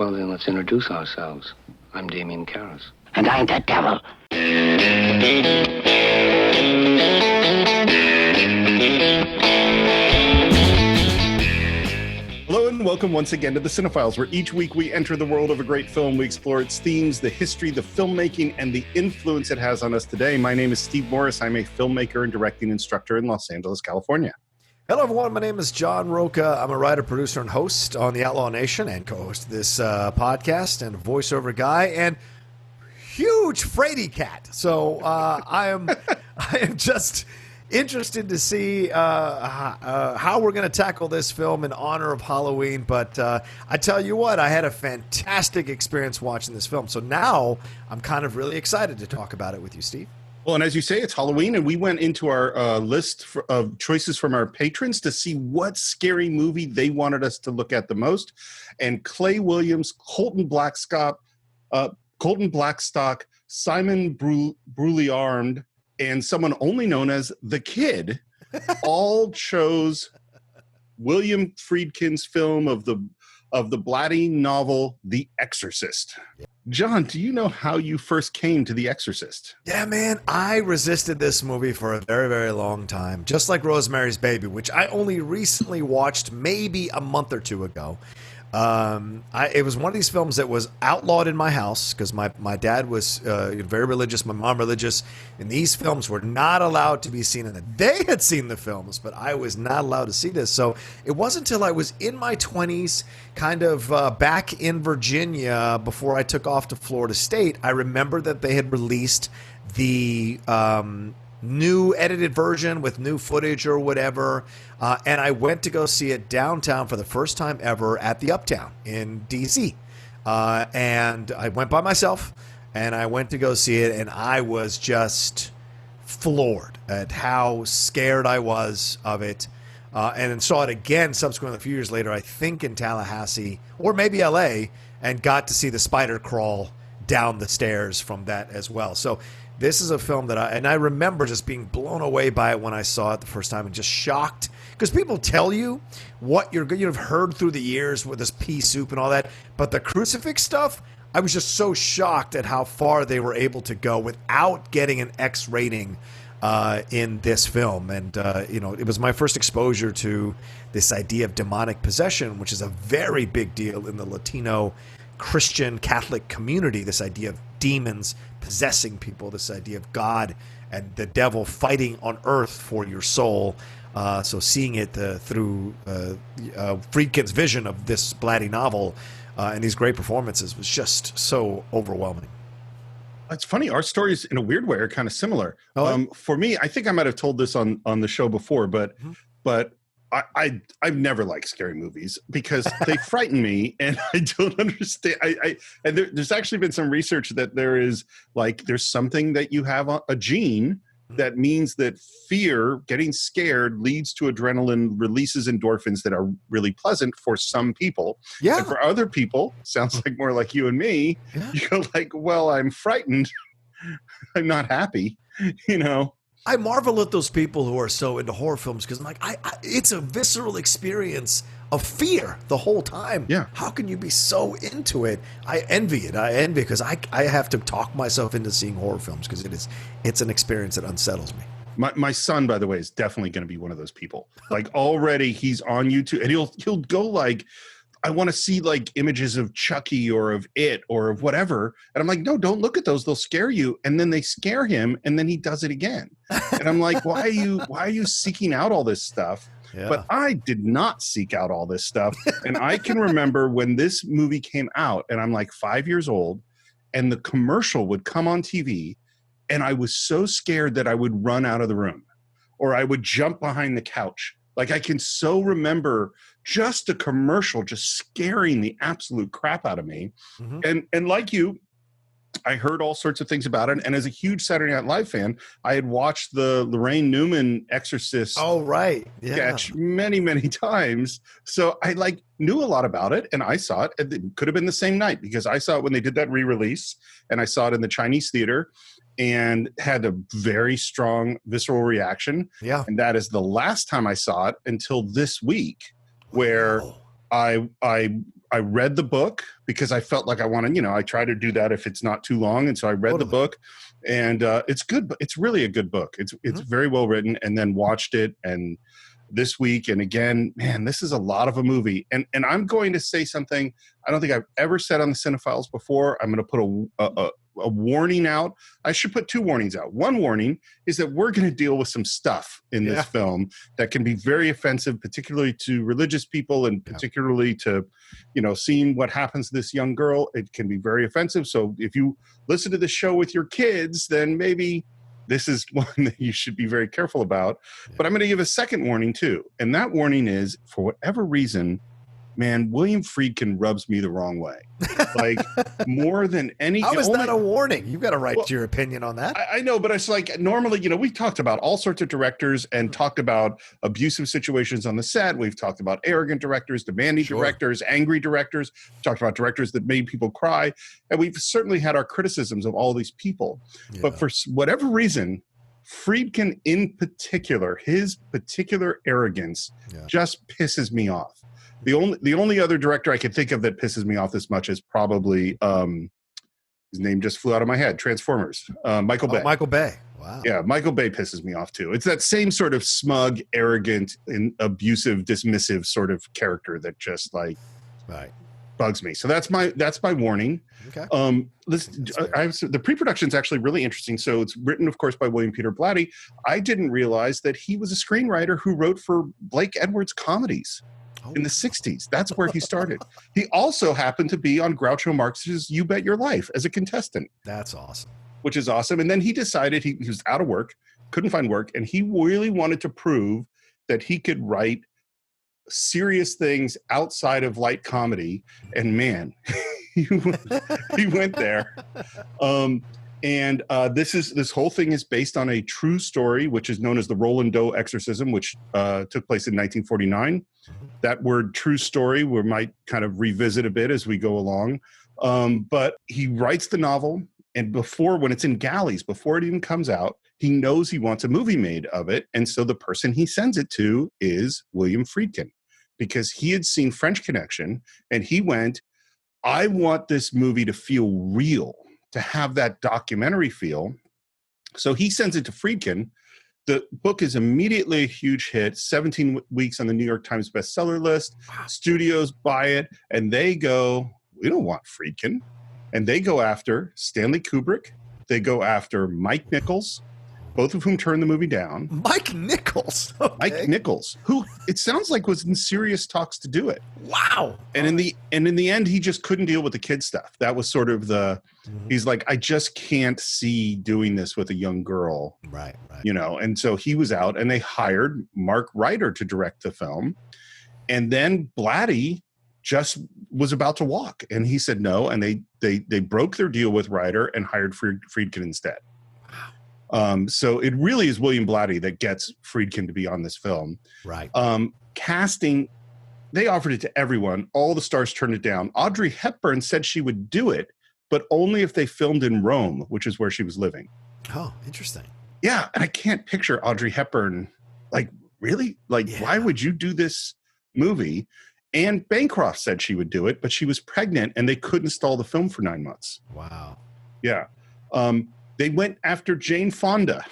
Well, then let's introduce ourselves. I'm Damien Karras. And I'm the devil. Hello and welcome once again to the Cine-Files, where each week we enter the world of a great film. We explore its themes, the history, the filmmaking, and the influence it has on us today. My name is Steve Morris. I'm a filmmaker and directing instructor in Los Angeles, California. Hello, everyone. My name is John Roca. I'm a writer, producer, and host on the Outlaw Nation and co-host of this podcast and voiceover guy and huge fraidy cat. So I am just interested to see how we're going to tackle this film in honor of Halloween. But I tell you what, I had a fantastic experience watching this film. So now I'm kind of really excited to talk about it with you, Steve. Well, and as you say, it's Halloween, and we went into our list of choices from our patrons to see what scary movie they wanted us to look at the most. And Clay Williams, Colton Blackstock, Simon Brouillard, and someone only known as The Kid all chose William Friedkin's film of the Blatty novel, The Exorcist. John, do you know how you first came to The Exorcist? Yeah, man, I resisted this movie for a very, very long time, just like Rosemary's Baby, which I only recently watched maybe a month or two ago. It was one of these films that was outlawed in my house because my dad was very religious, my mom religious, and these films were not allowed to be seen in it. They had seen the films, but I was not allowed to see this. So it wasn't until I was in my 20s, kind of back in Virginia before I took off to Florida State, I remember that they had released the new edited version with new footage or whatever, and I went to go see it downtown for the first time ever at the Uptown in DC, and I went by myself and I went to go see it, and I was just floored at how scared I was of it, and then saw it again subsequently a few years later, I think in Tallahassee or maybe LA, and got to see the spider crawl down the stairs from that as well. So this is a film that I remember just being blown away by it when I saw it the first time and just shocked. Because people tell you what you've heard through the years with this pea soup and all that. But the crucifix stuff, I was just so shocked at how far they were able to go without getting an X rating in this film. And, it was my first exposure to this idea of demonic possession, which is a very big deal in the Latino Christian Catholic community, this idea of demons possessing people, this idea of God and the devil fighting on earth for your soul. So seeing it through Friedkin's vision of this Blatty novel and these great performances was just so overwhelming. It's funny. Our stories, in a weird way, are kind of similar. Oh. For me, I think I might have told this on the show before, but I've never liked scary movies because they frighten me, and I don't understand. There's actually been some research that there's something that you have a gene that means that fear, getting scared, leads to adrenaline, releases endorphins that are really pleasant for some people. Yeah. And for other people, sounds like more like you and me. Yeah. You go like, well, I'm frightened. I'm not happy, I marvel at those people who are so into horror films because I'm like, it's a visceral experience of fear the whole time. Yeah. How can you be so into it? I envy it. Because I have to talk myself into seeing horror films because it's an experience that unsettles me. My son, by the way, is definitely going to be one of those people. Like already he's on YouTube and he'll go like, I want to see like images of Chucky or of It or of whatever. And I'm like, no, don't look at those. They'll scare you. And then they scare him and then he does it again. And I'm like, why are you seeking out all this stuff? Yeah. But I did not seek out all this stuff. And I can remember when this movie came out and I'm like 5 years old and the commercial would come on TV and I was so scared that I would run out of the room or I would jump behind the couch. Like I can so remember just a commercial just scaring the absolute crap out of me. Mm-hmm. And like you, I heard all sorts of things about it. And as a huge Saturday Night Live fan, I had watched the Lorraine Newman Exorcist sketch many, many times. So I knew a lot about it and I saw it. It could have been the same night because I saw it when they did that re-release and I saw it in the Chinese theater and had a very strong visceral reaction. Yeah. And that is the last time I saw it until this week where I I read the book because I felt like I wanted, I try to do that if it's not too long. And so I read the book, and it's good. But it's really a good book. It's very well written, and then watched it and this week. And again, man, this is a lot of a movie. And I'm going to say something I don't think I've ever said on the Cine-Files before. I'm going to put a warning out. I should put 2 warnings out. One warning is that we're going to deal with some stuff in this film that can be very offensive, particularly to religious people, and particularly to, seeing what happens to this young girl. It can be very offensive. So if you listen to the show with your kids, then maybe this is one that you should be very careful about. But I'm going to give a second warning too. And that warning is, for whatever reason, man, William Friedkin rubs me the wrong way. Like, more than any. How is that a warning? You've got a right to your opinion on that. I know, but it's like, normally, we talked about all sorts of directors and talked about abusive situations on the set. We've talked about arrogant directors, demanding directors, angry directors. We've talked about directors that made people cry. And we've certainly had our criticisms of all these people. Yeah. But for whatever reason, Friedkin in particular, his particular arrogance just pisses me off. The only other director I can think of that pisses me off this much is probably his name just flew out of my head. Transformers. Michael Bay. Michael Bay. Wow. Yeah, Michael Bay pisses me off too. It's that same sort of smug, arrogant, and abusive, dismissive sort of character that just bugs me. So that's my warning. Okay. The pre-production is actually really interesting. So it's written, of course, by William Peter Blatty. I didn't realize that he was a screenwriter who wrote for Blake Edwards comedies. In the 60s. That's where he started. He also happened to be on Groucho Marx's You Bet Your Life as a contestant. That's awesome. Which is awesome. And then he decided he was out of work, couldn't find work, and he really wanted to prove that he could write serious things outside of light comedy. And man, he went there. And this whole thing is based on a true story, which is known as the Roland Doe exorcism, which took place in 1949. That word true story we might kind of revisit a bit as we go along. But he writes the novel, and when it's in galleys, before it even comes out, he knows he wants a movie made of it. And so the person he sends it to is William Friedkin, because he had seen French Connection, and he went, I want this movie to feel real, to have that documentary feel. So he sends it to Friedkin. The book is immediately a huge hit, 17 weeks on the New York Times bestseller list. Wow. Studios buy it, and they go, we don't want Friedkin. And they go after Stanley Kubrick. They go after Mike Nichols, both of whom turned the movie down. Mike Nichols? Okay. Mike Nichols, who it sounds like was in serious talks to do it. Wow. And in the end, he just couldn't deal with the kid stuff. That was sort of he's like, I just can't see doing this with a young girl. Right. And so he was out, and they hired Mark Ryder to direct the film. And then Blatty just was about to walk, and he said no. And they broke their deal with Ryder and hired Friedkin instead. So it really is William Blatty that gets Friedkin to be on this film. Right. Casting, they offered it to everyone. All the stars turned it down. Audrey Hepburn said she would do it, but only if they filmed in Rome, which is where she was living. Oh, interesting. Yeah, and I can't picture Audrey Hepburn, like, really? Like, why would you do this movie? Anne Bancroft said she would do it, but she was pregnant, and they couldn't stall the film for 9 months. Wow. Yeah. They went after Jane Fonda.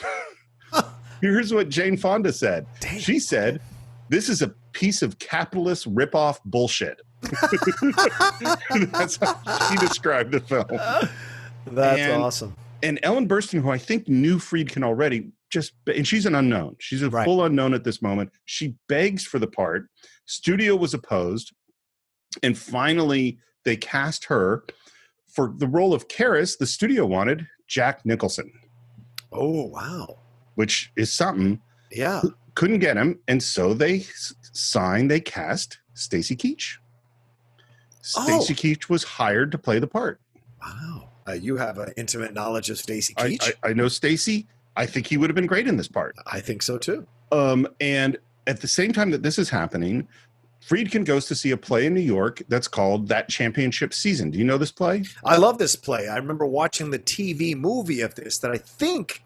Here's what Jane Fonda said. Dang. She said, this is a piece of capitalist ripoff bullshit. That's how she described the film. That's awesome. And Ellen Burstyn, who I think knew Friedkin already, and she's an unknown. She's a full unknown at this moment. She begs for the part. Studio was opposed. And finally, they cast her. For the role of Karis, the studio wanted Jack Nicholson. Oh, wow. Which is something. Yeah. Couldn't get him. And so they cast Stacy Keach. Stacy Keach was hired to play the part. Wow. You have an intimate knowledge of Stacy Keach. I know Stacy. I think he would have been great in this part. I think so too. And at the same time that this is happening, Friedkin goes to see a play in New York that's called That Championship Season. Do you know this play? I love this play. I remember watching the TV movie of this that I think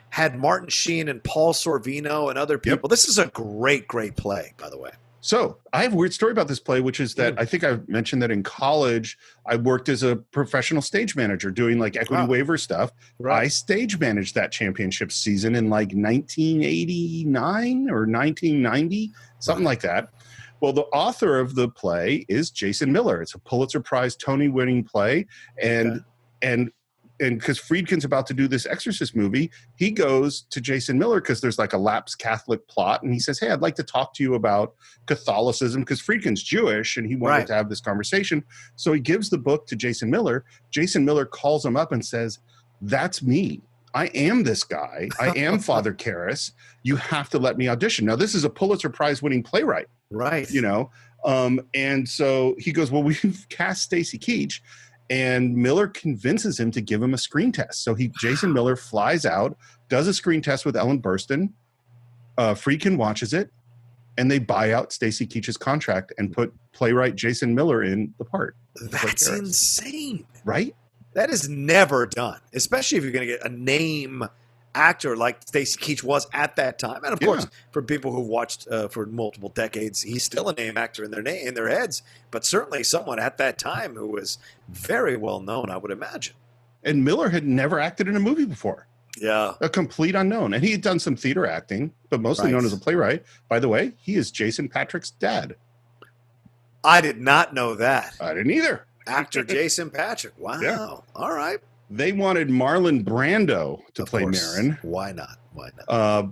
had Martin Sheen and Paul Sorvino and other people. Yep. This is a great, great play, by the way. So I have a weird story about this play, which is that I think I've mentioned that in college, I worked as a professional stage manager doing like equity waiver stuff. Right. I stage managed that championship season in like 1989 or 1990, something like that. Well, the author of the play is Jason Miller. It's a Pulitzer Prize Tony winning play. And because Friedkin's about to do this Exorcist movie, he goes to Jason Miller because there's like a lapsed Catholic plot. And he says, hey, I'd like to talk to you about Catholicism because Friedkin's Jewish and he wanted to have this conversation. So he gives the book to Jason Miller. Jason Miller calls him up and says, that's me. I am this guy. I am Father Karras. You have to let me audition. Now, this is a Pulitzer Prize winning playwright. Right. You know? And so he goes, well, we've cast Stacy Keach. And Miller convinces him to give him a screen test. So Jason Miller flies out, does a screen test with Ellen Burstyn. Friedkin watches it, and they buy out Stacy Keach's contract and put playwright Jason Miller in the part. That's insane. Right? That is never done, especially if you're going to get a name actor like Stacy Keach was at that time. And of course, for people who watched for multiple decades, he's still a name actor in their heads, but certainly someone at that time who was very well known, I would imagine. And Miller had never acted in a movie before. Yeah. A complete unknown. And he had done some theater acting, but mostly known as a playwright. By the way, he is Jason Patric's dad. I did not know that. I didn't either. Actor Jason Patrick. Wow. Yeah. All right. They wanted Marlon Brando to play Marin. Why not?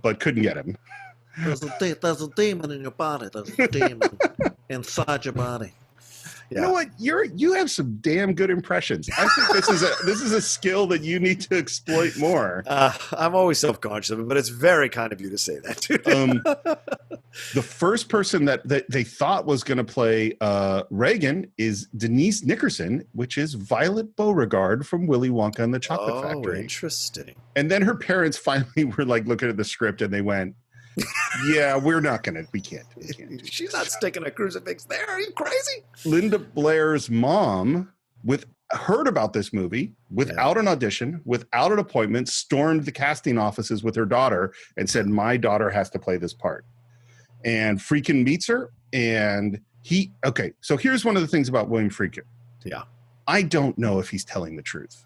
But couldn't get him. There's a demon in your body. There's a demon inside your body. You know what? You have some damn good impressions. I think this is a skill that you need to exploit more. I'm always self-conscious of it, but it's very kind of you to say that. The first person that they thought was going to play Reagan is Denise Nickerson, which is Violet Beauregard from Willy Wonka and the Chocolate Factory. Oh, interesting. And then her parents finally were like looking at the script and they went, yeah, we can't. She's not sticking a crucifix there. Are you crazy? Linda Blair's mom heard about this movie without an audition, without an appointment, stormed the casting offices with her daughter and said, my daughter has to play this part. And Friedkin meets her and so here's one of the things about William Friedkin. Yeah. I don't know if he's telling the truth.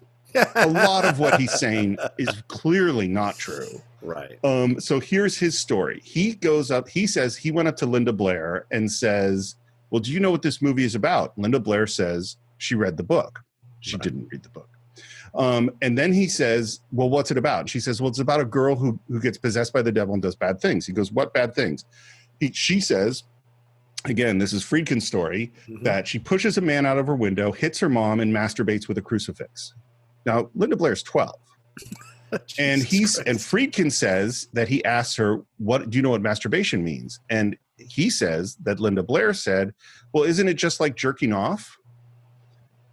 A lot of what he's saying is clearly not true. Right. So here's his story. He goes up, he says he went up to Linda Blair and says, well, do you know what this movie is about? Linda Blair says she read the book. She didn't read the book. And then he says, well, what's it about? And she says, well, it's about a girl who gets possessed by the devil and does bad things. He goes, what bad things? She says, again, this is Friedkin's story, that she pushes a man out of her window, hits her mom, and masturbates with a crucifix. Now, Linda Blair's 12. And Friedkin says that he asks her, "What do you know what masturbation means?" And he says that Linda Blair said, "Well, isn't it just like jerking off?"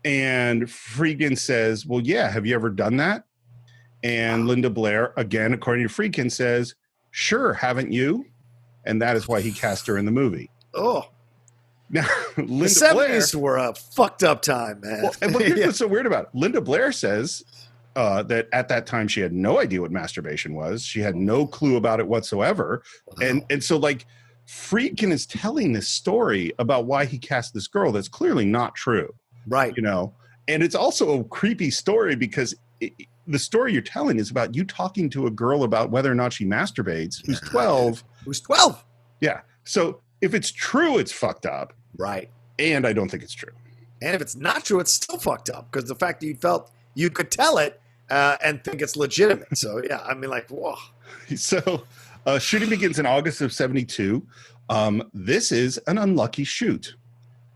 And Friedkin says, "Well, yeah, have you ever done that?" And Linda Blair, again, according to Friedkin, says, "Sure, haven't you?" And that is why he cast her in the movie. Oh. Now, Linda the 70s were a fucked up time, man. Well, but here's what's so weird about it. Linda Blair says that at that time she had no idea what masturbation was. She had no clue about it whatsoever. Wow. And so like Friedkin is telling this story about why he cast this girl that's clearly not true. Right. You know, and it's also a creepy story because the story you're telling is about you talking to a girl about whether or not she masturbates who's 12. Who's 12? Yeah. So if it's true, it's fucked up. Right. And I don't think it's true. And if it's not true, it's still fucked up because the fact that you felt you could tell it and think it's legitimate. So, yeah, I mean, like, whoa. So shooting begins in August of 72. This is an unlucky shoot.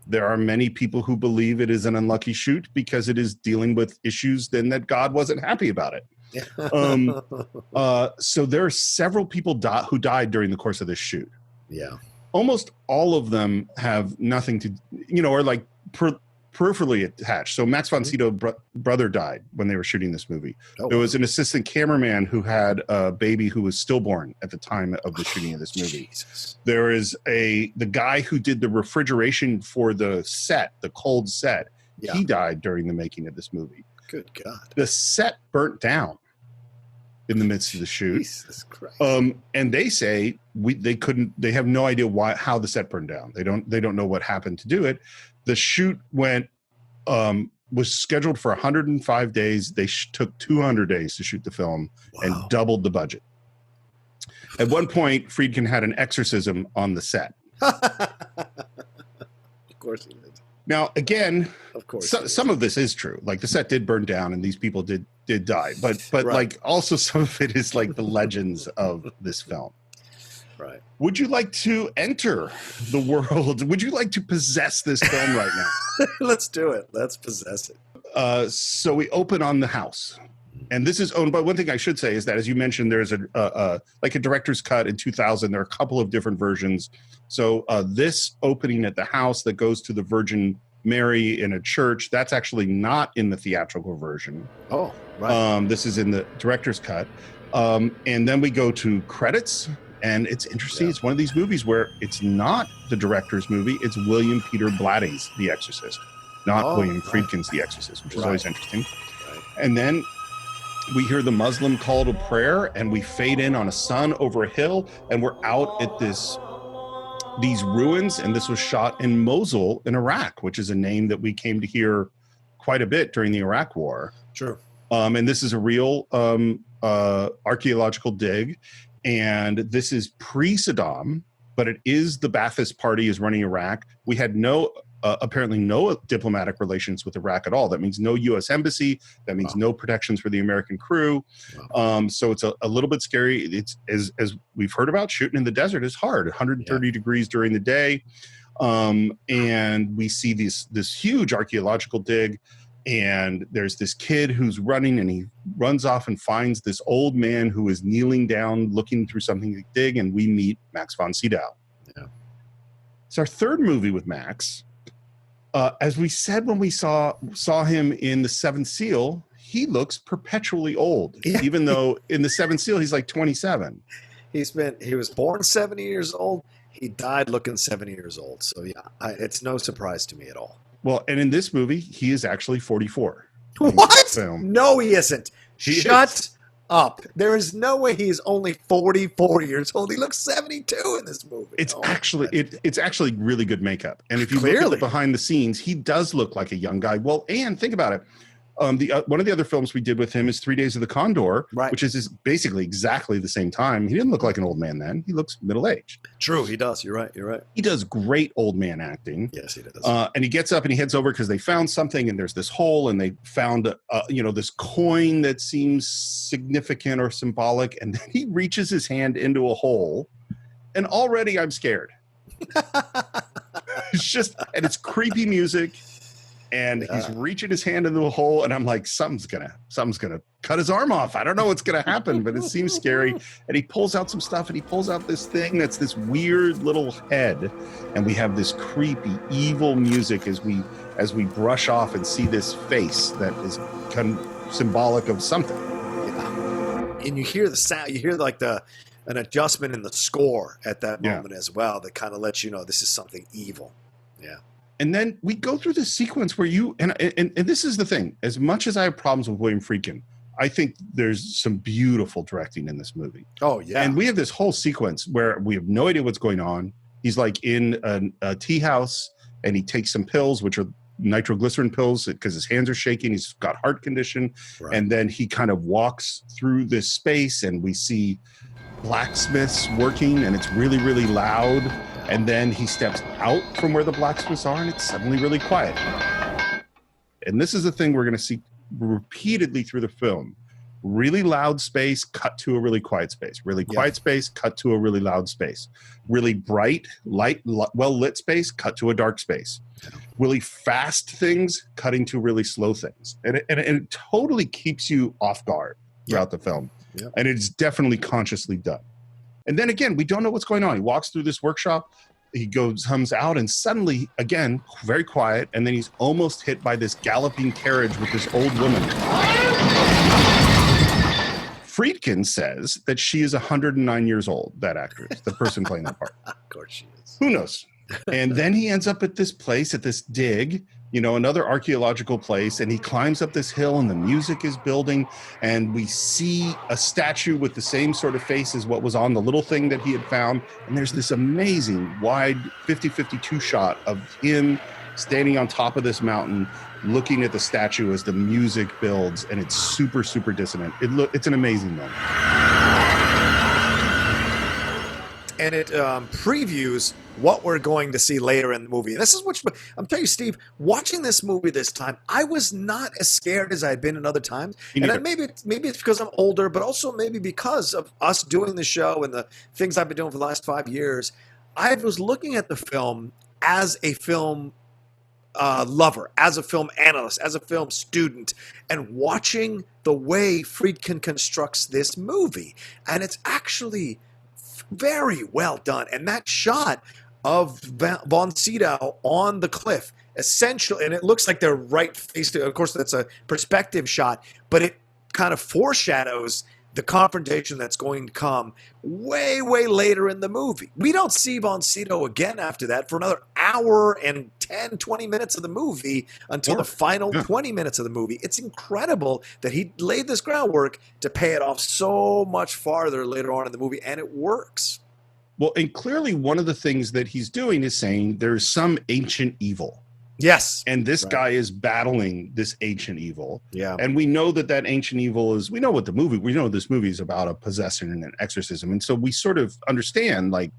There are many people who believe it is an unlucky shoot because it is dealing with issues then that God wasn't happy about it. So there are several people who died during the course of this shoot. Yeah. Almost all of them have nothing to, or like peripherally attached. So Max von Sydow brother died when they were shooting this movie. Oh, there was an assistant cameraman who had a baby who was stillborn at the time of the shooting of this movie. Jesus. There is the guy who did the refrigeration for the set, the cold set. Yeah. He died during the making of this movie. Good God. The set burnt down. in the midst of the shoot. Jesus Christ. And they say they have no idea how the set burned down. They don't know what happened to do it. The shoot was scheduled for 105 days. They took 200 days to shoot the film and doubled the budget. At one point, Friedkin had an exorcism on the set. Of course he did. Now, again, Of course. some of this is true. Like the set did burn down and these people did die. But Right. like also some of it is like the legends of this film. Right. Would you like to enter the world? Would you like to possess this film right now? Let's do it. Let's possess it. So we open on the house. And this is owned by, one thing I should say is that, as you mentioned, there's a director's cut in 2000. There are a couple of different versions. So this opening at the house that goes to the Virgin Mary in a church, that's actually not in the theatrical version. Oh, right. This is in the director's cut. And then we go to credits. And it's interesting. Yeah. It's one of these movies where it's not the director's movie. It's William Peter Blatty's The Exorcist, not William Friedkin's The Exorcist, which is always interesting. Right. And then we hear the Muslim call to prayer, and we fade in on a sun over a hill, and we're out at these ruins. And this was shot in Mosul in Iraq, which is a name that we came to hear quite a bit during the Iraq War. True. And this is a real archaeological dig. And this is pre-Saddam, but it is the Ba'athist Party is running Iraq. We had apparently no diplomatic relations with Iraq at all. That means no U.S. embassy. That means no protections for the American crew. So it's a little bit scary. It's as we've heard about, shooting in the desert is hard. 130 degrees during the day, and we see this huge archaeological dig. And there's this kid who's running, and he runs off and finds this old man who is kneeling down, looking through something to dig, and we meet Max von Sydow. Yeah. It's our third movie with Max. As we said when we saw him in The Seventh Seal, he looks perpetually old, even though in The Seventh Seal he's like 27. He was born 70 years old. He died looking 70 years old. So yeah, it's no surprise to me at all. Well, and in this movie, he is actually 44. What? No, he isn't. Shut up. There is no way he's only 44 years old. He looks 72 in this movie. It's actually really good makeup. And if you look at the behind the scenes, he does look like a young guy. Well, and think about it. One of the other films we did with him is 3 Days of the Condor, which is basically exactly the same time. He didn't look like an old man then. He looks middle-aged. True, he does. You're right. He does great old man acting. Yes, he does. And he gets up and he heads over because they found something, and there's this hole, and they found this coin that seems significant or symbolic, and then he reaches his hand into a hole, and already I'm scared. It's creepy music. And he's reaching his hand into a hole, and I'm like, something's gonna cut his arm off. I don't know what's gonna happen, but it seems scary. And he pulls out some stuff, and he pulls out this thing that's this weird little head, and we have this creepy, evil music as we brush off and see this face that is kind of symbolic of something. Yeah. And you hear the sound. You hear like an adjustment in the score at that moment as well that kind of lets you know this is something evil. Yeah. And then we go through this sequence where and this is the thing. As much as I have problems with William Friedkin, I think there's some beautiful directing in this movie. Oh, yeah. And we have this whole sequence where we have no idea what's going on. He's like in a tea house, and he takes some pills, which are nitroglycerin pills, because his hands are shaking. He's got heart condition. Right. And then he kind of walks through this space, and we see blacksmiths working, and it's really, really loud. And then he steps out from where the blacksmiths are, and it's suddenly really quiet. And this is the thing we're going to see repeatedly through the film. Really loud space, cut to a really quiet space. Really quiet space, cut to a really loud space. Really bright, well-lit space, cut to a dark space. Really fast things, cutting to really slow things. And it totally keeps you off guard throughout the film. Yeah. And it's definitely consciously done. And then again, we don't know what's going on. He walks through this workshop, he comes out, and suddenly, again, very quiet, and then he's almost hit by this galloping carriage with this old woman. Friedkin says that she is 109 years old, that actress, the person playing that part. Of course she is. Who knows? And then he ends up at this place, at this dig, another archaeological place, and he climbs up this hill and the music is building, and we see a statue with the same sort of face as what was on the little thing that he had found, and there's this amazing wide 50-52 shot of him standing on top of this mountain looking at the statue as the music builds, and it's super, super dissonant. It's an amazing moment. And it previews what we're going to see later in the movie. And this is which I'm telling you, Steve, watching this movie this time, I was not as scared as I'd been in other times. And maybe it's because I'm older, but also maybe because of us doing the show and the things I've been doing for the last 5 years. I was looking at the film as a film lover, as a film analyst, as a film student, and watching the way Friedkin constructs this movie. And it's actually very well done. And that shot of Von Sydow on the cliff, essentially, and it looks like they're right faced. Of course, that's a perspective shot, but it kind of foreshadows the confrontation that's going to come way, way later in the movie. We don't see Von Sydow again after that for another hour and 10, 20 minutes of the movie until the final 20 minutes of the movie. It's incredible that he laid this groundwork to pay it off so much farther later on in the movie, and it works. Well, and clearly one of the things that he's doing is saying there's some ancient evil. Yes. And this guy is battling this ancient evil. Yeah. And we know that ancient evil is, we know this movie is about a possession and an exorcism. And so we sort of understand like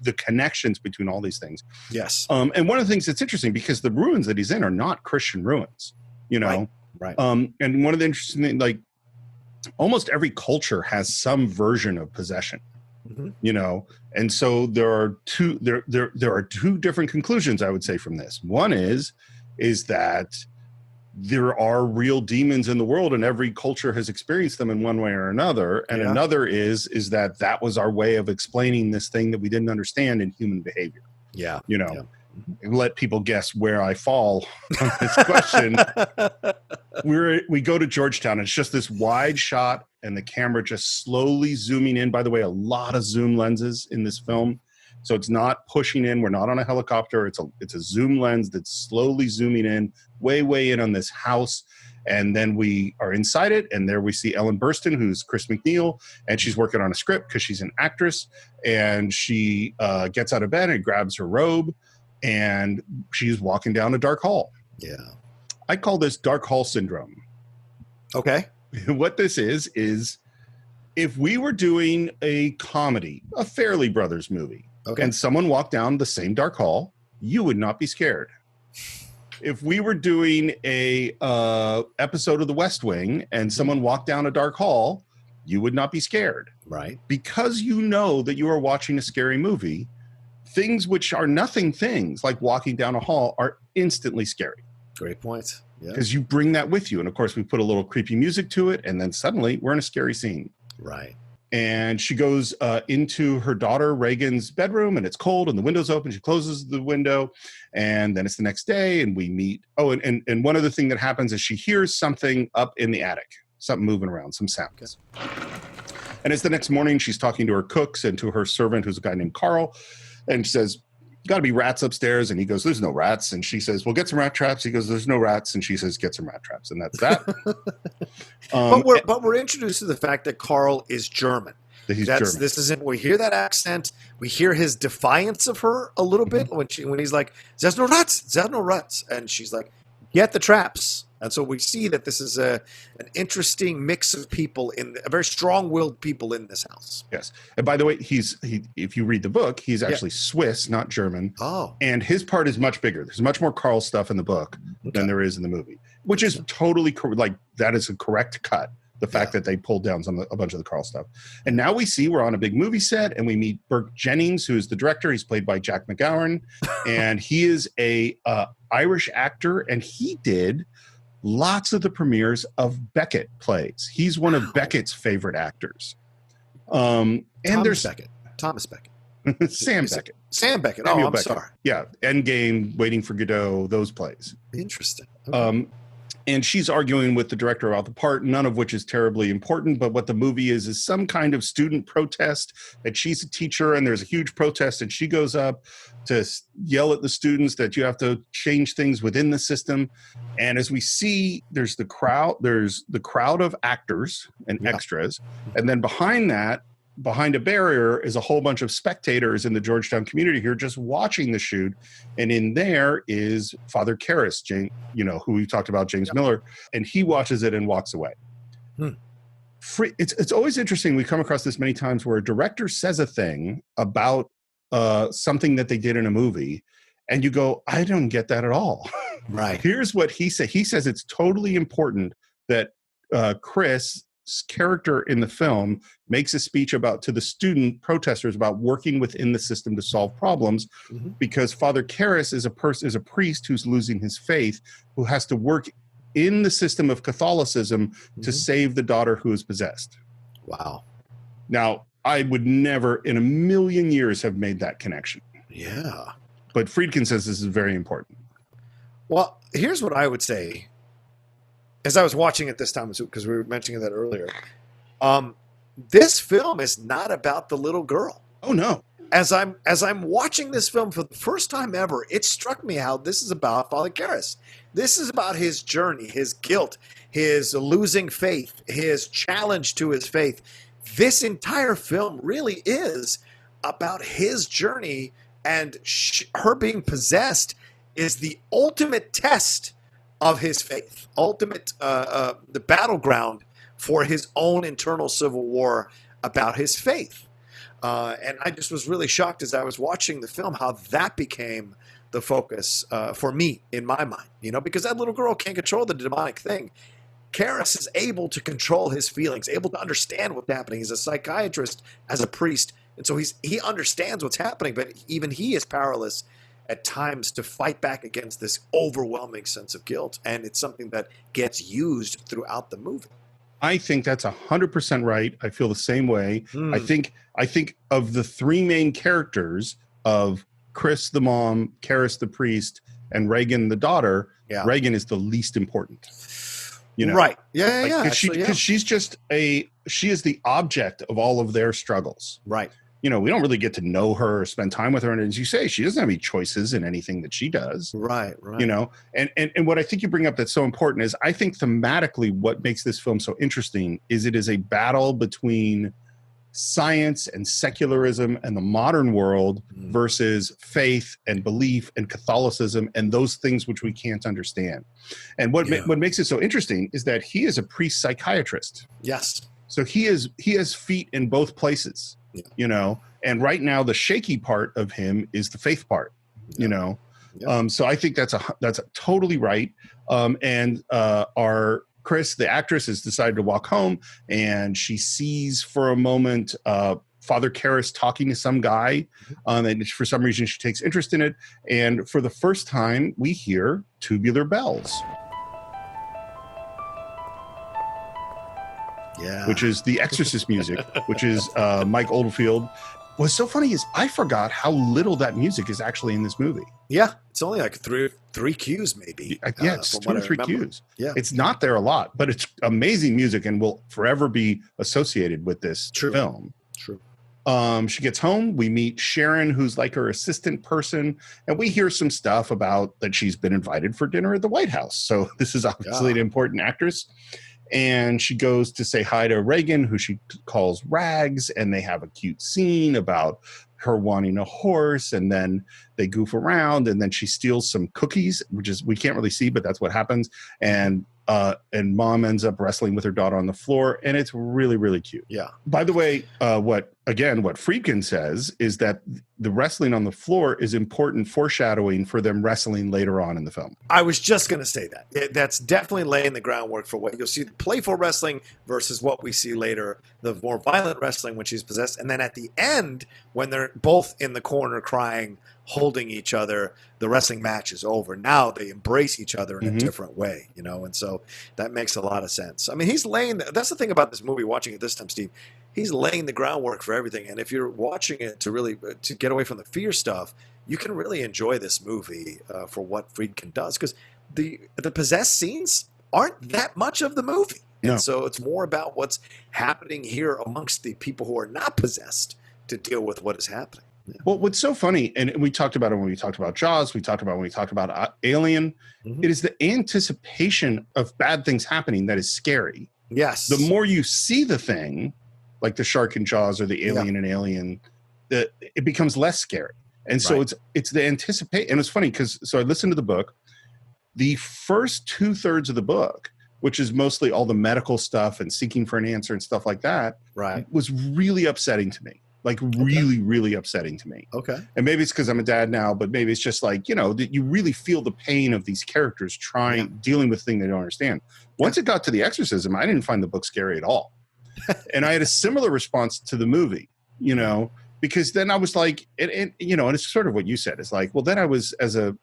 the connections between all these things. Yes. And one of the things that's interesting, because the ruins that he's in are not Christian ruins, Right. And one of the interesting things, like almost every culture has some version of possession. And so there are two different conclusions I would say from this. One is that there are real demons in the world and every culture has experienced them in one way or another. And another is that was our way of explaining this thing that we didn't understand in human behavior. Yeah. Let people guess where I fall on this question. We go to Georgetown. It's just this wide shot and the camera just slowly zooming in. By the way, a lot of zoom lenses in this film. So it's not pushing in. We're not on a helicopter. It's a zoom lens that's slowly zooming in, way, way in on this house. And then we are inside it. And there we see Ellen Burstyn, who's Chris McNeil. And she's working on a script because she's an actress. And she gets out of bed and grabs her robe. And she's walking down a dark hall. Yeah. I call this dark hall syndrome. Okay. What this is if we were doing a comedy, a Farrelly Brothers movie, and someone walked down the same dark hall, you would not be scared. If we were doing a episode of The West Wing and someone walked down a dark hall, you would not be scared. Right. Because you know that you are watching a scary movie, things which are nothing things, like walking down a hall, are instantly scary. Great point. Yeah. Because you bring that with you. And of course, we put a little creepy music to it, and then suddenly we're in a scary scene. Right. And she goes into her daughter Reagan's bedroom, and it's cold, and the window's open. She closes the window, and then it's the next day, and we meet. Oh, and one other thing that happens is she hears something up in the attic, something moving around, some sounds. Okay. And it's the next morning. She's talking to her cooks and to her servant, who's a guy named Carl, and she says, "Got to be rats upstairs." And he goes, "There's no rats." And she says, "Well, get some rat traps." He goes, "There's no rats." And she says, "Get some rat traps." And that's that. But we're introduced to the fact that Carl is German. German. This isn't. We hear that accent. We hear his defiance of her a little bit when he's like, "There's no rats. There's no rats," and she's like, "Get the traps." And so we see that this is an interesting mix of people a very strong-willed people in this house. Yes. And by the way, if you read the book, he's actually Swiss, not German. Oh. And his part is much bigger. There's much more Carl stuff in the book than there is in the movie, which is totally that is a correct cut. The fact that they pulled down a bunch of the Carl stuff. And now we see we're on a big movie set, and we meet Burke Jennings, who's the director. He's played by Jack McGowan, and he is a Irish actor, and he did lots of the premieres of Beckett plays. He's one of Beckett's favorite actors. And Thomas Beckett. Sam Beckett. Sam Beckett. Samuel I'm Beckett. sorry. Yeah. Endgame, Waiting for Godot, those plays. Interesting. Okay. And she's arguing with the director about the part, none of which is terribly important. But what the movie is some kind of student protest. And she's a teacher, and there's a huge protest, and she goes up to yell at the students that you have to change things within the system. And as we see, there's the crowd of actors and extras, and then behind a barrier is a whole bunch of spectators in the Georgetown community here just watching the shoot. And in there is Father Karras, who we talked about, James Miller, and he watches it and walks away. It's always interesting. We come across this many times where a director says a thing about something that they did in a movie, and you go, I don't get that at all. Right. Here's what he said. He says it's totally important that Chris' character in the film makes a speech to the student protesters about working within the system to solve problems, because Father Karras is a priest who's losing his faith, who has to work in the system of Catholicism to save the daughter who is possessed. Wow. Now, I would never in a million years have made that connection. Yeah. But Friedkin says this is very important. Well, here's what I would say. As I was watching it this time, because we were mentioning that earlier, this film is not about the little girl. Oh no! As I'm watching this film for the first time ever, it struck me how this is about Father Karras. This is about his journey, his guilt, his losing faith, his challenge to his faith. This entire film really is about his journey, and her being possessed is the ultimate test of his faith, the battleground for his own internal civil war about his faith. And I just was really shocked as I was watching the film how that became the focus for me in my mind, because that little girl can't control the demonic thing. Karras is able to control his feelings, able to understand what's happening. He's a psychiatrist as a priest, and so he understands what's happening, but even he is powerless at times to fight back against this overwhelming sense of guilt. And it's something that gets used throughout the movie. I think that's 100% right. I feel the same way. I think of the three main characters of Chris, the mom, Karras, the priest, and Reagan, the daughter, Reagan is the least important. Right. Yeah. Because she is the object of all of their struggles. Right. We don't really get to know her or spend time with her. And as you say, she doesn't have any choices in anything that she does. Right. And what I think you bring up that's so important is I think thematically what makes this film so interesting is it is a battle between science and secularism and the modern world versus faith and belief and Catholicism and those things which we can't understand. And what makes it so interesting is that he is a priest psychiatrist. Yes. So he has feet in both places. And right now the shaky part of him is the faith part, so I think that's totally right. And our Chris, the actress, has decided to walk home, and she sees for a moment Father Karras talking to some guy, and for some reason she takes interest in it. And for the first time, we hear tubular bells. Yeah. Which is the Exorcist music, which is Mike Oldfield. What's so funny is I forgot how little that music is actually in this movie. Yeah, it's only like three cues maybe. It's 2 or 3 cues. Yeah, it's not there a lot, but it's amazing music and will forever be associated with this film. True. She gets home. We meet Sharon, who's like her assistant person, and we hear some stuff about that she's been invited for dinner at the White House. So this is obviously an important actress. And she goes to say hi to Reagan, who she calls Rags, and they have a cute scene about her wanting a horse, and then they goof around, and then she steals some cookies, which is we can't really see, but that's what happens. And mom ends up wrestling with her daughter on the floor, and it's really, really cute. Yeah. By the way, what Friedkin says is that the wrestling on the floor is important foreshadowing for them wrestling later on in the film. I was just going to say that. That's definitely laying the groundwork for what you'll see, the playful wrestling versus what we see later, the more violent wrestling when she's possessed. And then at the end, when they're both in the corner crying, holding each other, the wrestling match is over. Now they embrace each other in a different way, and so that makes a lot of sense. I mean, that's the thing about this movie, watching it this time, Steve, he's laying the groundwork for everything. And if you're watching it to get away from the fear stuff, you can really enjoy this movie for what Friedkin does, because the possessed scenes aren't that much of the movie. And No. so it's more about what's happening here amongst the people who are not possessed to deal with what is happening. Yeah. Well, what's so funny, and we talked about it when we talked about Jaws, we talked about when we talked about Alien, it is the anticipation of bad things happening that is scary. Yes. The more you see the thing, like the shark in Jaws or the alien in Alien, it becomes less scary. And so it's the anticipate. And it's funny because I listened to the book. The first 2/3 of the book, which is mostly all the medical stuff and seeking for an answer and stuff like that, was really upsetting to me. Like really, really upsetting to me. Okay. And maybe it's because I'm a dad now, but maybe it's just like, that you really feel the pain of these characters dealing with things they don't understand. Once it got to the exorcism, I didn't find the book scary at all. And I had a similar response to the movie, because then I was like, and it's sort of what you said. It's like, well, then I was, as a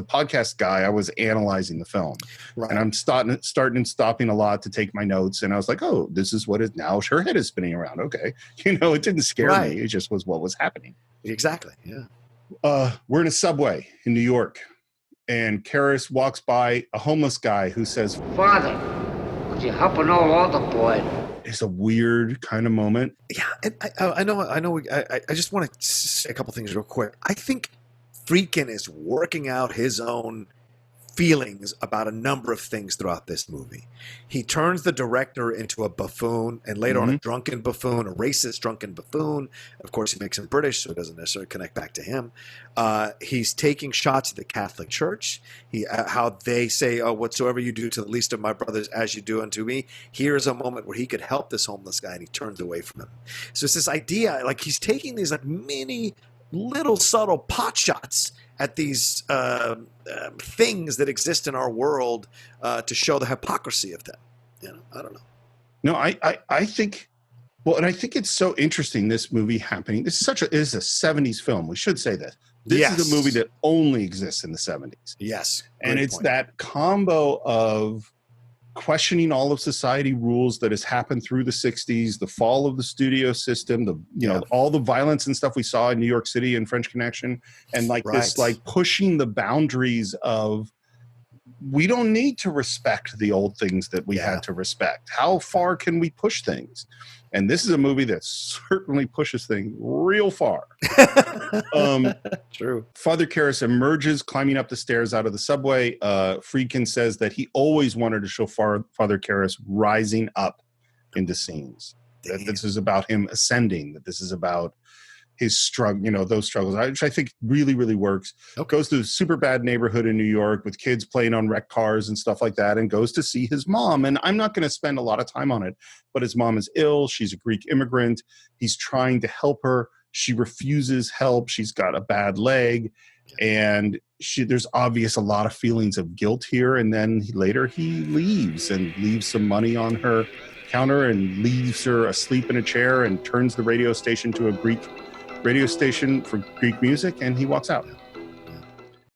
podcast guy, I was analyzing the film, and I'm stopping a lot to take my notes. And I was like, oh, this is what is now. Her head is spinning around. Okay. It didn't scare me. It just was what was happening. Exactly. Yeah. We're in a subway in New York, and Karras walks by a homeless guy who says, Father, would you help an old altar boy? It's a weird kind of moment. Yeah. And I know. I just want to say a couple things real quick. I think Friedkin is working out his own feelings about a number of things throughout this movie. He turns the director into a buffoon, and later on a drunken buffoon, a racist drunken buffoon. Of course, he makes him British, so it doesn't necessarily connect back to him. He's taking shots at the Catholic Church. How they say, oh, whatsoever you do to the least of my brothers as you do unto me. Here's a moment where he could help this homeless guy, and he turns away from him. So it's this idea, like he's taking these like mini little subtle pot shots at these things that exist in our world to show the hypocrisy of them. I don't know. No, I think, well, and I think it's so interesting, this movie happening. This is a 70s film. We should say that. This is a movie that only exists in the 70s. Yes. And it's that combo of questioning all of society rules that has happened through the 60s, the fall of the studio system, all the violence and stuff we saw in New York City and French Connection, and this pushing the boundaries of, we don't need to respect the old things that we had to respect. How far can we push things? And this is a movie that certainly pushes things real far. True. Father Karras emerges climbing up the stairs out of the subway. Friedkin says that he always wanted to show Father Karras rising up into scenes. That this is about him ascending, that this is about his struggle, those struggles, which I think really, really works. Goes to a super bad neighborhood in New York with kids playing on wrecked cars and stuff like that, and goes to see his mom. And I'm not going to spend a lot of time on it, but his mom is ill. She's a Greek immigrant. He's trying to help her. She refuses help. She's got a bad leg. And there's obvious a lot of feelings of guilt here. And then later he leaves some money on her counter and leaves her asleep in a chair and turns the radio station to a Greek radio station for Greek music, and he walks out.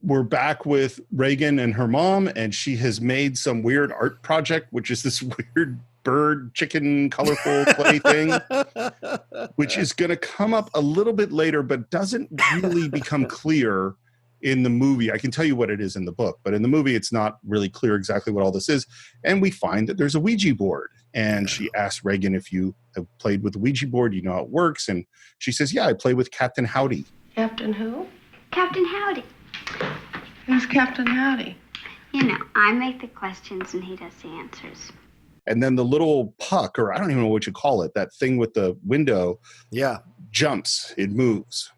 We're back with Reagan and her mom, and she has made some weird art project, which is this weird bird, chicken, colorful clay thing, which is going to come up a little bit later, but doesn't really become clear in the movie. I can tell you what it is in the book, but in the movie, it's not really clear exactly what all this is. And we find that there's a Ouija board. And she asks Reagan, if you have played with the Ouija board, you know how it works. And she says, yeah, I play with Captain Howdy. Captain who? Captain Howdy. Who's Captain Howdy? I make the questions and he does the answers. And then the little puck, or I don't even know what you call it, that thing with the window, jumps, it moves.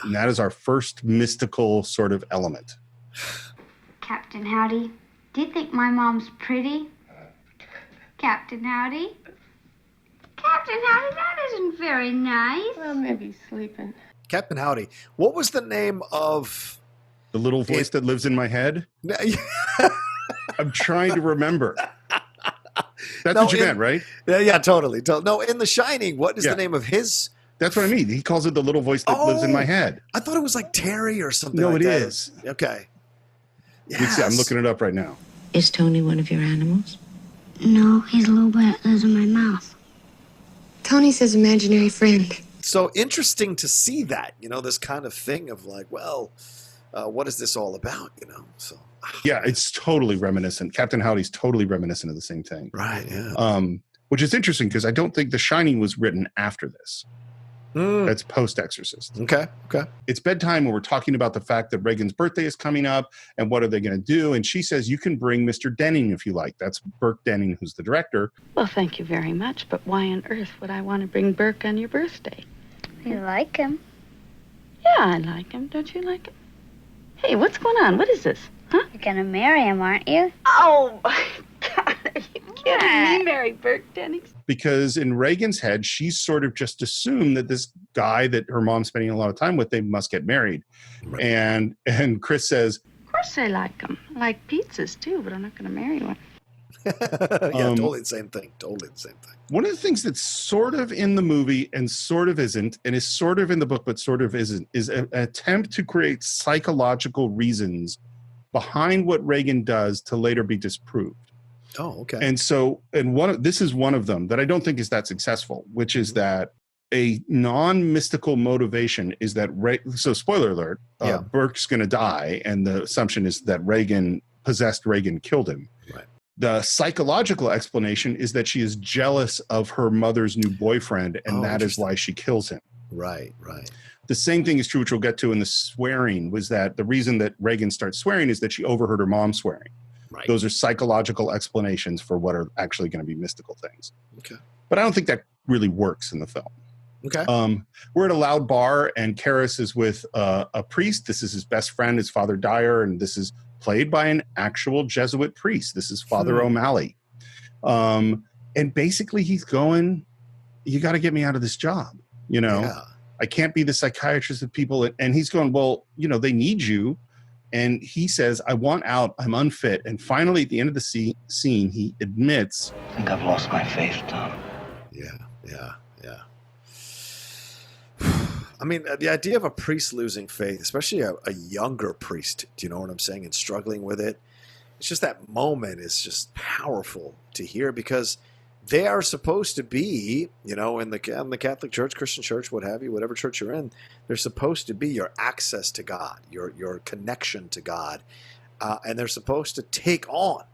And that is our first mystical sort of element. Captain Howdy, do you think my mom's pretty? Captain Howdy? Captain Howdy, that isn't very nice. Well, maybe he's sleeping. Captain Howdy. What was the name of... The little voice that lives in my head? I'm trying to remember. That's what you meant, right? Yeah, totally. No, in The Shining, what is the name of his... That's what I mean. He calls it the little voice that lives in my head. I thought it was like Terry or something like that. No, it is. Okay. Yes. I'm looking it up right now. Is Tony one of your animals? No, he's a little bit that lives in my mouth. Tony's his imaginary friend. So interesting to see that, this kind of thing of like, well, what is this all about? So Yeah, it's totally reminiscent. Captain Howdy's totally reminiscent of the same thing. right, yeah. Which is interesting because I don't think The Shining was written after this. That's post-Exorcist. Okay. It's bedtime and we're talking about the fact that Reagan's birthday is coming up and what are they going to do? And she says, you can bring Mr. Denning if you like. That's Burke Denning, who's the director. Well, thank you very much, but why on earth would I want to bring Burke on your birthday? You like him? Yeah, I like him. Don't you like him? Hey, what's going on? What is this? Huh? You're gonna marry him, aren't you? Oh, my God. Are you kidding me, Mary Burke Denning? Because in Reagan's head, she's sort of just assumed that this guy that her mom's spending a lot of time with, they must get married. Right. And Chris says, of course I like them. I like pizzas, too, but I'm not going to marry one. Yeah, totally the same thing. One of the things that's sort of in the movie and sort of isn't, and is sort of in the book but sort of isn't, is an attempt to create psychological reasons behind what Reagan does to later be disproved. Oh, okay. And so, this is one of them that I don't think is that successful, which is that a non-mystical motivation is that, so spoiler alert, Burke's going to die, and the assumption is that Reagan killed him. Right. The psychological explanation is that she is jealous of her mother's new boyfriend, and that is why she kills him. Right. The same thing is true, which we'll get to in the swearing, was that the reason that Reagan starts swearing is that she overheard her mom swearing. Right. Those are psychological explanations for what are actually going to be mystical things. Okay. But I don't think that really works in the film. Okay. We're at a loud bar, and Karras is with a priest. This is his best friend, his Father Dyer, and this is played by an actual Jesuit priest. This is Father O'Malley. And basically he's going, you got to get me out of this job. Yeah. I can't be the psychiatrist of people. And he's going, well, they need you. And he says, I want out. I'm unfit. And finally, at the end of the scene, he admits, I think I've lost my faith, Tom. Yeah. I mean, the idea of a priest losing faith, especially a younger priest, do you know what I'm saying, and struggling with it, it's just that moment is just powerful to hear, because they are supposed to be, in the Catholic Church, Christian Church, what have you, whatever church you're in, they're supposed to be your access to God, your connection to God, and they're supposed to take on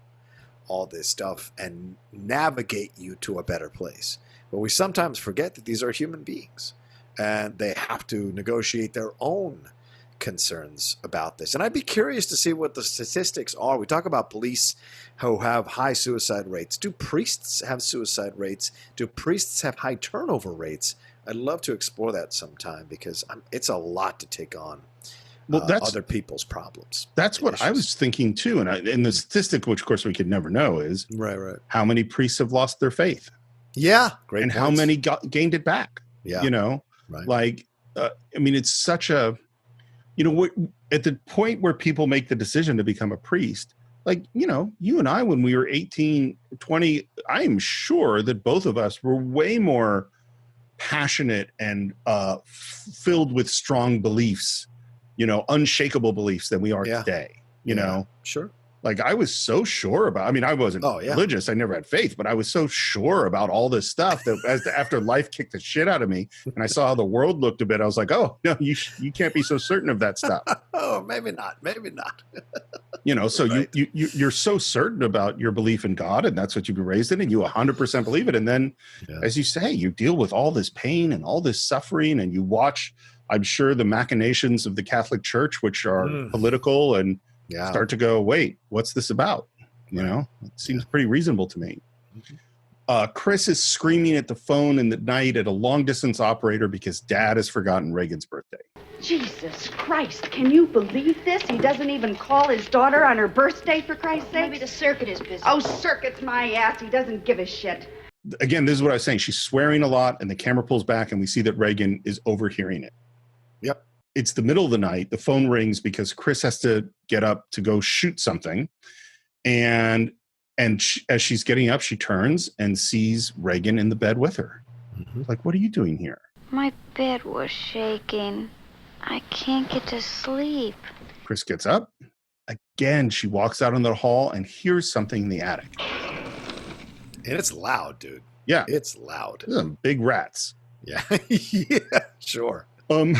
all this stuff and navigate you to a better place. But we sometimes forget that these are human beings, and they have to negotiate their own concerns about this. And I'd be curious to see what the statistics are. We talk about police who have high suicide rates. Do priests have suicide rates? Do priests have high turnover rates? I'd love to explore that sometime, because it's a lot to take on other people's problems. That's what I was thinking too. And the statistic, which of course we could never know, is right. How many priests have lost their faith? Yeah, great. And points. How many gained it back? Yeah, right. Like, I mean, it's such a, at the point where people make the decision to become a priest, like, you and I, when we were 18, 20, I'm sure that both of us were way more passionate and filled with strong beliefs, unshakable beliefs than we are today, you know? Sure. Like, I was so sure about, I mean, I wasn't religious. I never had faith, but I was so sure about all this stuff that after life kicked the shit out of me and I saw how the world looked a bit, I was like, oh, no, you can't be so certain of that stuff. Oh, maybe not. So right. you're so certain about your belief in God, and that's what you've been raised in, and you 100% believe it. And then, as you say, you deal with all this pain and all this suffering, and you watch, I'm sure, the machinations of the Catholic Church, which are political, and start to go, wait, what's this about? It seems pretty reasonable to me. Chris is screaming at the phone in the night at a long-distance operator because Dad has forgotten Reagan's birthday. Jesus Christ, can you believe this? He doesn't even call his daughter on her birthday, for Christ's sake? Maybe the circuit is busy. Oh, circuit's my ass. He doesn't give a shit. Again, this is what I was saying. She's swearing a lot, and the camera pulls back, and we see that Reagan is overhearing it. Yep. It's the middle of the night. The phone rings because Chris has to get up to go shoot something. And as she's getting up, she turns and sees Reagan in the bed with her. Like, what are you doing here? My bed was shaking. I can't get to sleep. Chris gets up. Again, she walks out in the hall and hears something in the attic. And it's loud, dude. Yeah. It's loud. There's some big rats. Yeah. Yeah, sure. And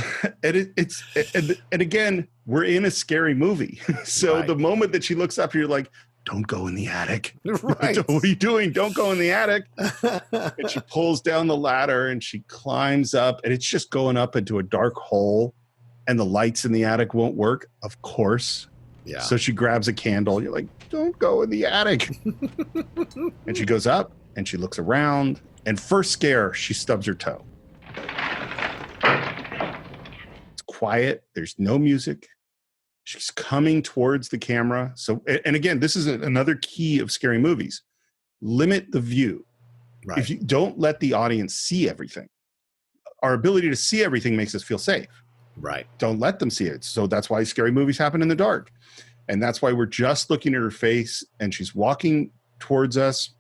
and again, we're in a scary movie. So Right. the moment that she looks up, you're like, don't go in the attic. Right. What are you doing? Don't go in the attic. And she pulls down the ladder and she climbs up, and it's just going up into a dark hole, and the lights in the attic won't work, of course. Yeah. So she grabs a candle. You're like, don't go in the attic. And she goes up and she looks around, and first scare, she stubs her toe. It's quiet. There's no music. She's coming towards the camera. So, and again, this is another key of scary movies. Limit the view. Right. If you don't let the audience see everything, our ability to see everything makes us feel safe. Right. Don't let them see it. So that's why scary movies happen in the dark. And that's why we're just looking at her face, and she's walking towards us.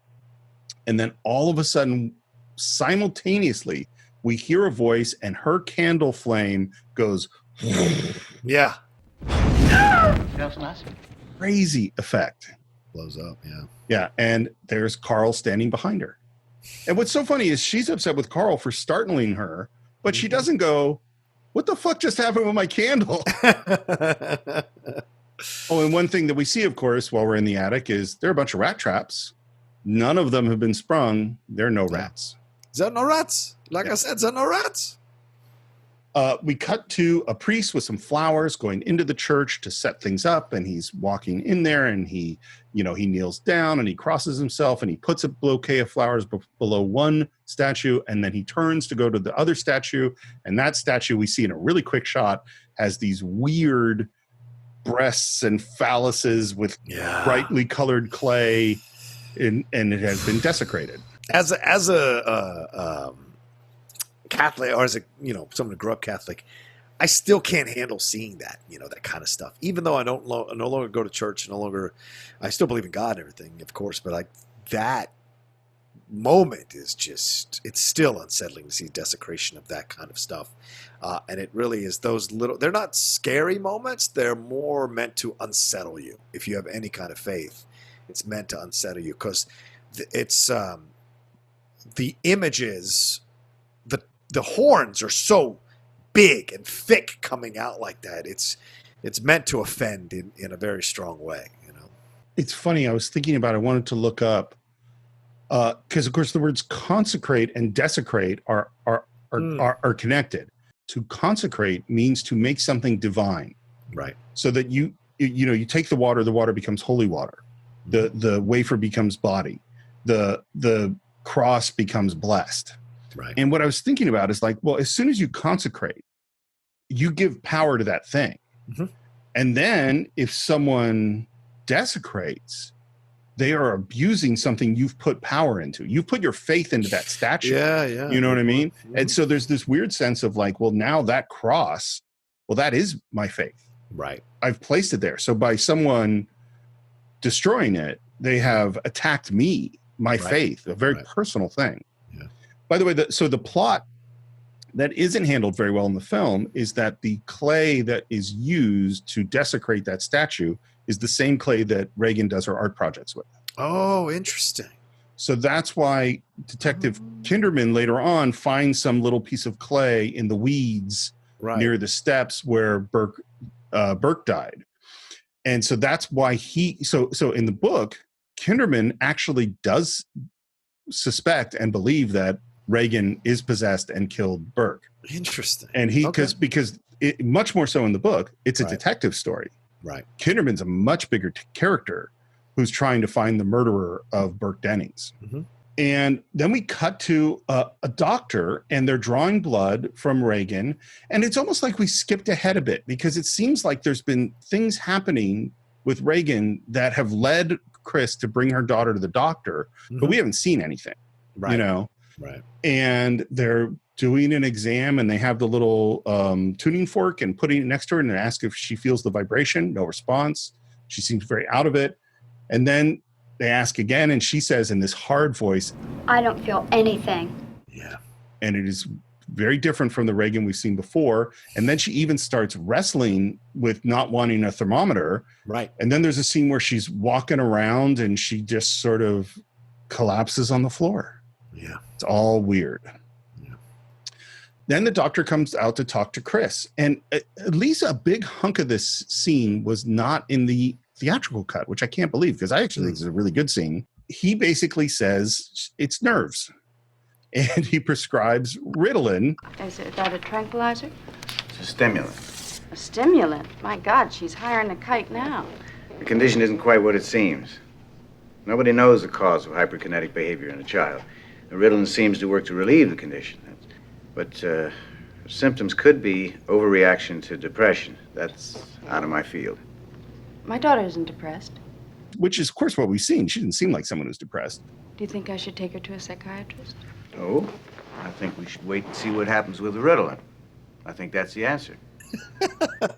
And then all of a sudden, simultaneously, we hear a voice, and her candle flame goes Yeah. Feels nice. crazy effect. Blows up. Yeah. Yeah. And there's Carl standing behind her. And what's so funny is she's upset with Carl for startling her, but she doesn't go, what the fuck just happened with my candle? Oh, and one thing that we see, of course, while we're in the attic is there are a bunch of rat traps. None of them have been sprung. There are no rats. Is that no rats? Like I said, is that no rats? We cut to a priest with some flowers going into the church to set things up, and he's walking in there, and he kneels down and he crosses himself, and he puts a bouquet of flowers below one statue, and then he turns to go to the other statue, and that statue we see in a really quick shot has these weird breasts and phalluses with brightly colored clay, and it has been desecrated. As a Catholic, or as a someone who grew up Catholic, I still can't handle seeing that that kind of stuff. Even though I no longer go to church, I still believe in God and everything, of course. But that moment is it's still unsettling to see desecration of that kind of stuff, and it really is those little. They're not scary moments; they're more meant to unsettle you. If you have any kind of faith, it's meant to unsettle you because it's the images. The horns are so big and thick coming out like that. It's meant to offend in a very strong way. It's funny. I was thinking about it. I wanted to look up because, of course, the words consecrate and desecrate are connected. To consecrate means to make something divine, right? So that you take the water becomes holy water. The wafer becomes body. The cross becomes blessed. Right. And what I was thinking about is as soon as you consecrate, you give power to that thing. Mm-hmm. And then if someone desecrates, they are abusing something you've put power into. You've put your faith into that statue. Yeah. You know what I mean? Mm-hmm. And so there's this weird sense of now that cross, that is my faith. Right. I've placed it there. So by someone destroying it, they have attacked me, my faith, a very personal thing. Yeah. By the way, the plot that isn't handled very well in the film is that the clay that is used to desecrate that statue is the same clay that Reagan does her art projects with. Oh, interesting. So that's why Detective Kinderman later on finds some little piece of clay in the weeds near the steps where Burke died. And so that's why so in the book, Kinderman actually does suspect and believe that Reagan is possessed and killed Burke. Interesting. And because much more so in the book, it's a detective story. Right. Kinderman's a much bigger character who's trying to find the murderer of Burke Dennings. Mm-hmm. And then we cut to a doctor, and they're drawing blood from Reagan. And it's almost like we skipped ahead a bit because it seems like there's been things happening with Reagan that have led Chris to bring her daughter to the doctor, but we haven't seen anything, Right. And they're doing an exam, and they have the little tuning fork and putting it next to her, and they ask if she feels the vibration. No response. She seems very out of it. And then they ask again, and she says in this hard voice, I don't feel anything. Yeah. And it is very different from the Reagan we've seen before. And then she even starts wrestling with not wanting a thermometer. Right. And then there's a scene where she's walking around and she just sort of collapses on the floor. Yeah. It's all weird. Yeah. Then the doctor comes out to talk to Chris. And at least a big hunk of this scene was not in the theatrical cut, which I can't believe because I actually think it's a really good scene. He basically says it's nerves. And he prescribes Ritalin. Is that a tranquilizer? It's a stimulant. A stimulant? My God, she's higher than a kite now. The condition isn't quite what it seems. Nobody knows the cause of hyperkinetic behavior in a child. The Ritalin seems to work to relieve the condition. But symptoms could be overreaction to depression. That's out of my field. My daughter isn't depressed. Which is, of course, what we've seen. She didn't seem like someone who's depressed. Do you think I should take her to a psychiatrist? No. I think we should wait and see what happens with the Ritalin. I think that's the answer.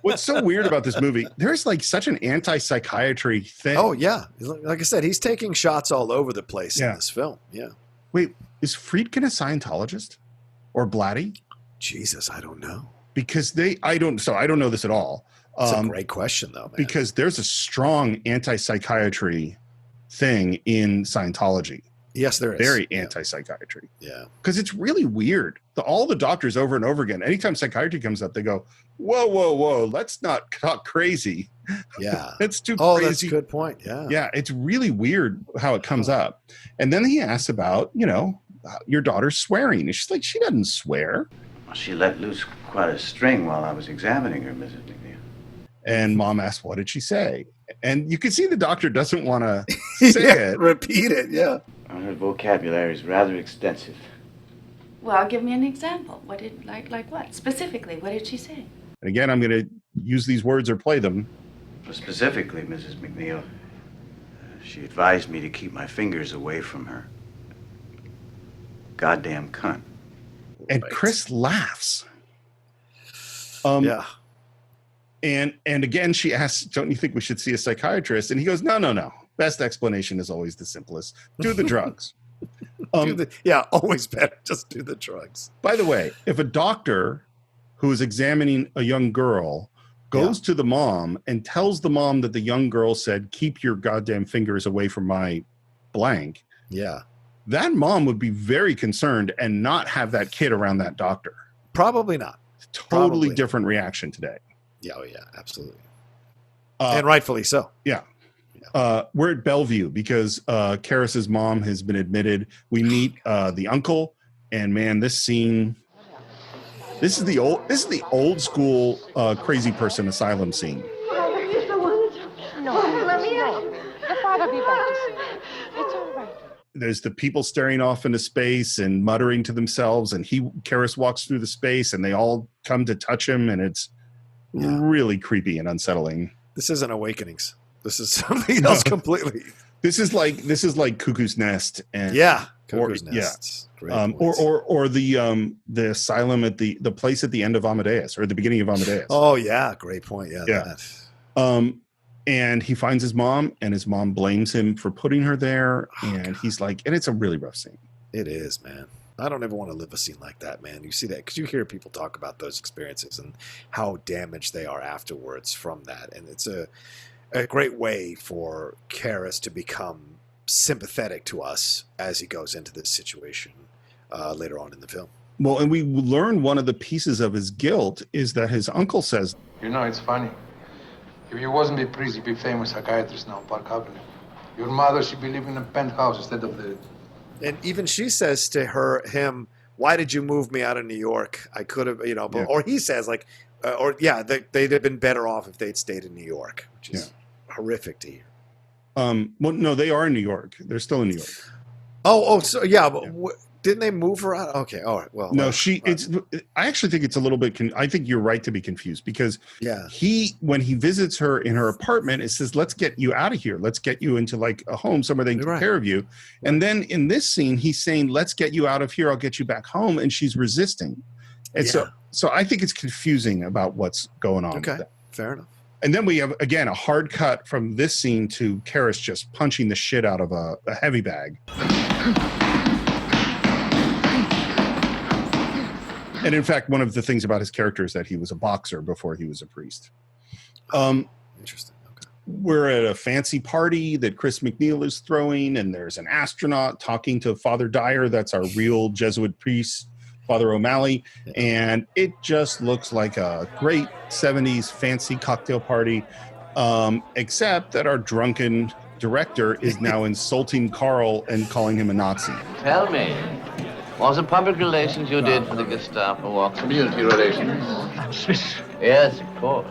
What's so weird about this movie, there's like such an anti-psychiatry thing. Oh, yeah. Like I said, he's taking shots all over the place in this film. Yeah. Wait, is Friedkin a Scientologist? Or Blatty? Jesus, I don't know. Because I don't know this at all. It's a great question, though, man. Because there's a strong anti-psychiatry thing in Scientology. Yes, there is. Very anti-psychiatry. Yeah. Because it's really weird. All the doctors over and over again, anytime psychiatry comes up, they go, whoa, whoa, whoa, let's not talk crazy. Yeah. That's too crazy. crazy. That's a good point. Yeah. Yeah, it's really weird how it comes up. And then he asks about, your daughter's swearing. And she's like, she doesn't swear. Well, she let loose quite a string while I was examining her, Mrs. McNeil. And Mom asked, what did she say? And you can see the doctor doesn't want to say it. Repeat it, yeah. Her vocabulary is rather extensive. Well, give me an example. What did, like what? Specifically, what did she say? And again, I'm going to use these words or play them. Specifically, Mrs. McNeil, she advised me to keep my fingers away from her. Goddamn cunt. And Chris laughs. Yeah. And again, she asks, don't you think we should see a psychiatrist? And he goes, no. Best explanation is always the simplest. Do the drugs. Always better. Just do the drugs. By the way, if a doctor who is examining a young girl goes to the mom and tells the mom that the young girl said, keep your goddamn fingers away from my blank. Yeah. That mom would be very concerned and not have that kid around that doctor. Probably not. Totally different reaction today. Yeah, absolutely. And rightfully so. Yeah. We're at Bellevue because Karis's mom has been admitted. We meet the uncle, and man, this scene. This is the old school crazy person asylum scene. No, let me out. The father be back to see you. It's all right. There's the people staring off into space and muttering to themselves, and Karis walks through the space, and they all come to touch him, and it's really creepy and unsettling. This isn't Awakenings. This is something else completely. This is like Cuckoo's Nest, and Cuckoo's Nest. Yeah. Or the asylum at the place at the end of Amadeus or the beginning of Amadeus. Oh yeah, great point. Yeah. And he finds his mom, and his mom blames him for putting her there, and he's like, and it's a really rough scene. It is, man. I don't ever want to live a scene like that, man. You see that because you hear people talk about those experiences and how damaged they are afterwards from that, and it's a great way for Karis to become sympathetic to us as he goes into this situation later on in the film. Well, and we learn one of the pieces of his guilt is that his uncle says, it's funny. If you wasn't a priest, you'd be famous psychiatrist now, Park Avenue. Your mother, she'd be living in a penthouse instead of the... And even she says to him, why did you move me out of New York? I could have, or he says like, they'd have been better off if they'd stayed in New York, which is horrific to hear. Well, no, they are in New York. They're still in New York. But didn't they move her out? Okay, all right. Well, no, I actually think it's a little bit. I think you're right to be confused because when he visits her in her apartment, it says, "Let's get you out of here. Let's get you into like a home somewhere they can take care of you." And then in this scene, he's saying, "Let's get you out of here. I'll get you back home," and she's resisting. And so I think it's confusing about what's going on. Okay, fair enough. And then we have, again, a hard cut from this scene to Karis just punching the shit out of a heavy bag. And in fact, one of the things about his character is that he was a boxer before he was a priest. Interesting. Okay. We're at a fancy party that Chris McNeil is throwing, and there's an astronaut talking to Father Dyer. That's our real Jesuit priest. Father O'Malley, and it just looks like a great 70s fancy cocktail party, except that our drunken director is now insulting Carl and calling him a Nazi. Tell me, was it public relations you did for the Gestapo or Community relations. Yes, of course.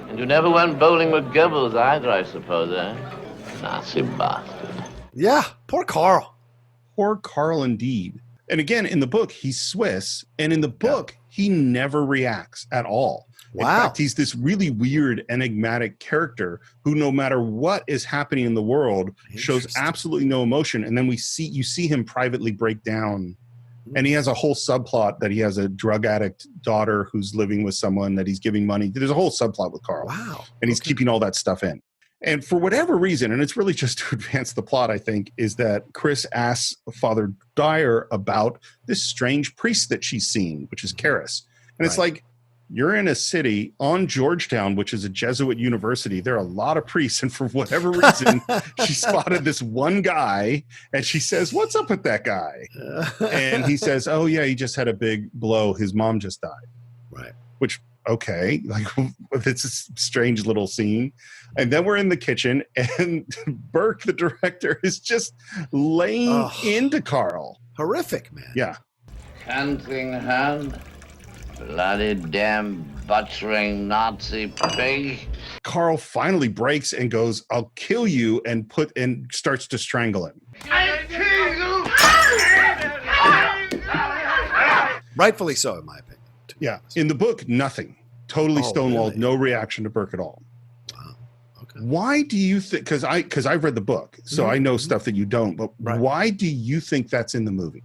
And you never went bowling with Goebbels either, I suppose, eh? Nazi bastard. Yeah, poor Carl. Poor Carl indeed. And again, in the book, he's Swiss, and in the book, he never reacts at all. Wow. In fact, he's this really weird, enigmatic character who, no matter what is happening in the world, shows absolutely no emotion. And then you see him privately break down. And he has a whole subplot that he has a drug addict daughter who's living with someone that he's giving money. There's a whole subplot with Carl. Wow. And he's keeping all that stuff in. And for whatever reason, and it's really just to advance the plot, I think, is that Chris asks Father Dyer about this strange priest that she's seen, which is Karis. And it's like, you're in a city on Georgetown, which is a Jesuit university. There are a lot of priests. And for whatever reason, she spotted this one guy and she says, "What's up with that guy?" And he says, "Oh, yeah, he just had a big blow. His mom just died." Right. Which, okay, like it's a strange little scene. And then we're in the kitchen and Burke, the director, is just laying into Carl. Horrific, man. Yeah. Canting hand. Bloody damn butchering Nazi pig. Carl finally breaks and goes, "I'll kill you," and starts to strangle him. Rightfully so, in my opinion. Yeah. In the book, nothing. Totally stonewalled, really? no reaction to Burke at all. Wow. Okay. Why do you think, because I've read the book, so I know stuff that you don't, but why do you think that's in the movie?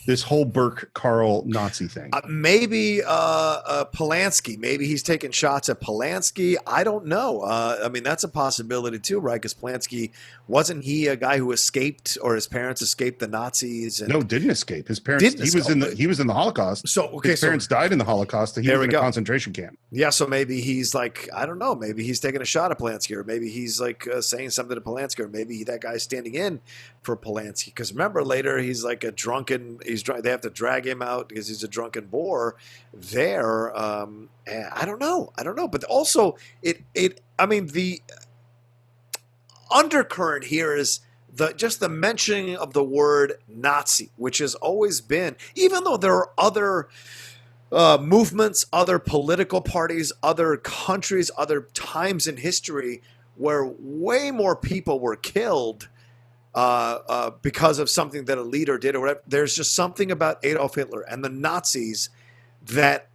This whole Burke Carl Nazi thing. Maybe Polanski. Maybe he's taking shots at Polanski. I don't know. I mean, that's a possibility too, right? Because Polanski, wasn't he a guy who escaped, or his parents escaped the Nazis? And no, didn't escape. His parents. He was in the Holocaust. So his parents died in the Holocaust. He was in a concentration camp. Yeah, so maybe he's like, I don't know. Maybe he's taking a shot at Polanski, or maybe he's like saying something to Polanski, or maybe that guy's standing in for Polanski. Because remember, later he's like a drunken. They have to drag him out because he's a drunken bore there. And I don't know. But also, I mean, the undercurrent here is just the mentioning of the word Nazi, which has always been, even though there are other movements, other political parties, other countries, other times in history where way more people were killed because of something that a leader did or whatever. There's just something about Adolf Hitler and the Nazis that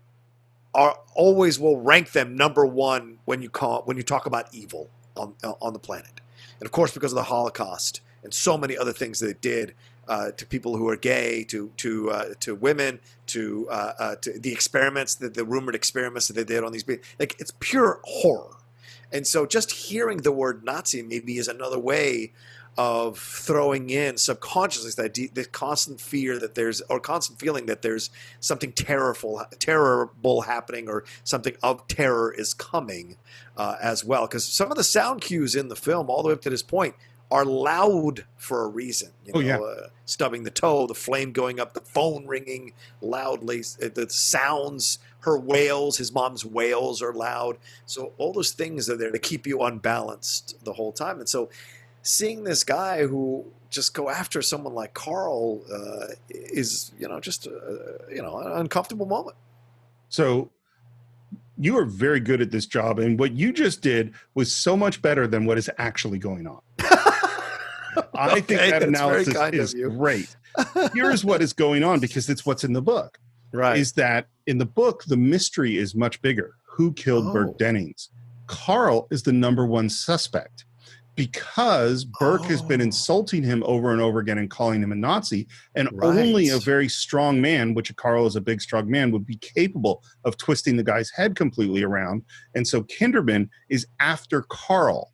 will rank them number one when you talk about evil on the planet. And of course, because of the Holocaust and so many other things that it did to people who are gay, to women, to the experiments, the rumored experiments that they did on these people. Like, it's pure horror. And so just hearing the word Nazi maybe is another way of throwing in subconsciously the constant fear that there's, or constant feeling that there's something terrible happening, or something of terror is coming as well. Because some of the sound cues in the film, all the way up to this point, are loud for a reason. Stubbing the toe, the flame going up, the phone ringing loudly, the sounds, her wails, his mom's wails are loud. So all those things are there to keep you unbalanced the whole time. And so seeing this guy who just go after someone like Carl is, just an uncomfortable moment. So you are very good at this job, and what you just did was so much better than what is actually going on. I think that analysis is great. Here's what is going on, because it's what's in the book. Right. Is that in the book, the mystery is much bigger. Who killed Burke Dennings? Carl is the number one suspect, because Burke has been insulting him over and over again and calling him a Nazi, and only a very strong man, which Carl is a big, strong man, would be capable of twisting the guy's head completely around. And so Kinderman is after Carl.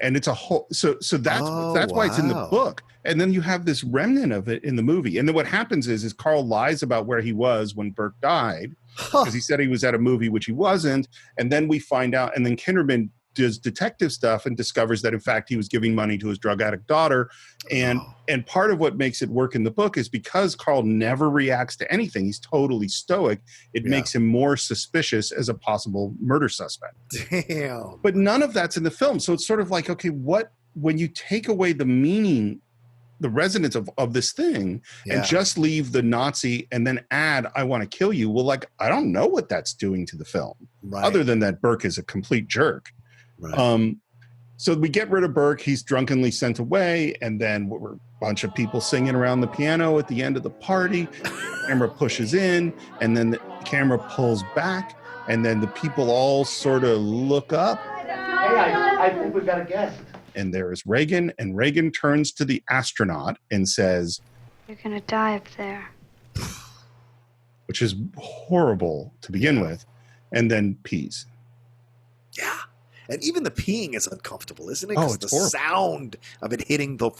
And it's a whole, so that's why it's in the book. And then you have this remnant of it in the movie. And then what happens is Carl lies about where he was when Burke died, because he said he was at a movie, which he wasn't. And then we find out, and then Kinderman does detective stuff and discovers that in fact he was giving money to his drug addict daughter. And part of what makes it work in the book is because Carl never reacts to anything. He's totally stoic. It makes him more suspicious as a possible murder suspect. Damn. But none of that's in the film. So it's sort of like, okay, when you take away the meaning, the resonance of this thing and just leave the Nazi and then add, I want to kill you. Well, like, I don't know what that's doing to the film other than that Burke is a complete jerk. Right. So we get rid of Burke. He's drunkenly sent away. And then we're a bunch of people singing around the piano at the end of the party. The camera pushes in and then the camera pulls back. And then the people all sort of look up. Hey, I think we've got a guest. And there is Reagan. And Reagan turns to the astronaut and says, "You're going to die up there." Which is horrible to begin with. And then pees. Yeah. And even the peeing is uncomfortable, isn't it? Oh, Because it's the horrible. sound of it hitting the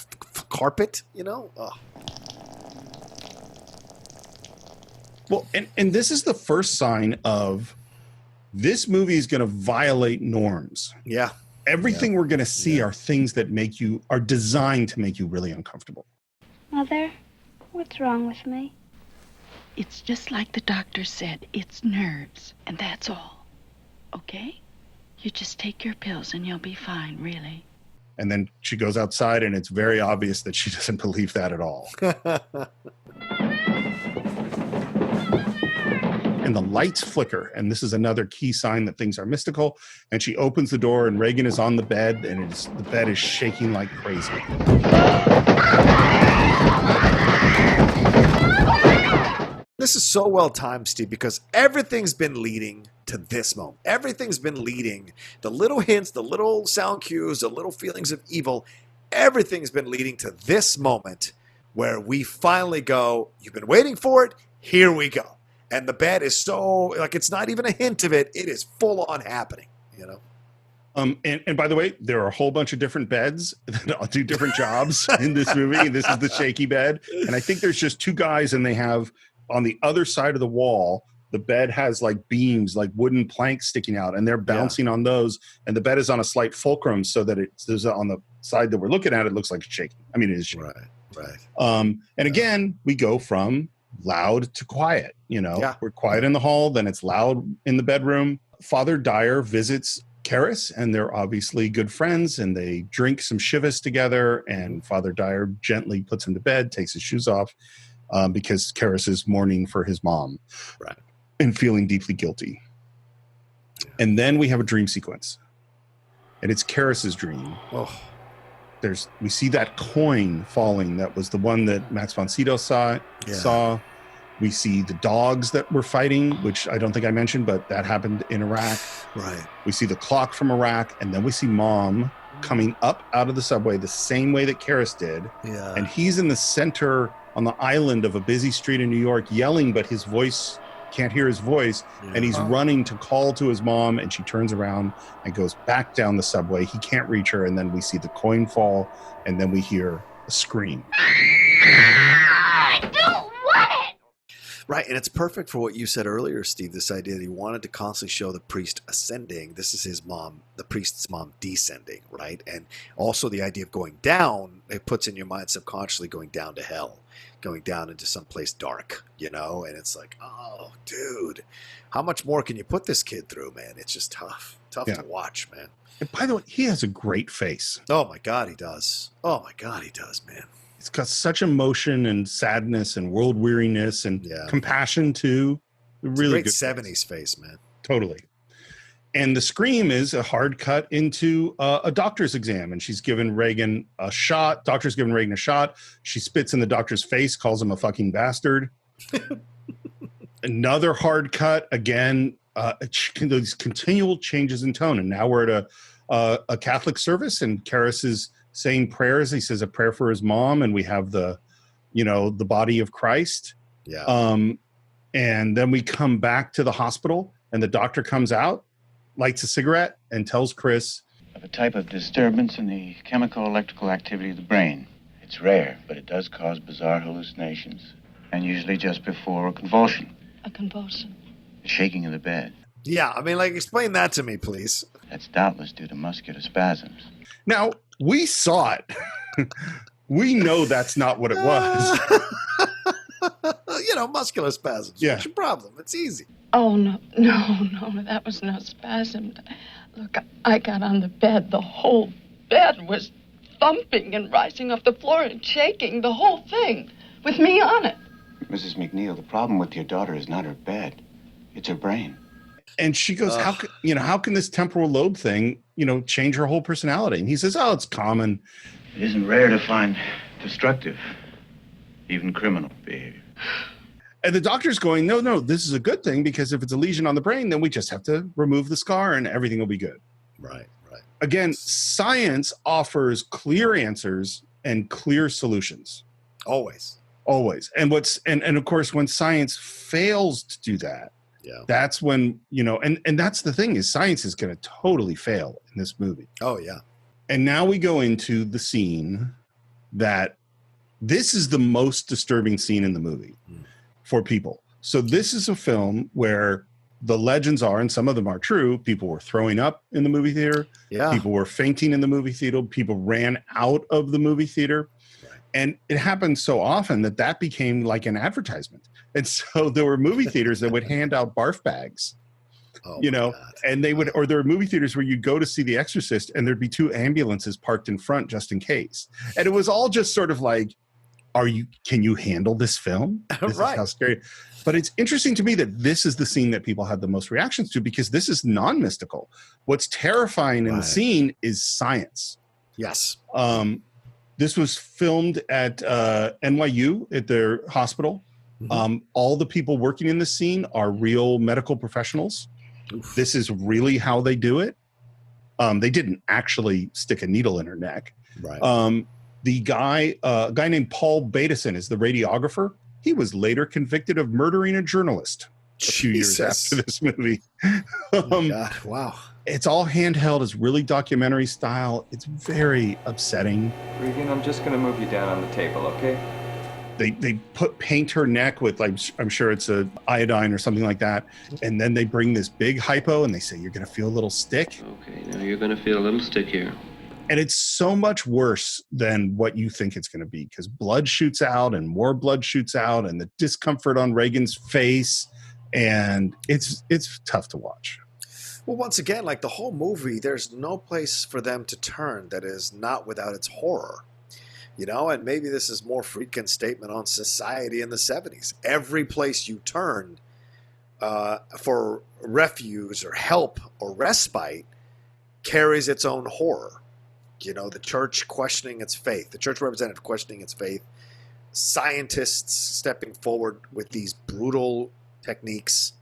carpet, you know? Oh. Well, and this is the first sign of this movie is going to violate norms. Yeah. Everything we're going to see are things that are designed to make you really uncomfortable. Mother, what's wrong with me? It's just like the doctor said. It's nerves, and that's all. Okay? You just take your pills and you'll be fine, really. And then she goes outside, and it's very obvious that she doesn't believe that at all. And the lights flicker, and this is another key sign that things are mystical. And she opens the door, and Reagan is on the bed, and the bed is shaking like crazy. This is so well timed, Steve, because everything's been leading to this moment. Everything's been leading. The little hints, the little sound cues, the little feelings of evil, everything's been leading to this moment where we finally go, you've been waiting for it, here we go. And the bed is so, like, it's not even a hint of it. It is full on happening, you know? And by the way, there are a whole bunch of different beds that all do different jobs in this movie. This is the Shaky Bed. And I think there's just two guys, and they have on the other side of the wall, the bed has like beams, like wooden planks sticking out, and they're bouncing on those. And the bed is on a slight fulcrum so that it's on the side that we're looking at, it looks like it's shaking. I mean, it is shaking. Right. And again, we go from loud to quiet, you know, we're quiet in the hall, then it's loud in the bedroom. Father Dyer visits Karis, and they're obviously good friends, and they drink some Chivas together, and Father Dyer gently puts him to bed, takes his shoes off, because Karis is mourning for his mom and feeling deeply guilty. And then we have a dream sequence, and it's Karis's dream. We see that coin falling. That was the one that Max von Sydow saw. We see the dogs that were fighting, which I don't think I mentioned, but that happened in Iraq. Right. We see the clock from Iraq, and then we see Mom coming up out of the subway the same way that Karis did. Yeah. And he's in the center on the island of a busy street in New York yelling, but his voice can't hear his voice. And he's running to call to his mom, and she turns around and goes back down the subway. He can't reach her. And then we see the coin fall, and then we hear a scream. I don't want it! Right, and it's perfect for what you said earlier, Steve, this idea that he wanted to constantly show the priest ascending. This is his mom, the priest's mom, descending, right? And also the idea of going down, it puts in your mind subconsciously going down to hell, going down into some place dark, you know? And it's like, oh, dude, how much more can you put this kid through, man? It's just tough to watch, man. And by the way, he has a great face. Oh, my God, he does. Oh, my God, he does, man. It's got such emotion and sadness and world weariness and compassion too. Really great good 70s face, man. Totally. And the scream is a hard cut into a doctor's exam, and she's given Reagan a shot. Doctor's given Reagan a shot. She spits in the doctor's face, calls him a fucking bastard. Another hard cut again. Those continual changes in tone, and now we're at a Catholic service, and Karis is saying prayers. He says a prayer for his mom, and we have the body of Christ. Yeah. And then we come back to the hospital, and the doctor comes out, lights a cigarette, and tells Chris Of a type of disturbance in the chemical electrical activity of the brain. It's rare, but it does cause bizarre hallucinations, and usually just before a convulsion. A convulsion. The shaking of the bed. Yeah, I mean, like, explain that to me, please. That's doubtless due to muscular spasms. Now, we saw it. We know that's not what it was. Muscular spasms. Yeah. What's your problem? It's easy. Oh, no, that was no spasm. Look, I got on the bed. The whole bed was thumping and rising off the floor and shaking, the whole thing, with me on it. Mrs. McNeil, the problem with your daughter is not her bed. It's her brain. And she goes, how can this temporal lobe thing, change her whole personality? And he says, oh, it's common. It isn't rare to find destructive, even criminal behavior. And the doctor's going, no, this is a good thing, because if it's a lesion on the brain, then we just have to remove the scar and everything will be good. Right. Again, science offers clear answers and clear solutions. Always. And and of course, when science fails to do that, that's when, and that's the thing, is science is going to totally fail in this movie. Oh, yeah. And now we go into the scene that this is the most disturbing scene in the movie for people. So this is a film where the legends are, and some of them are true, people were throwing up in the movie theater. Yeah. People were fainting in the movie theater. People ran out of the movie theater. Right. And it happened so often that became like an advertisement. And so there were movie theaters that would hand out barf bags. And they would, or there were movie theaters where you'd go to see The Exorcist and there'd be 2 ambulances parked in front just in case. And it was all just sort of like, can you handle this film? This Right. is how scary. But it's interesting to me that this is the scene that people had the most reactions to, because this is non-mystical. What's terrifying in the scene is science. Yes. This was filmed at NYU at their hospital. Mm-hmm. All the people working in the scene are real medical professionals. Oof. This is really how they do it. They didn't actually stick a needle in her neck. Right. The guy, a guy named Paul Bateson, is the radiographer. He was later convicted of murdering a journalist a few years after this movie. God, wow. It's all handheld. It's really documentary style. It's very upsetting. Regan, I'm just going to move you down on the table, okay? They paint her neck with, like, I'm sure it's a iodine or something like that. And then they bring this big hypo and they say, you're going to feel a little stick. Okay, now you're going to feel a little stick here. And it's so much worse than what you think it's going to be, because blood shoots out and more blood shoots out and the discomfort on Reagan's face. And it's tough to watch. Well, once again, like the whole movie, there's no place for them to turn that is not without its horror. And maybe this is more Friedkin's statement on society in the 70s. Every place you turn for refuge or help or respite carries its own horror. The church questioning its faith, the church representative questioning its faith, scientists stepping forward with these brutal techniques,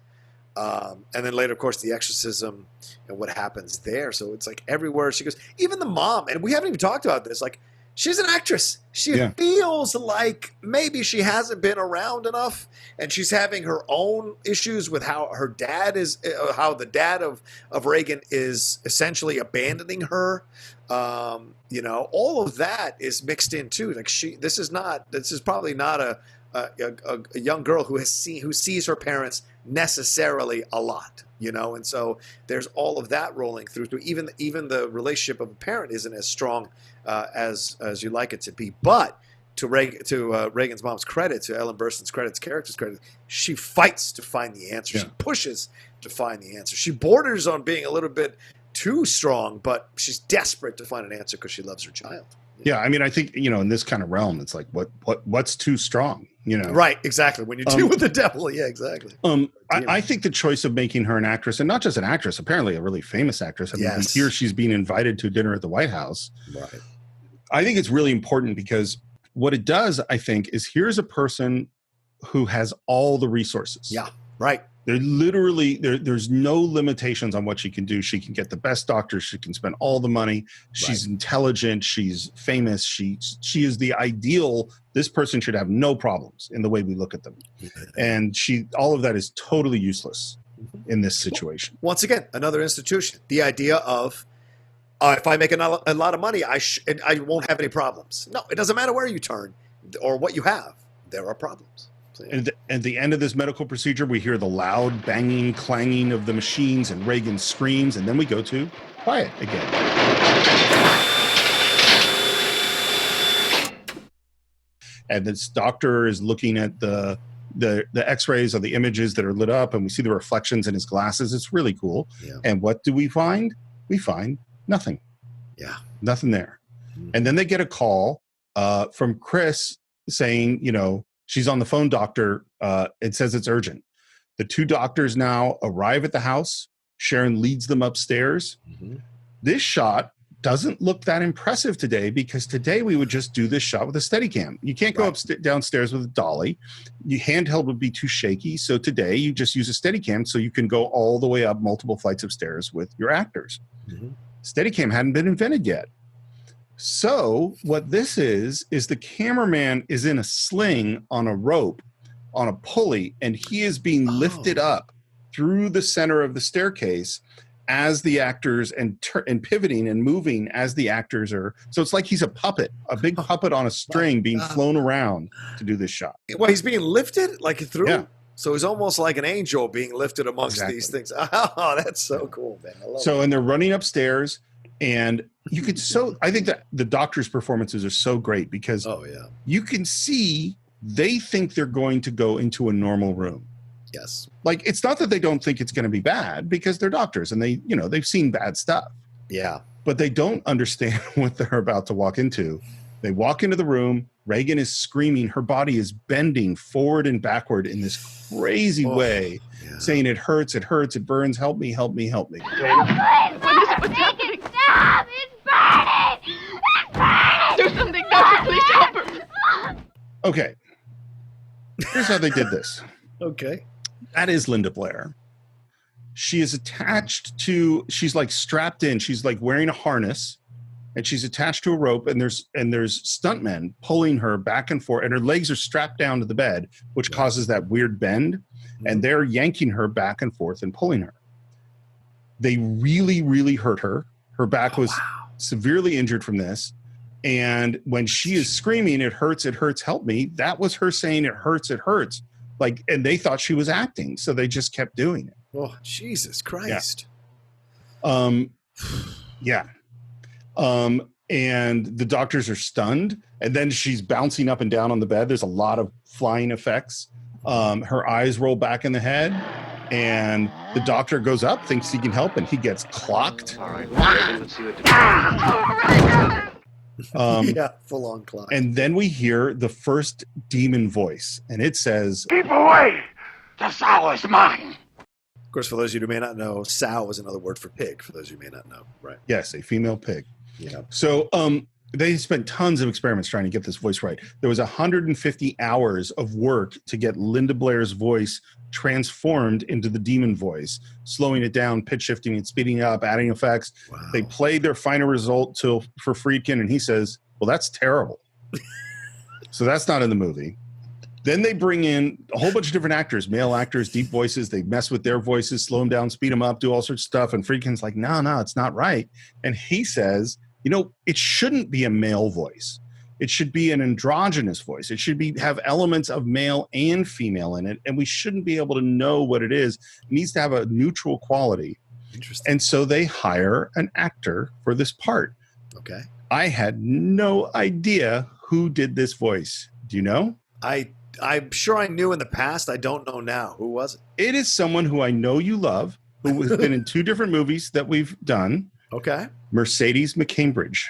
and then later, of course, the exorcism and what happens there. So it's like everywhere she goes, even the mom, and we haven't even talked about this, like, she's an actress. She feels like maybe she hasn't been around enough, and she's having her own issues with how her dad is, how the dad of Reagan is essentially abandoning her. All of that is mixed in too. Like this is probably not a young girl who sees her parents necessarily a lot. And so there's all of that rolling through. Even the relationship of a parent isn't as strong as you like it to be. But to Reagan's mom's credit, to Ellen Burstyn's credit, to character's credit, she fights to find the answer. Yeah. She pushes to find the answer. She borders on being a little bit too strong, but she's desperate to find an answer because she loves her child. Yeah, I mean, I think, in this kind of realm, it's like, what's too strong, Right, exactly. When you deal with the devil, yeah, exactly. I think the choice of making her an actress, and not just an actress, apparently a really famous actress. I mean, here she's being invited to dinner at the White House. Right. I think it's really important because what it does, I think, is here's a person who has all the resources. Yeah, right. They're literally, there's no limitations on what she can do. She can get the best doctors. She can spend all the money. She's intelligent. She's famous. She is the ideal. This person should have no problems in the way we look at them. And all of that is totally useless in this situation. Once again, another institution. The idea of, if I make a lot of money, I won't have any problems. No, it doesn't matter where you turn or what you have. There are problems. And at the end of this medical procedure, we hear the loud banging, clanging of the machines, and Reagan screams, and then we go to quiet again. And this doctor is looking at the x-rays of the images that are lit up, and we see the reflections in his glasses. It's really cool. Yeah. And what do we find? We find nothing. Yeah. Nothing there. And then they get a call from Chris saying, you know, she's on the phone, doctor. It says it's urgent. The two doctors now arrive at the house. Sharon leads them upstairs. This shot doesn't look that impressive today, because today we would just do this shot with a Steadicam. You can't go downstairs with a dolly. Your handheld would be too shaky. So today you just use a Steadicam so you can go all the way up multiple flights of stairs with your actors. Steadicam hadn't been invented yet. So what this is the cameraman is in a sling on a rope, on a pulley, and he is being lifted up through the center of the staircase as the actors and pivoting and moving as the actors are. So it's like he's a puppet, a big puppet on a string being flown around to do this shot. Well, he's being lifted like through. Yeah. So he's almost like an angel being lifted amongst these things. Oh, that's so cool, man. I love it. And they're running upstairs, and you could I think that the doctors' performances are so great because you can see they think they're going to go into a normal room. Yes. Like, it's not that they don't think it's going to be bad, because they're doctors and they, you know, they've seen bad stuff. Yeah. But they don't understand what they're about to walk into. They walk into the room. Reagan is screaming. Her body is bending forward and backward in this crazy way, saying it hurts, it burns, help me, help me, help me. What is it? What's happening? Stop! It's burning! It's burning! Do something, doctor. Please help her. Okay. Here's how they did this. Okay. That is Linda Blair. She is attached to, she's like strapped in. She's like wearing a harness, and she's attached to a rope, and there's stuntmen pulling her back and forth, and her legs are strapped down to the bed, which causes that weird bend, and they're yanking her back and forth and pulling her. They really, really hurt her. Her back was severely injured from this. And when she is screaming, it hurts, help me, that was her saying it hurts. Like, and they thought she was acting, so they just kept doing it. Oh, Jesus Christ. Yeah. And the doctors are stunned, and then she's bouncing up and down on the bed. There's a lot of flying effects. Her eyes roll back in the head, and the doctor goes up, thinks he can help, and he gets clocked. All right, let's see what Full on clock. And then we hear the first demon voice, and it says, Keep away! The sow is mine! Of course, for those of you who may not know, sow is another word for pig, for those of you who may not know. Right. Yes, a female pig. Yeah. So they spent tons of experiments trying to get this voice right. There was 150 hours of work to get Linda Blair's voice transformed into the demon voice, slowing it down, pitch shifting it, speeding it up, adding effects. Wow. They played their final result for Friedkin, and he says, well, that's terrible. So that's not in the movie. Then they bring in a whole bunch of different actors, male actors, deep voices. They mess with their voices, slow them down, speed them up, do all sorts of stuff. And Friedkin's like, no, it's not right. And he says, you know, it shouldn't be a male voice. It should be an androgynous voice. It should have elements of male and female in it. And we shouldn't be able to know what it is. It needs to have a neutral quality. Interesting. And so they hire an actor for this part. Okay. I had no idea who did this voice. Do you know? I'm sure I knew in the past. I don't know now. Who was it? It is someone who I know you love, who has been in 2 different movies that we've done. Okay. Mercedes Mccambridge.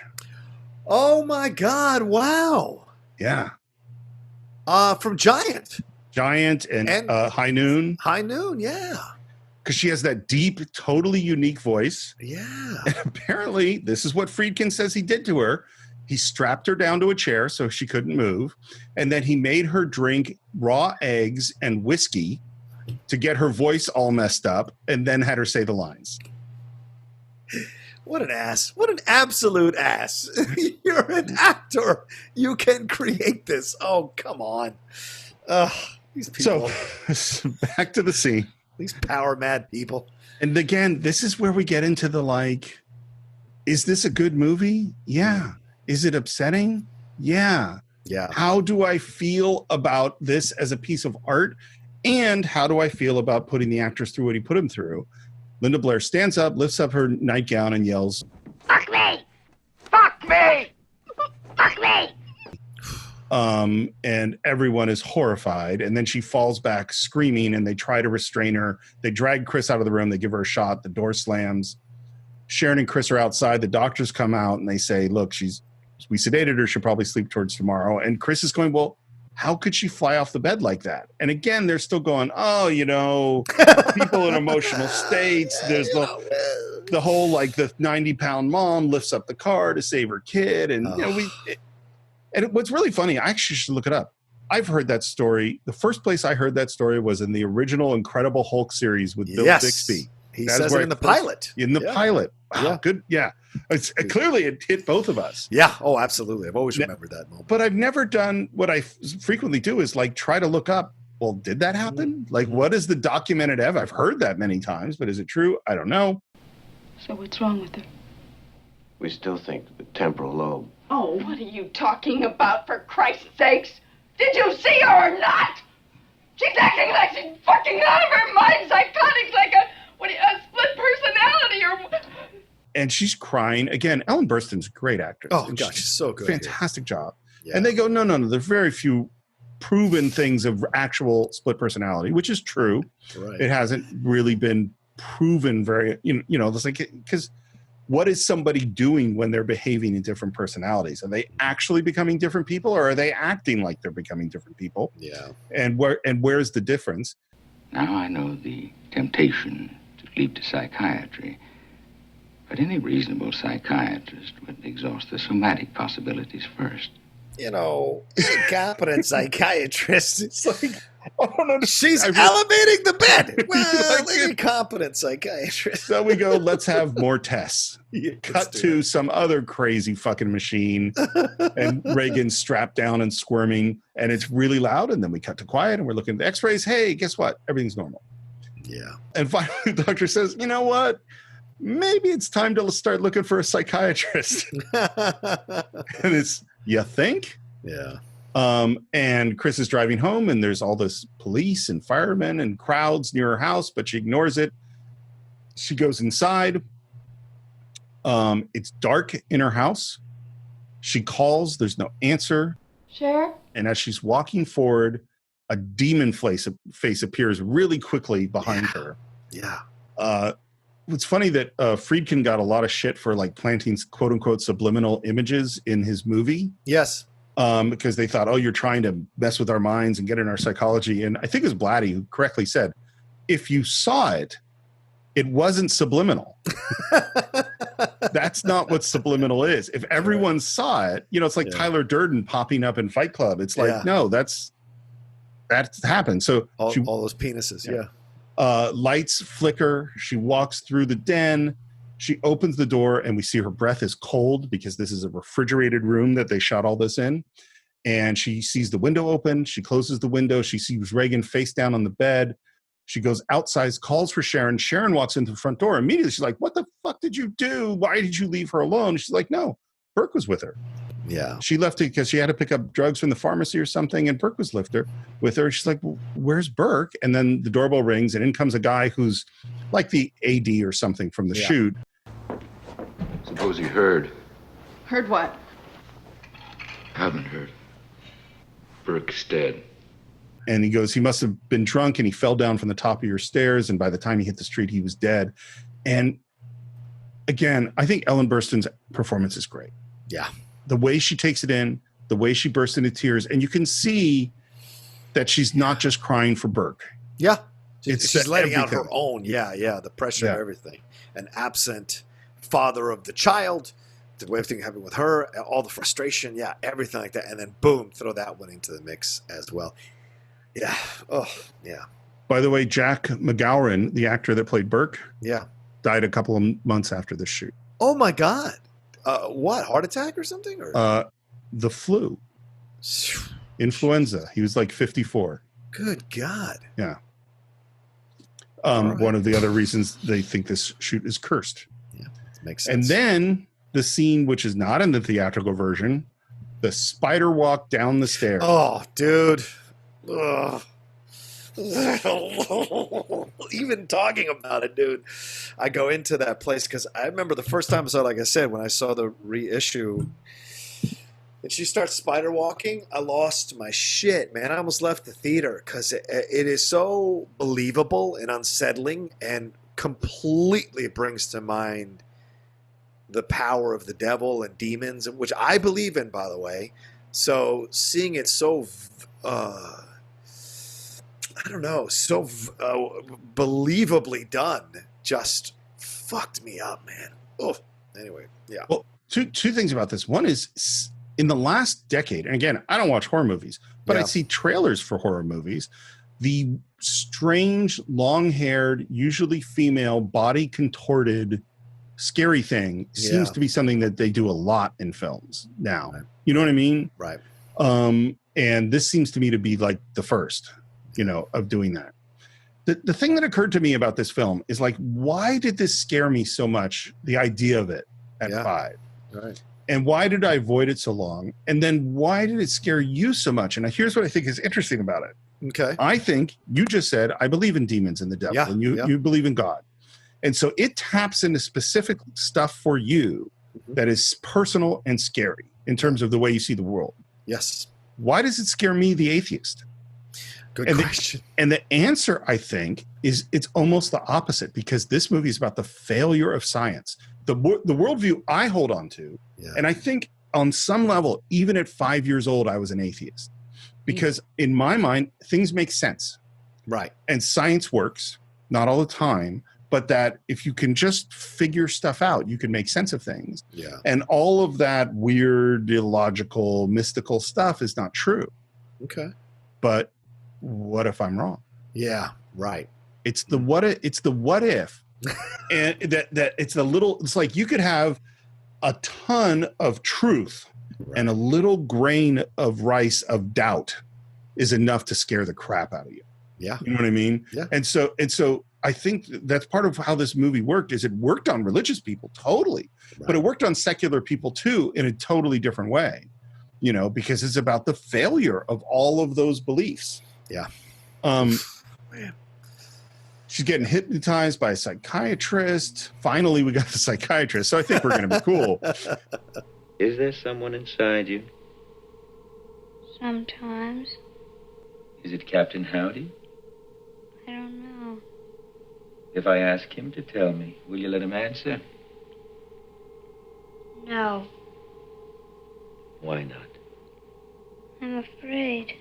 Oh my God! Wow. Yeah. From Giant and High Noon. High Noon, yeah. Because she has that deep, totally unique voice. Yeah. And apparently, this is what Friedkin says he did to her. He strapped her down to a chair so she couldn't move, and then he made her drink raw eggs and whiskey to get her voice all messed up, and then had her say the lines. What an ass. What an absolute ass. You're an actor. You can create this. Oh, come on. These people. So, back to the scene. These power mad people. And again, this is where we get into the like, is this a good movie? Yeah. Is it upsetting? Yeah. Yeah. How do I feel about this as a piece of art? And how do I feel about putting the actors through what he put them through? Linda Blair stands up, lifts up her nightgown, and yells, Fuck me! Fuck me! Fuck me! And everyone is horrified. And then she falls back screaming, and they try to restrain her. They drag Chris out of the room. They give her a shot. The door slams. Sharon and Chris are outside. The doctors come out, and they say, look, we sedated her. She'll probably sleep towards tomorrow. And Chris is going, well, how could she fly off the bed like that? And again, they're still going, oh, people in emotional states. There's the whole, like, the 90-pound mom lifts up the car to save her kid. And, what's really funny, I actually should look it up. I've heard that story. The first place I heard that story was in the original Incredible Hulk series with Bill Bixby. He says it in the pilot. In the pilot. Wow, good. Yeah. Clearly, it hit both of us. Yeah. Oh, absolutely. I've always remembered that moment. But I've never done what I frequently do is like try to look up, well, did that happen? Like, what is the documented evidence? I've heard that many times, but is it true? I don't know. So what's wrong with her? We still think the temporal lobe. Oh, what are you talking about, for Christ's sakes? Did you see her or not? She's acting like she's fucking out of her mind, psychotic, like a split personality or... And she's crying. Again, Ellen Burstyn's a great actress. Oh, gosh, she's so good. Fantastic job. Yeah. And they go, no. There's very few proven things of actual split personality, which is true. Right. It hasn't really been proven very, it's like, because what is somebody doing when they're behaving in different personalities? Are they actually becoming different people, or are they acting like they're becoming different people? Yeah. And where's the difference? Now I know the temptation to leap to psychiatry, but any reasonable psychiatrist would exhaust the somatic possibilities first. Incompetent psychiatrist. It's like, she's elevating the bed. Well, incompetent psychiatrist. So we go, let's have more tests. Cut to some other crazy fucking machine, and Reagan's strapped down and squirming, and it's really loud, and then we cut to quiet, and we're looking at the x-rays. Hey, guess what? Everything's normal. Yeah. And finally the doctor says, you know what? Maybe it's time to start looking for a psychiatrist. And it's, you think? Yeah. And Chris is driving home, and there's all this police and firemen and crowds near her house, but she ignores it. She goes inside. It's dark in her house. She calls. There's no answer. Sheriff? And as she's walking forward, a demon face appears really quickly behind her. Yeah. It's funny that Friedkin got a lot of shit for like planting quote unquote subliminal images in his movie. Yes. Because they thought, oh, you're trying to mess with our minds and get in our psychology. And I think it was Blatty who correctly said, if you saw it, it wasn't subliminal. That's not what subliminal is. If everyone saw it, it's like Tyler Durden popping up in Fight Club. It's like, no, that's happened. So all those penises. Yeah. Lights flicker. She walks through the den. She opens the door, and we see her breath is cold because this is a refrigerated room that they shot all this in. And she sees the window open. She closes the window. She sees Reagan face down on the bed. She goes outside, calls for Sharon. Sharon walks into the front door. Immediately, she's like, what the fuck did you do? Why did you leave her alone? She's like, no, Burke was with her. Yeah. She left it because she had to pick up drugs from the pharmacy or something, and Burke was with her. She's like, well, where's Burke? And then the doorbell rings, and in comes a guy who's like the AD or something from the shoot. Suppose he heard. Heard what? Haven't heard. Burke's dead. And he goes, he must have been drunk, and he fell down from the top of your stairs, and by the time he hit the street, he was dead. And again, I think Ellen Burstyn's performance is great. Yeah. The way she takes it in, the way she bursts into tears, and you can see that she's not just crying for Burke. Yeah. She's letting out her everything. own. Yeah. The pressure of everything. An absent father of the child, the way everything happened with her, all the frustration. Yeah. Everything like that. And then boom, throw that one into the mix as well. Yeah. Oh, yeah. By the way, Jack Mcgowan, the actor that played Burke, died a couple of months after this shoot. Oh my God. What? Heart attack or something? Or the flu, influenza. He was like 54. Good God. Yeah. One of the other reasons they think this shoot is cursed. Yeah, makes sense. And then the scene, which is not in the theatrical version, the spider walk down the stairs. Oh, dude. Ugh. Even talking about it, dude, I go into that place because I remember the first time I saw, like I said, when I saw the reissue, and she starts spider walking, I lost my shit, man. I almost left the theater because it is so believable and unsettling, and completely brings to mind the power of the devil and demons, which I believe in, by the way. So seeing it so, I don't know, so believably done, just fucked me up, man. Oh, anyway, yeah. Well, two things about this. One is in the last decade, and again, I don't watch horror movies, but I see trailers for horror movies. The strange, long-haired, usually female, body contorted, scary thing seems to be something that they do a lot in films now. Right. You know what I mean? Right. And this seems to me to be like the first, of doing that. The thing that occurred to me about this film is like, why did this scare me so much? The idea of it at 5. Right. And why did I avoid it so long? And then why did it scare you so much? And here's what I think is interesting about it. Okay. I think you just said, I believe in demons and the devil, and you believe in God. And so it taps into specific stuff for you that is personal and scary in terms of the way you see the world. Yes. Why does it scare me, the atheist? Good question. And the answer, I think, is it's almost the opposite, because this movie is about the failure of science. The worldview I hold on to, and I think on some level, even at 5 years old, I was an atheist. Because in my mind, things make sense. Right. And science works, not all the time, but that if you can just figure stuff out, you can make sense of things. Yeah. And all of that weird, illogical, mystical stuff is not true. Okay. But what if I'm wrong? Yeah, right. It's the what if. And that it's like you could have a ton of truth, and a little grain of rice of doubt is enough to scare the crap out of you. Yeah. You know what I mean? Yeah. And so I think that's part of how this movie worked, is it worked on religious people totally, but it worked on secular people too in a totally different way, because it's about the failure of all of those beliefs. Yeah. Man. She's getting hypnotized by a psychiatrist. Finally, we got the psychiatrist. So I think we're going to be cool. Is there someone inside you? Sometimes. Is it Captain Howdy? I don't know. If I ask him to tell me, will you let him answer? No. Why not? I'm afraid.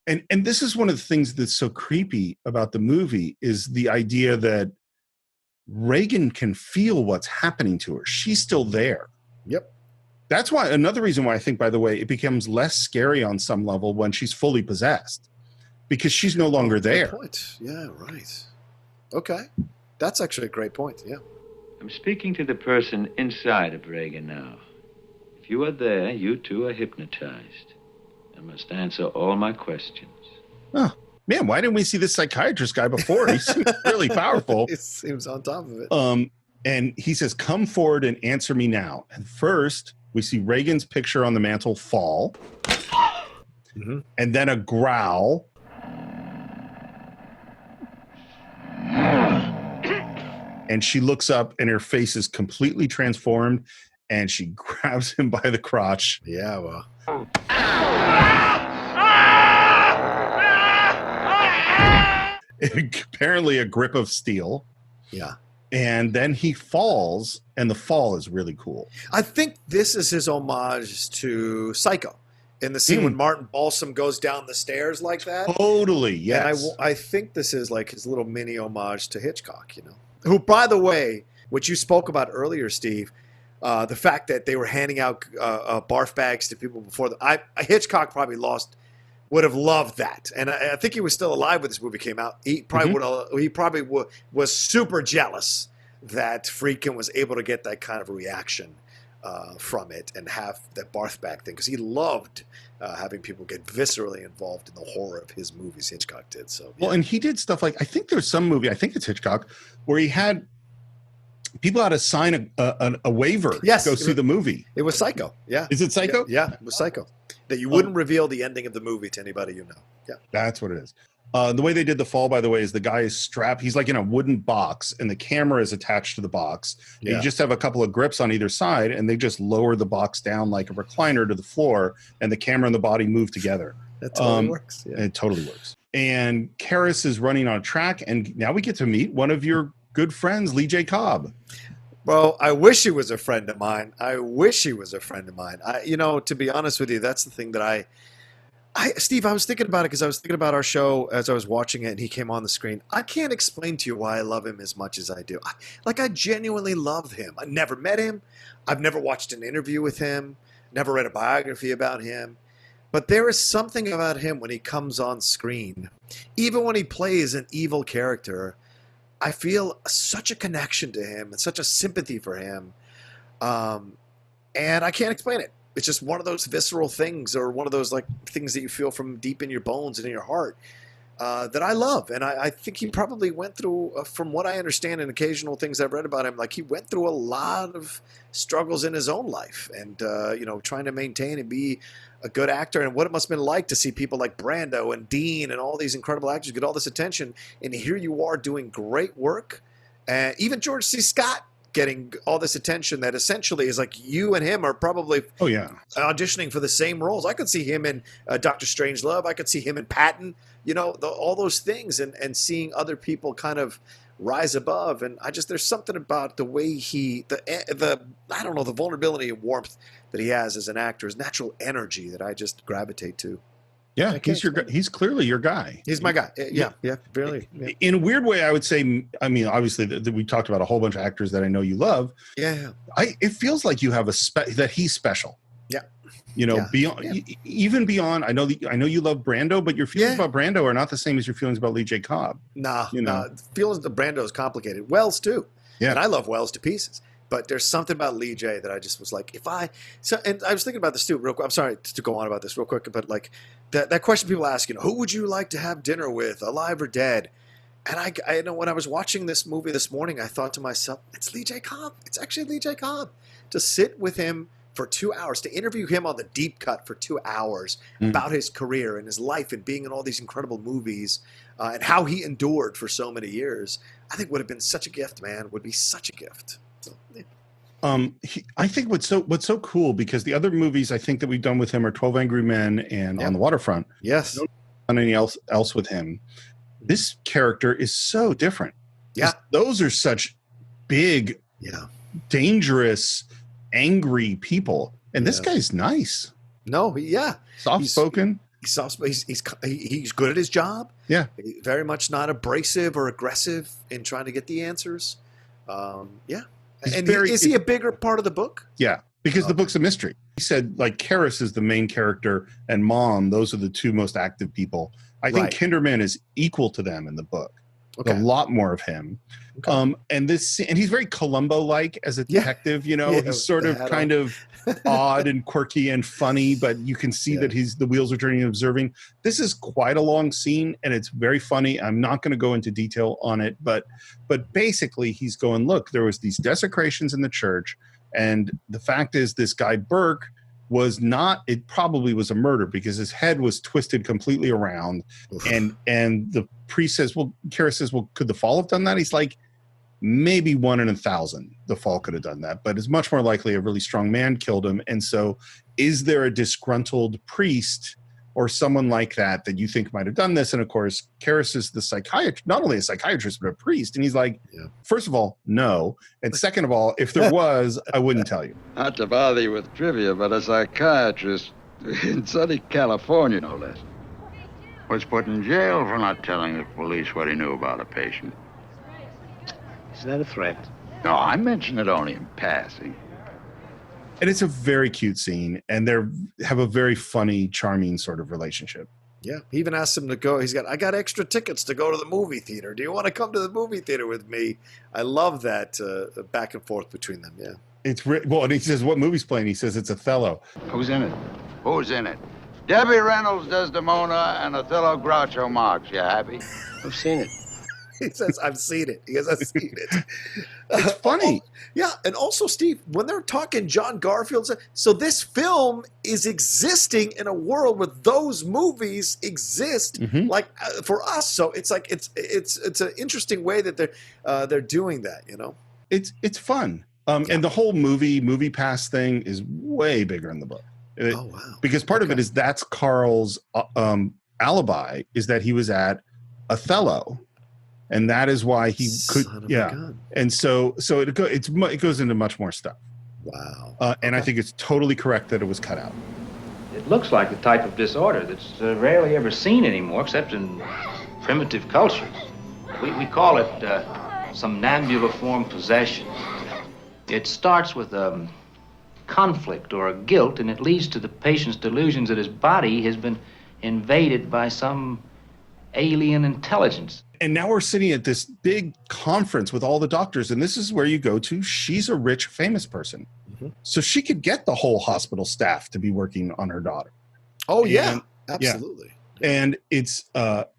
And this is one of the things that's so creepy about the movie, is the idea that Reagan can feel what's happening to her. She's still there. Yep. That's why, another reason why I think, by the way, it becomes less scary on some level when she's fully possessed, because she's no longer there. Good point. Yeah, right. Okay. That's actually a great point. Yeah. I'm speaking to the person inside of Reagan now. If you are there, you too are hypnotized. I must answer all my questions. Oh, man, why didn't we see this psychiatrist guy before? He seems really powerful. He seems on top of it. And he says, come forward and answer me now. And first, we see Reagan's picture on the mantle fall. And then a growl. And she looks up and her face is completely transformed, and she grabs him by the crotch. Yeah, well. Apparently a grip of steel. Yeah. And then he falls, and the fall is really cool. I think this is his homage to Psycho, in the scene when Martin Balsam goes down the stairs like that. Totally, yes. And I think this is like his little mini homage to Hitchcock, who, by the way, which you spoke about earlier, Steve, the fact that they were handing out barf bags to people before. Hitchcock probably would have loved that, and I think he was still alive when this movie came out. He probably was super jealous that Friedkin was able to get that kind of reaction from it and have that barf bag thing, because he loved having people get viscerally involved in the horror of his movies. Hitchcock did so. Yeah. Well, and he did stuff like, I think there's some movie, I think it's Hitchcock, where he had people had to sign a waiver to go see the movie. It was Psycho. Yeah. Is it Psycho? Yeah, it was Psycho. That you wouldn't reveal the ending of the movie to anybody you know. Yeah. That's what it is. The way they did the fall, by the way, is the guy is strapped. He's like in a wooden box, and the camera is attached to the box. Yeah. You just have a couple of grips on either side, and they just lower the box down like a recliner to the floor, and the camera and the body move together. That totally works. Yeah. It totally works. And Karras is running on a track, and now we get to meet one of your good friends, Lee J. Cobb. Well, I wish he was a friend of mine. To be honest with you, that's the thing that Steve, I was thinking about it because I was thinking about our show as I was watching it and he came on the screen. I can't explain to you why I love him as much as I do. I genuinely love him. I never met him. I've never watched an interview with him, never read a biography about him. But there is something about him when he comes on screen, even when he plays an evil character, I feel such a connection to him and such a sympathy for him. And I can't explain it. It's just one of those visceral things, or one of those like things that you feel from deep in your bones and in your heart that I love. And I think he probably went through, from what I understand and occasional things I've read about him, like he went through a lot of struggles in his own life and, trying to maintain and be a good actor, and what it must have been like to see people like Brando and Dean and all these incredible actors get all this attention. And here you are doing great work. And even George C. Scott getting all this attention that essentially is like you and him are probably auditioning for the same roles. I could see him in Dr. Strangelove. I could see him in Patton, all those things, and seeing other people kind of rise above. And there's something about the way the vulnerability and warmth that he has as an actor, his natural energy that I just gravitate to. Yeah, he's clearly your guy. He's my guy. Yeah, really. Yeah. In a weird way, I would say, I mean, obviously we talked about a whole bunch of actors that I know you love. Yeah. It feels like you have that he's special. Yeah. Even beyond, I know you love Brando, but your feelings about Brando are not the same as your feelings about Lee J. Cobb. Nah. Feelings of Brando is complicated. Wells too. Yeah. And I love Wells to pieces. But there's something about Lee J that I just was like, and I was thinking about this too, real quick. I'm sorry to go on about this real quick, but like that question people ask, who would you like to have dinner with, alive or dead? And I know when I was watching this movie this morning, I thought to myself, it's Lee J. Cobb. It's actually Lee J. Cobb. To sit with him for 2 hours, to interview him on the deep cut for 2 hours about his career and his life and being in all these incredible movies and how he endured for so many years, I think would have been such a gift, man. Would be such a gift. So, yeah. I think what's so cool, because the other movies I think that we've done with him are 12 Angry Men and On the Waterfront. Yes. No, not anything else with him. This character is so different. Yeah. Those are such big, dangerous, angry people. And this guy's nice. No, yeah. Soft-spoken. He's good at his job. Yeah. Very much not abrasive or aggressive in trying to get the answers. Yeah. And is he a bigger part of the book? Yeah, because the book's a mystery. He said, like, Karras is the main character, and Mom, those are the two most active people. I think Kinderman is equal to them in the book. Okay. A lot more of him. Okay. And he's very Columbo-like as a detective. He's sort of kind of odd and quirky and funny, but you can see that the wheels are turning and observing. This is quite a long scene, and it's very funny. I'm not going to go into detail on it, but basically he's going, look, there was these desecrations in the church, and the fact is this guy Burke it probably was a murder because his head was twisted completely around. And the priest says, Karras says, could the fall have done that? He's like, maybe 1 in 1,000 the fall could have done that, but it's much more likely a really strong man killed him. And so is there a disgruntled priest or someone like that you think might have done this? And of course, Karras is the psychiatrist, not only a psychiatrist, but a priest. And he's like, first of all, no. And second of all, if there was, I wouldn't tell you. Not to bother you with trivia, but a psychiatrist in sunny California, no less, was put in jail for not telling the police what he knew about a patient. Is that a threat? No, I mentioned it only in passing. And it's a very cute scene, and they have a very funny, charming sort of relationship. Yeah, he even asked him to go. I got extra tickets to go to the movie theater. Do you want to come to the movie theater with me? I love that back and forth between them. Yeah, and he says, "What movie's playing?" He says, "It's Othello." Who's in it? Who's in it? Debbie Reynolds, Desdemona, and Othello Groucho Marx. You happy? I've seen it. He says, I've seen it. He goes, I've seen it. It's funny. Yeah. And also, Steve, when they're talking John Garfield, so this film is existing in a world where those movies exist like for us. So it's like, it's an interesting way that they're doing that, you know? It's fun. And the whole movie pass thing is way bigger in the book. Oh, wow. Because part of it is that's Carl's alibi is that he was at Othello, and that is why he could. And so it goes into much more stuff. Wow. And I think it's totally correct that it was cut out. It looks like the type of disorder that's rarely ever seen anymore, except in primitive cultures. We call it somnambuliform possession. It starts with a conflict or a guilt, and it leads to the patient's delusions that his body has been invaded by some alien intelligence. And now we're sitting at this big conference with all the doctors, and this is where you go to. She's a rich, famous person. So she could get the whole hospital staff to be working on her daughter. Oh, yeah. Absolutely. Yeah. And it's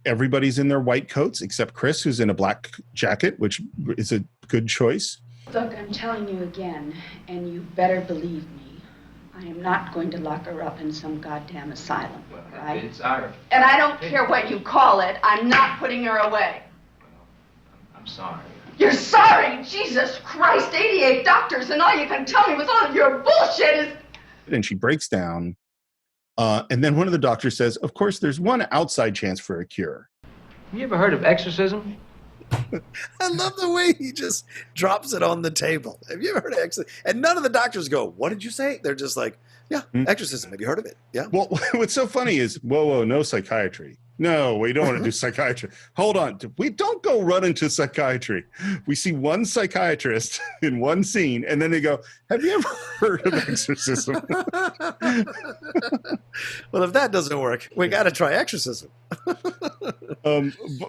everybody's in their white coats except Chris, who's in a black jacket, which is a good choice. Look, I'm telling you again, and you better believe me, I am not going to lock her up in some goddamn asylum, right? It's our... And I don't care what you call it, I'm not putting her away. I'm sorry. You're sorry? Jesus Christ, 88 doctors, and all you can tell me with all of your bullshit is... And she breaks down. And then one of the doctors says, of course, there's one outside chance for a cure. You ever heard of exorcism? I love the way he just drops it on the table. Have you ever heard of exorcism? And none of the doctors go, what did you say? They're just like, yeah, exorcism. Have you heard of it? Yeah. Well, what's so funny is, whoa, no psychiatry. No, we don't want to do psychiatry. Hold on. We don't go run into psychiatry. We see one psychiatrist in one scene, and then they go, have you ever heard of exorcism? Well, if that doesn't work, we got to try exorcism.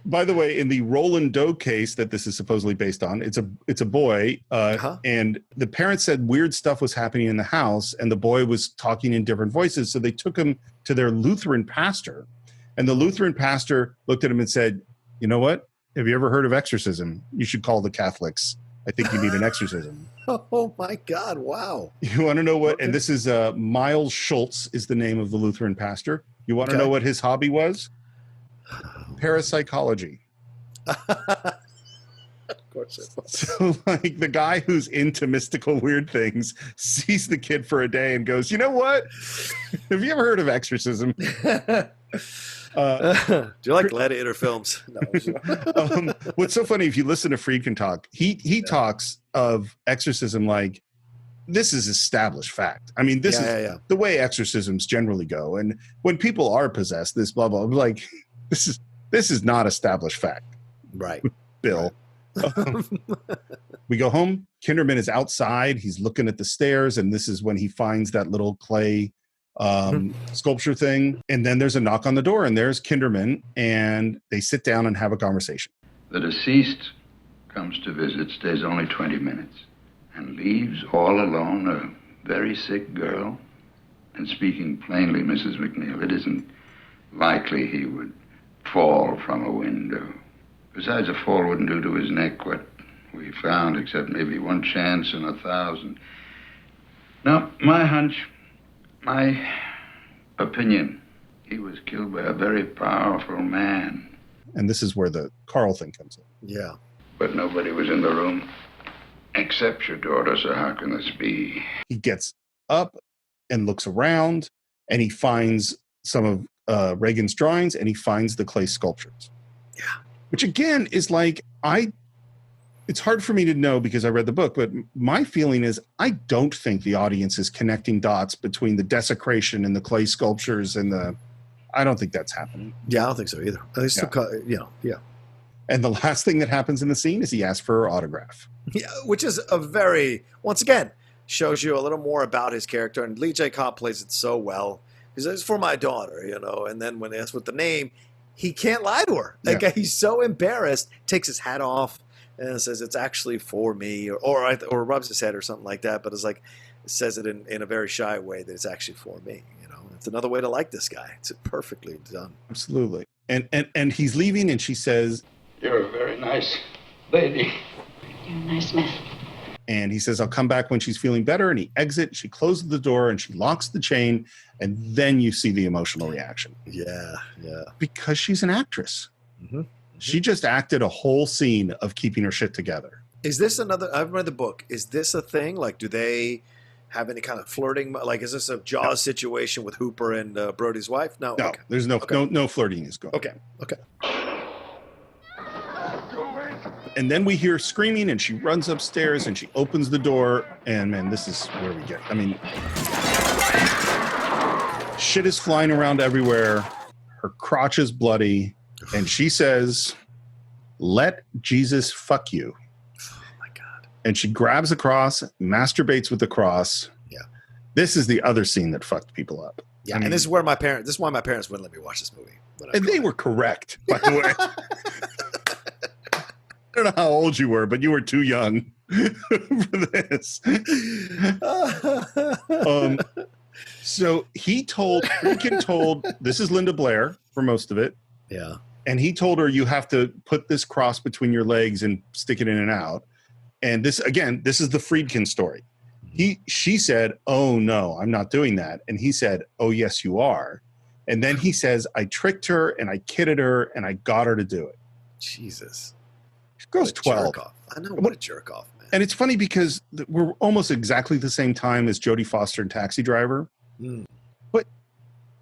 By the way, in the Roland Doe case that this is supposedly based on, it's a boy, and the parents said weird stuff was happening in the house, and the boy was talking in different voices, so they took him to their Lutheran pastor. And the Lutheran pastor looked at him and said, you know what? Have you ever heard of exorcism? You should call the Catholics. I think you need an exorcism. Oh, my God. Wow. You want to know what? And this is Miles Schultz is the name of the Lutheran pastor. You want to know what his hobby was? Parapsychology. Of course it was. So, like, the guy who's into mystical weird things sees the kid for a day and goes, you know what? Have you ever heard of exorcism? Do you like gladiator films? No. What's so funny, if you listen to Friedkin talk, he talks of exorcism like this is established fact. I mean, this is the way exorcisms generally go. And when people are possessed, this blah, blah, like this is not established fact. Right. Bill. We go home. Kinderman is outside. He's looking at the stairs. And this is when he finds that little clay sculpture thing. And then there's a knock on the door, and there's Kinderman, and they sit down and have a conversation. The deceased comes to visit, stays only 20 minutes, and leaves all alone a very sick girl. And speaking plainly, Mrs. McNeil, it isn't likely he would fall from a window. Besides, a fall wouldn't do to his neck what we found, except maybe one chance in 1,000. Now, my hunch, my opinion, he was killed by a very powerful man. And this is where the Carl thing comes in. Yeah. But nobody was in the room except your daughter, so how can this be? He gets up and looks around, and he finds some of Reagan's drawings, and he finds the clay sculptures. Yeah. Which again is like, it's hard for me to know because I read the book, but my feeling is I don't think the audience is connecting dots between the desecration and the clay sculptures and I don't think that's happening. Yeah, I don't think so either. They still yeah. And the last thing that happens in the scene is he asks for her autograph. Yeah, which is a very, once again, shows you a little more about his character. And Lee J. Cobb plays it so well. He says, it's for my daughter, and then when asked with the name, he can't lie to her. Like, he's so embarrassed, takes his hat off and says, it's actually for me, or rubs his head or something like that. But it's like, says it in a very shy way that it's actually for me. It's another way to like this guy. It's perfectly done. Absolutely. And he's leaving, and she says, You're a very nice lady. You're a nice man. And he says, I'll come back when she's feeling better. And he exits. She closes the door and she locks the chain. And then you see the emotional reaction. Yeah. Because she's an actress. She just acted a whole scene of keeping her shit together. Is this another? I've read the book. Is this a thing? Like, do they have any kind of flirting? Like, is this a Jaws situation with Hooper and Brody's wife? No. No, Okay. there's no flirting is going. Okay. And then we hear screaming and she runs upstairs and she opens the door. And man, this is where we get. I mean, shit is flying around everywhere. Her crotch is bloody. And she says, "Let Jesus fuck you." Oh my God. And she grabs a cross, masturbates with the cross. Yeah. This is the other scene that fucked people up. Yeah. I mean, And this is why my parents wouldn't let me watch this movie. And they were correct, by the way. I don't know how old you were, but you were too young for this. So Friedkin told, this is Linda Blair for most of it. Yeah. And he told her, you have to put this cross between your legs and stick it in and out. And this is the Friedkin story. She said, "Oh no, I'm not doing that." And he said, "Oh yes, you are." And then he says, "I tricked her and I kidded her and I got her to do it." Jesus. Girl's 12. I know, what a jerk off, man. And it's funny because we're almost exactly the same time as Jodie Foster and Taxi Driver. But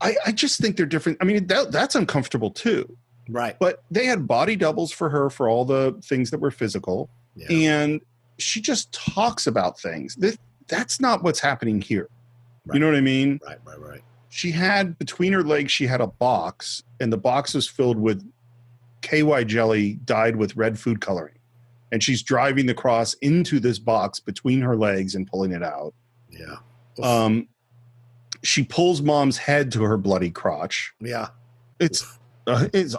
I just think they're different. I mean, that's uncomfortable too. Right. But they had body doubles for her for all the things that were physical. Yeah. And she just talks about things. That's not what's happening here. Right. You know what I mean? Right. She had, between her legs, she had a box, and the box was filled with KY jelly dyed with red food coloring. And she's driving the cross into this box between her legs and pulling it out. Yeah. She pulls mom's head to her bloody crotch. Yeah. It's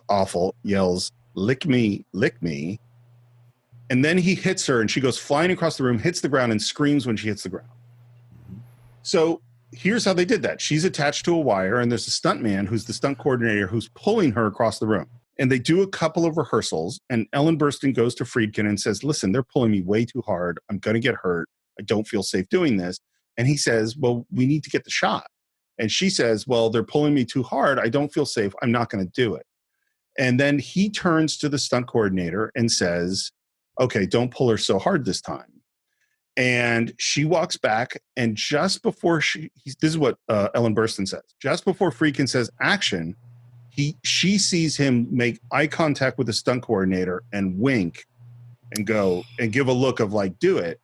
awful. Yells, "Lick me, lick me." And then he hits her and she goes flying across the room, hits the ground, and screams when she hits the ground. So here's how they did that. She's attached to a wire, and there's a stuntman who's the stunt coordinator who's pulling her across the room. And they do a couple of rehearsals, and Ellen Burstyn goes to Friedkin and says, "Listen, they're pulling me way too hard. I'm going to get hurt. I don't feel safe doing this." And he says, "Well, we need to get the shot." And she says, "Well, they're pulling me too hard. I don't feel safe. I'm not going to do it." And then he turns to the stunt coordinator and says, "Okay, don't pull her so hard this time." And she walks back, and just before this is what Ellen Burstyn says, just before Friedkin says action, she sees him make eye contact with the stunt coordinator and wink and go and give a look of like, "Do it."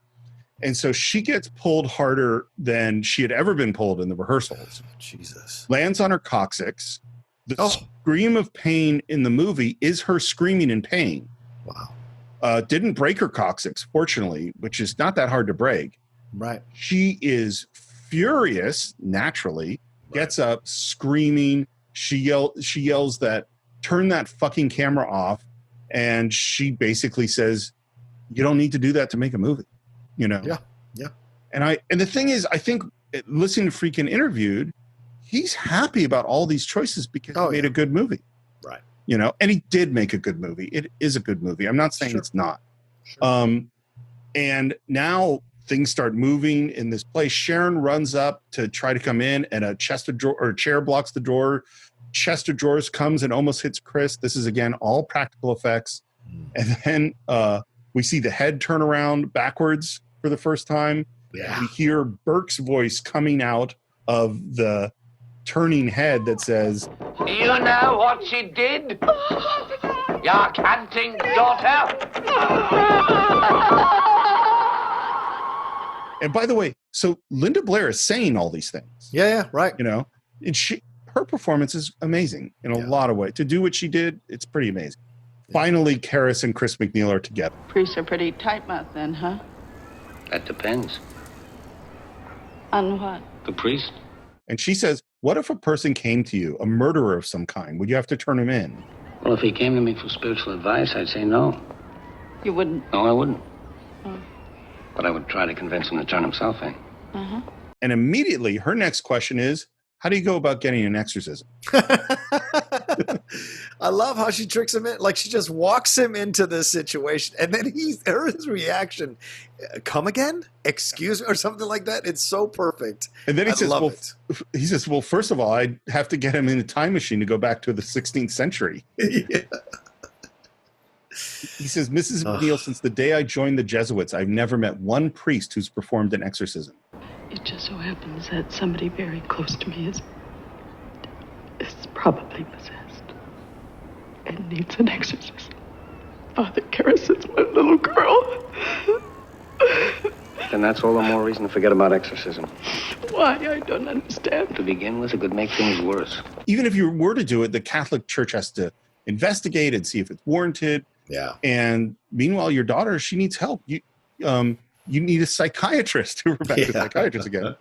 And so she gets pulled harder than she had ever been pulled in the rehearsals. Jesus. Lands on her coccyx. The scream of pain in the movie is her screaming in pain. Wow. Didn't break her coccyx, fortunately, which is not that hard to break. Right. She is furious, naturally, gets up, screaming. She yells that, "Turn that fucking camera off." And she basically says, "You don't need to do that to make a movie." You know? Yeah. And the thing is, I think listening to Friedkin interviewed, he's happy about all these choices because he made a good movie. Right. You know, and he did make a good movie. It is a good movie. I'm not saying it's not. Sure. And now things start moving in this place. Sharon runs up to try to come in, and a chair blocks the door. Chest of drawers comes and almost hits Chris. This is, again, all practical effects. And then we see the head turn around backwards for the first time. Yeah. We hear Burke's voice coming out of the turning head that says, "You know what she did? Your canting daughter." And by the way, so Linda Blair is saying all these things. Yeah, right. You know, and her performance is amazing in a lot of ways. To do what she did, it's pretty amazing. Finally, Karras and Chris McNeil are together. Priests are pretty tight-mouthed then, huh? That depends. On what? The priest? And she says, "What if a person came to you, a murderer of some kind? Would you have to turn him in?" Well, if he came to me for spiritual advice, I'd say no. You wouldn't? No, I wouldn't. Oh. But I would try to convince him to turn himself in. Uh-huh. And immediately, her next question is, how do you go about getting an exorcism? I love how she tricks him in. Like, she just walks him into this situation, and then his reaction, come again? Excuse me? Or something like that. It's so perfect. And then he says, well, first of all, I'd have to get him in a time machine to go back to the 16th century. Yeah. He says, Mrs. McNeil, since the day I joined the Jesuits, I've never met one priest who's performed an exorcism. It just so happens that somebody very close to me is probably possessed and needs an exorcism. Father Karras is my little girl. Then that's all the more reason to forget about exorcism. Why? I don't understand. To begin with, it could make things worse. Even if you were to do it, the Catholic Church has to investigate and see if it's warranted. Yeah. And meanwhile, your daughter, she needs help. You need a psychiatrist. We're back to psychiatrist again.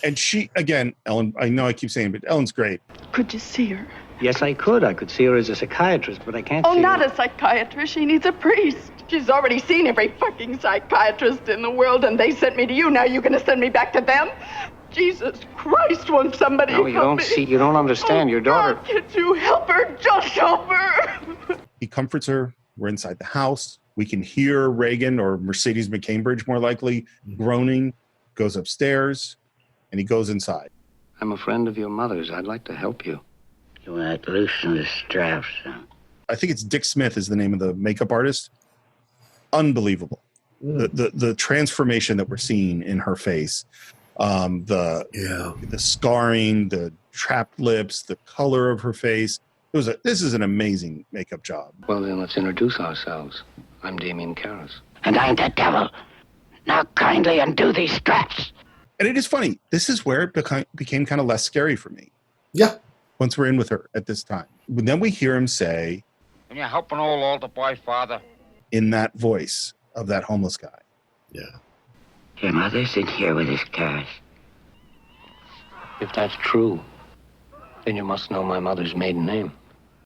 And she, again, Ellen, I know I keep saying, but Ellen's great. Could you see her? Yes, I could. I could see her as a psychiatrist, but I can't see not her. a psychiatrist. She needs a priest. She's already seen every fucking psychiatrist in the world, and they sent me to you. Now you're going to send me back to them? Jesus Christ, won't somebody No, you help don't me? see. You don't understand. Your daughter. God, can't you help her? Just help her. He comforts her. We're inside the house. We can hear Reagan or Mercedes Mccambridge, more likely, groaning, goes upstairs, and he goes inside. I'm a friend of your mother's. I'd like to help you. You want to loosen the straps, huh? I think it's Dick Smith is the name of the makeup artist. Unbelievable. The transformation that we're seeing in her face. The scarring, the trapped lips, the color of her face. This is an amazing makeup job. Well, then let's introduce ourselves. I'm Damien Karras. And I'm the devil. Now kindly undo these straps. And it is funny. This is where it became kind of less scary for me. Yeah. Once we're in with her at this time. But then we hear him say, "Can you help an old altar boy, Father?" in that voice of that homeless guy. Yeah. Your mother's in here with us, Karras. If that's true, then you must know my mother's maiden name.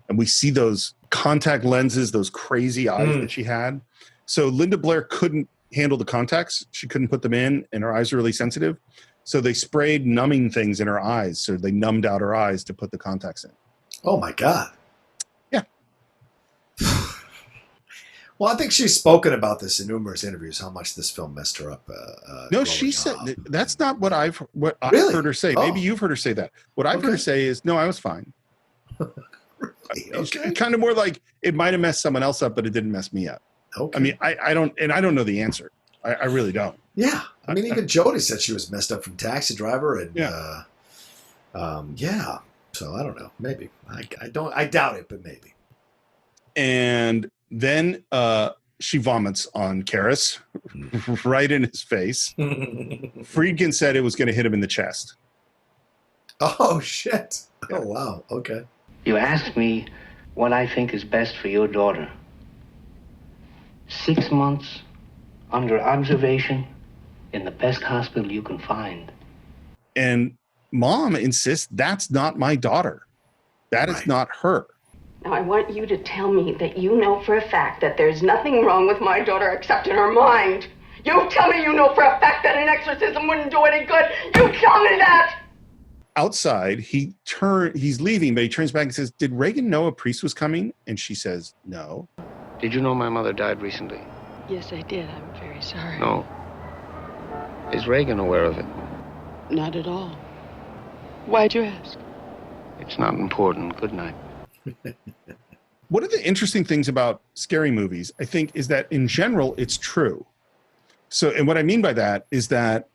And we see those contact lenses, those crazy eyes that she had. So Linda Blair couldn't handle the contacts. She couldn't put them in, and her eyes are really sensitive. So they sprayed numbing things in her eyes. So they numbed out her eyes to put the contacts in. Oh, my God. Yeah. Well, I think she's spoken about this in numerous interviews, how much this film messed her up. No, she said that's not what I've Really? heard her say. Oh. Maybe you've heard her say that. What I've heard her say is, no, I was fine. It's kind of more like it might have messed someone else up, but it didn't mess me up. Okay. I mean, I don't know the answer. I really don't. Yeah. I mean, even Jody said she was messed up from Taxi Driver. And, yeah. So I don't know. Maybe. I doubt it, but maybe. And then she vomits on Karras right in his face. Friedkin said it was going to hit him in the chest. Oh, shit. Oh, wow. Okay. You asked me what I think is best for your daughter. 6 months under observation in the best hospital you can find. And Mom insists that's not my daughter. That is not her. Now, I want you to tell me that you know for a fact that there's nothing wrong with my daughter except in her mind. You tell me you know for a fact that an exorcism wouldn't do any good. You tell me that! Outside, he's leaving, but he turns back and says, did Reagan know a priest was coming? And she says, no. Did you know my mother died recently? Yes, I did. I'm very sorry. No. Is Reagan aware of it? Not at all. Why'd you ask? It's not important. Good night. One of the interesting things about scary movies, I think, is that in general, it's true. So, and what I mean by that is that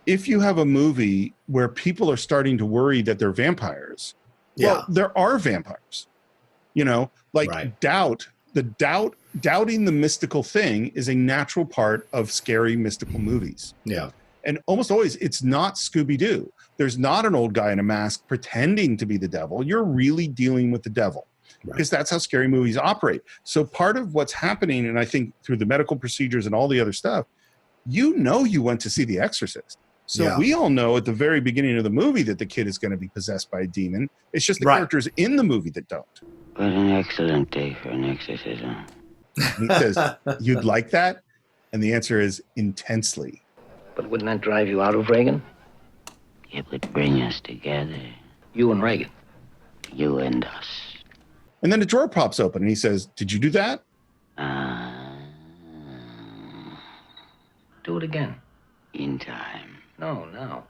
if you have a movie where people are starting to worry that they're vampires, well, there are vampires. You know, like doubting the mystical thing is a natural part of scary mystical movies. Yeah. And almost always it's not Scooby-Doo. There's not an old guy in a mask pretending to be the devil. You're really dealing with the devil. Because that's how scary movies operate. So part of what's happening, and I think through the medical procedures and all the other stuff, you went to see The Exorcist. So we all know at the very beginning of the movie that the kid is going to be possessed by a demon. It's just the characters in the movie that don't. What an excellent day for an exorcism. And he says, you'd like that? And the answer is intensely. But wouldn't that drive you out of Reagan? It would bring us together. You and Reagan. You and us. And then a drawer pops open and he says, "Did you do that?" Do it again. In time. No, now.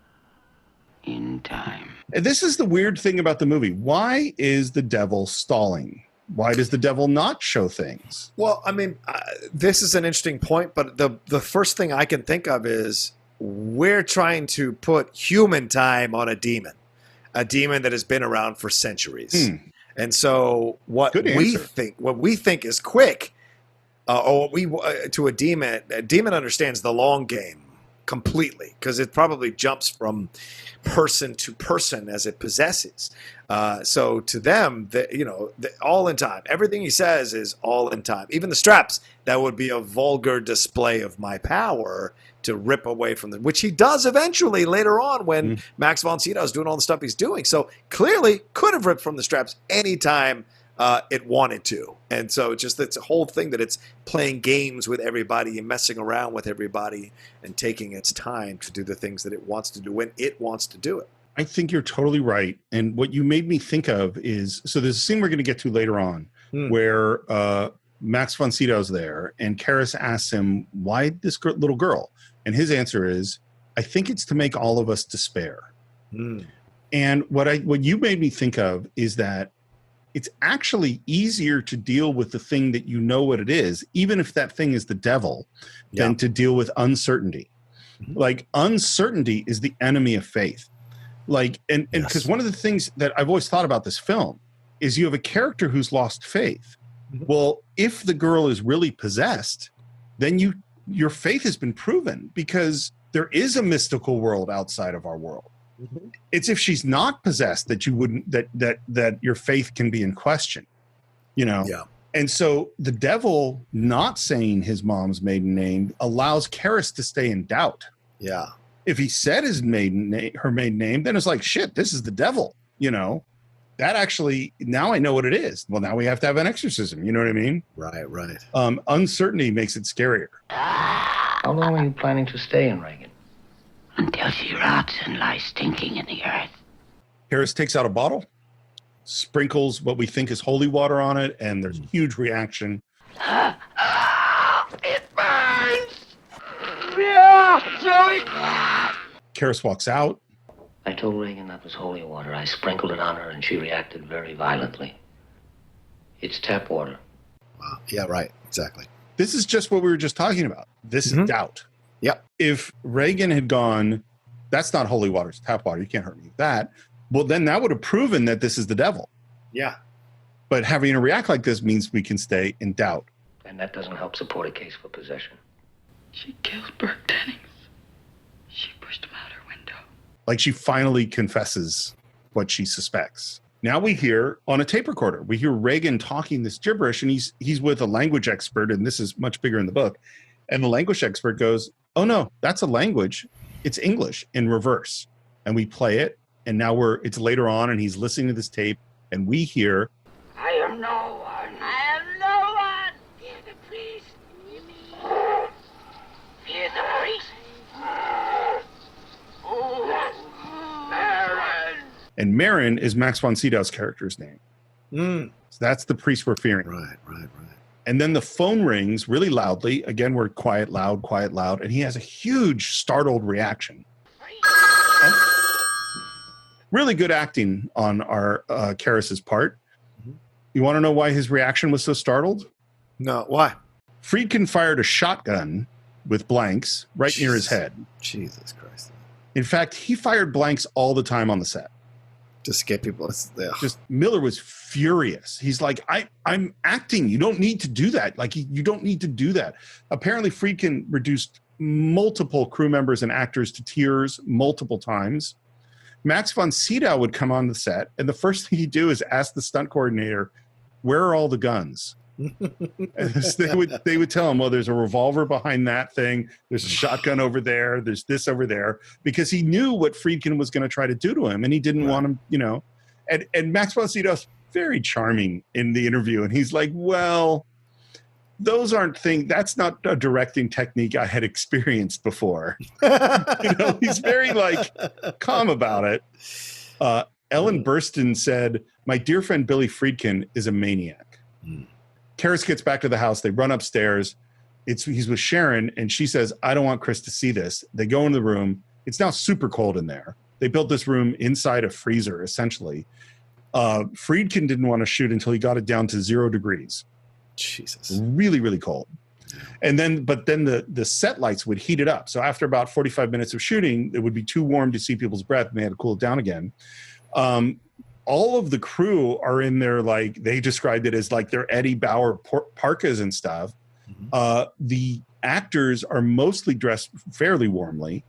In time. And this is the weird thing about the movie. Why is the devil stalling? Why does the devil not show things? Well, I mean, this is an interesting point, but the first thing I can think of is we're trying to put human time on a demon that has been around for centuries. And so what we think is quick, or what we to a demon understands the long game completely, because it probably jumps from person to person as it possesses. So to them, all in time. Everything he says is all in time. Even the straps, that would be a vulgar display of my power to rip away from them, which he does eventually later on when Max von Sydow is doing all the stuff he's doing. So clearly could have ripped from the straps anytime it wanted to. And so it's a whole thing that it's playing games with everybody and messing around with everybody and taking its time to do the things that it wants to do when it wants to do it. I think you're totally right. And what you made me think of is, so there's a scene we're going to get to later on where Max von Sydow's there and Karis asks him, "Why this little girl?" And his answer is, "I think it's to make all of us despair." And what you made me think of is that it's actually easier to deal with the thing that you know what it is, even if that thing is the devil, than to deal with uncertainty. Like, uncertainty is the enemy of faith. Like, and because one of the things that I've always thought about this film is you have a character who's lost faith. Well, if the girl is really possessed, then your faith has been proven, because there is a mystical world outside of our world. It's if she's not possessed that you wouldn't that your faith can be in question, And so the devil not saying his mom's maiden name allows Karis to stay in doubt. If he said her maiden name, then it's like, shit, this is the devil. That actually, now I know what it is. Well, now we have to have an exorcism. You know what I mean? Right. Uncertainty makes it scarier. How long are you planning to stay in Reagan? Until she rots and lies stinking in the earth. Karis takes out a bottle, sprinkles what we think is holy water on it, and there's a huge reaction. It burns! Yeah, Joey! Karis walks out. I told Reagan that was holy water. I sprinkled it on her, and she reacted very violently. It's tap water. Wow. Yeah, right. Exactly. This is just what we were just talking about. This is doubt. Yep. If Reagan had gone, "That's not holy water, it's tap water. You can't hurt me with that." Well, then that would have proven that this is the devil. Yeah. But having her react like this means we can stay in doubt. And that doesn't help support a case for possession. She killed Burke Dennings. She pushed him out her window. Like, she finally confesses what she suspects. Now we hear on a tape recorder, we hear Reagan talking this gibberish, and he's with a language expert, and this is much bigger in the book. And the language expert goes, "Oh no, that's a language. It's English in reverse." And we play it, and now it's later on, and he's listening to this tape, and we hear, I am no one. I am no one. Fear the priest. Fear the priest. Oh, Baron. and Marin is Max von Sydow's character's name. So that's the priest we're fearing. Right. And then the phone rings really loudly. Again, we're quiet, loud, and he has a huge startled reaction. Really good acting on our Karis's part. You want to know why his reaction was so startled? No, why? Friedkin fired a shotgun with blanks right near his head. Jesus Christ. In fact, he fired blanks all the time on the set. Just get people. Just Miller was furious. He's like, I'm acting. You don't need to do that. Like, you don't need to do that. Apparently, Friedkin reduced multiple crew members and actors to tears multiple times. Max von Sydow would come on the set, and the first thing he'd do is ask the stunt coordinator, "Where are all the guns?" they would tell him, "Well, there's a revolver behind that thing. There's a shotgun over there. There's this over there," because he knew what Friedkin was going to try to do to him, and he didn't want him, And Max von Sydow's very charming in the interview, and he's like, "Well, those aren't things. That's not a directing technique I had experienced before. He's very like calm about it. Ellen Burstyn said, "My dear friend Billy Friedkin is a maniac." Karras gets back to the house. They run upstairs. He's with Sharon, and she says, "I don't want Chris to see this." They go in the room. It's now super cold in there. They built this room inside a freezer, essentially. Friedkin didn't want to shoot until he got it down to 0 degrees. Jesus. Really, really cold. But then the set lights would heat it up. So after about 45 minutes of shooting, it would be too warm to see people's breath, and they had to cool it down again. All of the crew are in their, like, they described it as like their Eddie Bauer parkas and stuff. The actors are mostly dressed fairly warmly.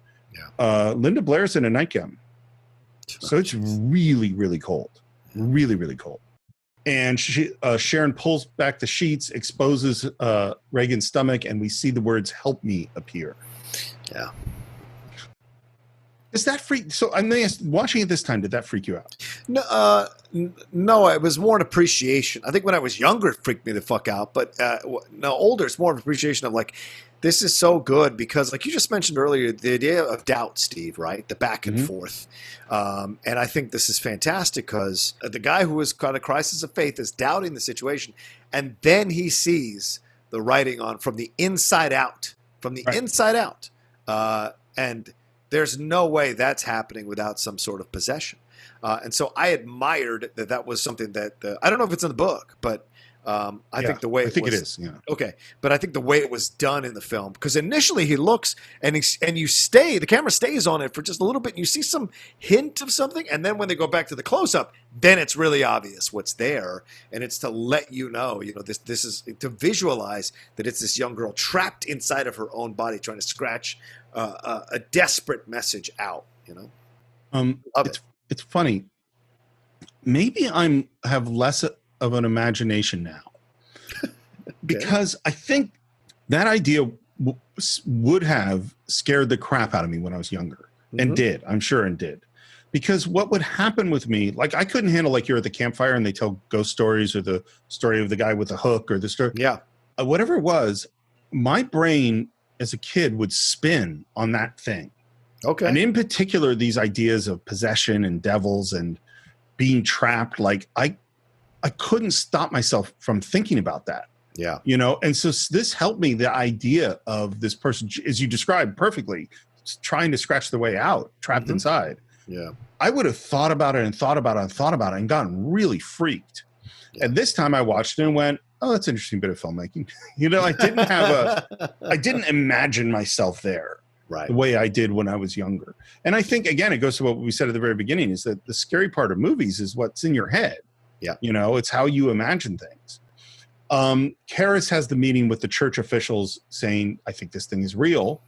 Linda Blair's in a nightgown. So it's really, really cold. Really, really cold. And Sharon pulls back the sheets, exposes Reagan's stomach, and we see the words "help me" appear. Yeah. Is that freak? So I'm watching it this time. Did that freak you out? No, it was more an appreciation. I think when I was younger, it freaked me the fuck out. But no, older, it's more of an appreciation of like, this is so good because, like you just mentioned earlier, the idea of doubt, Steve, right? The back and forth. And I think this is fantastic because the guy who is kind of crisis of faith is doubting the situation. And then he sees the writing on from the inside out, inside out. And there's no way that's happening without some sort of possession. And so I admired that was something that I don't know if it's in the book, but I think the way it is. Yeah. Okay, but I think the way it was done in the film, because initially he looks and the camera stays on it for just a little bit, and you see some hint of something, and then when they go back to the close up, then it's really obvious what's there, and it's to let you know, this is to visualize that it's this young girl trapped inside of her own body trying to scratch a desperate message out. It's funny. Maybe have less of an imagination now, because I think that idea would have scared the crap out of me when I was younger, and did, I'm sure, and did. Because what would happen with me, like I couldn't handle, like, you're at the campfire and they tell ghost stories, or the story of the guy with the hook, or the story. Yeah. Whatever it was, my brain as a kid would spin on that thing. Okay. And in particular, these ideas of possession and devils and being trapped, like I couldn't stop myself from thinking about that. Yeah. And so this helped me, the idea of this person, as you described perfectly, trying to scratch their way out, trapped inside. Yeah. I would have thought about it and thought about it and thought about it and gotten really freaked. Yeah. And this time I watched it and went, oh, that's an interesting bit of filmmaking. I didn't imagine myself there. Right. The way I did when I was younger. And I think, again, it goes to what we said at the very beginning, is that the scary part of movies is what's in your head. Yeah. It's how you imagine things. Karras has the meeting with the church officials saying, I think this thing is real.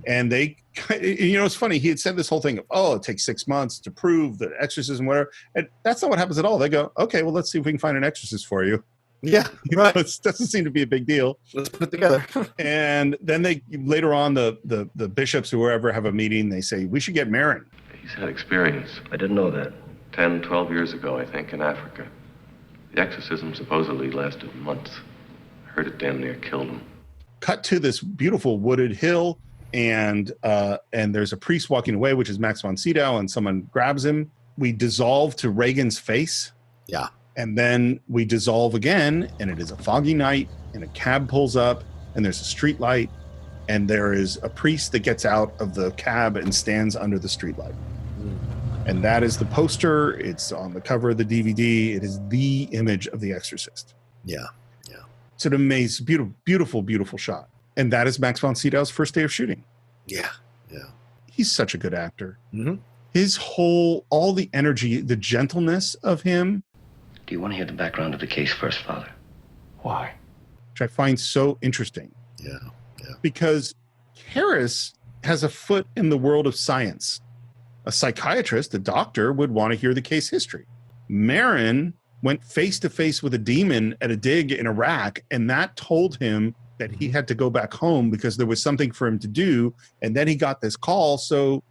And they, it's funny. He had said this whole thing of, it takes 6 months to prove the exorcism, whatever. And that's not what happens at all. They go, okay, well, let's see if we can find an exorcist for you. Yeah, right. It doesn't seem to be a big deal. Let's put it together. And then they later on, the bishops or whoever have a meeting. They say, we should get Marin. He's had experience. I didn't know that. 10, 12 years ago, I think, in Africa. The exorcism supposedly lasted months. I heard it damn near killed him. Cut to this beautiful wooded hill, and there's a priest walking away, which is Max von Sydow, and someone grabs him. We dissolve to Reagan's face. Yeah. And then we dissolve again, and it is a foggy night, and a cab pulls up, and there's a street light, and there is a priest that gets out of the cab and stands under the street light. And that is the poster. It's on the cover of the DVD. It is the image of The Exorcist. Yeah, yeah. It's an amazing, beautiful, beautiful, beautiful shot. And that is Max von Sydow's first day of shooting. Yeah, yeah. He's such a good actor. Mm-hmm. His all the energy, the gentleness of him. Do you want to hear the background of the case first, Father? Why? Which I find so interesting. Yeah, yeah. Because Karras has a foot in the world of science. A psychiatrist, a doctor, would want to hear the case history. Marin went face to face with a demon at a dig in Iraq, and that told him that he had to go back home because there was something for him to do. And then he got this call, so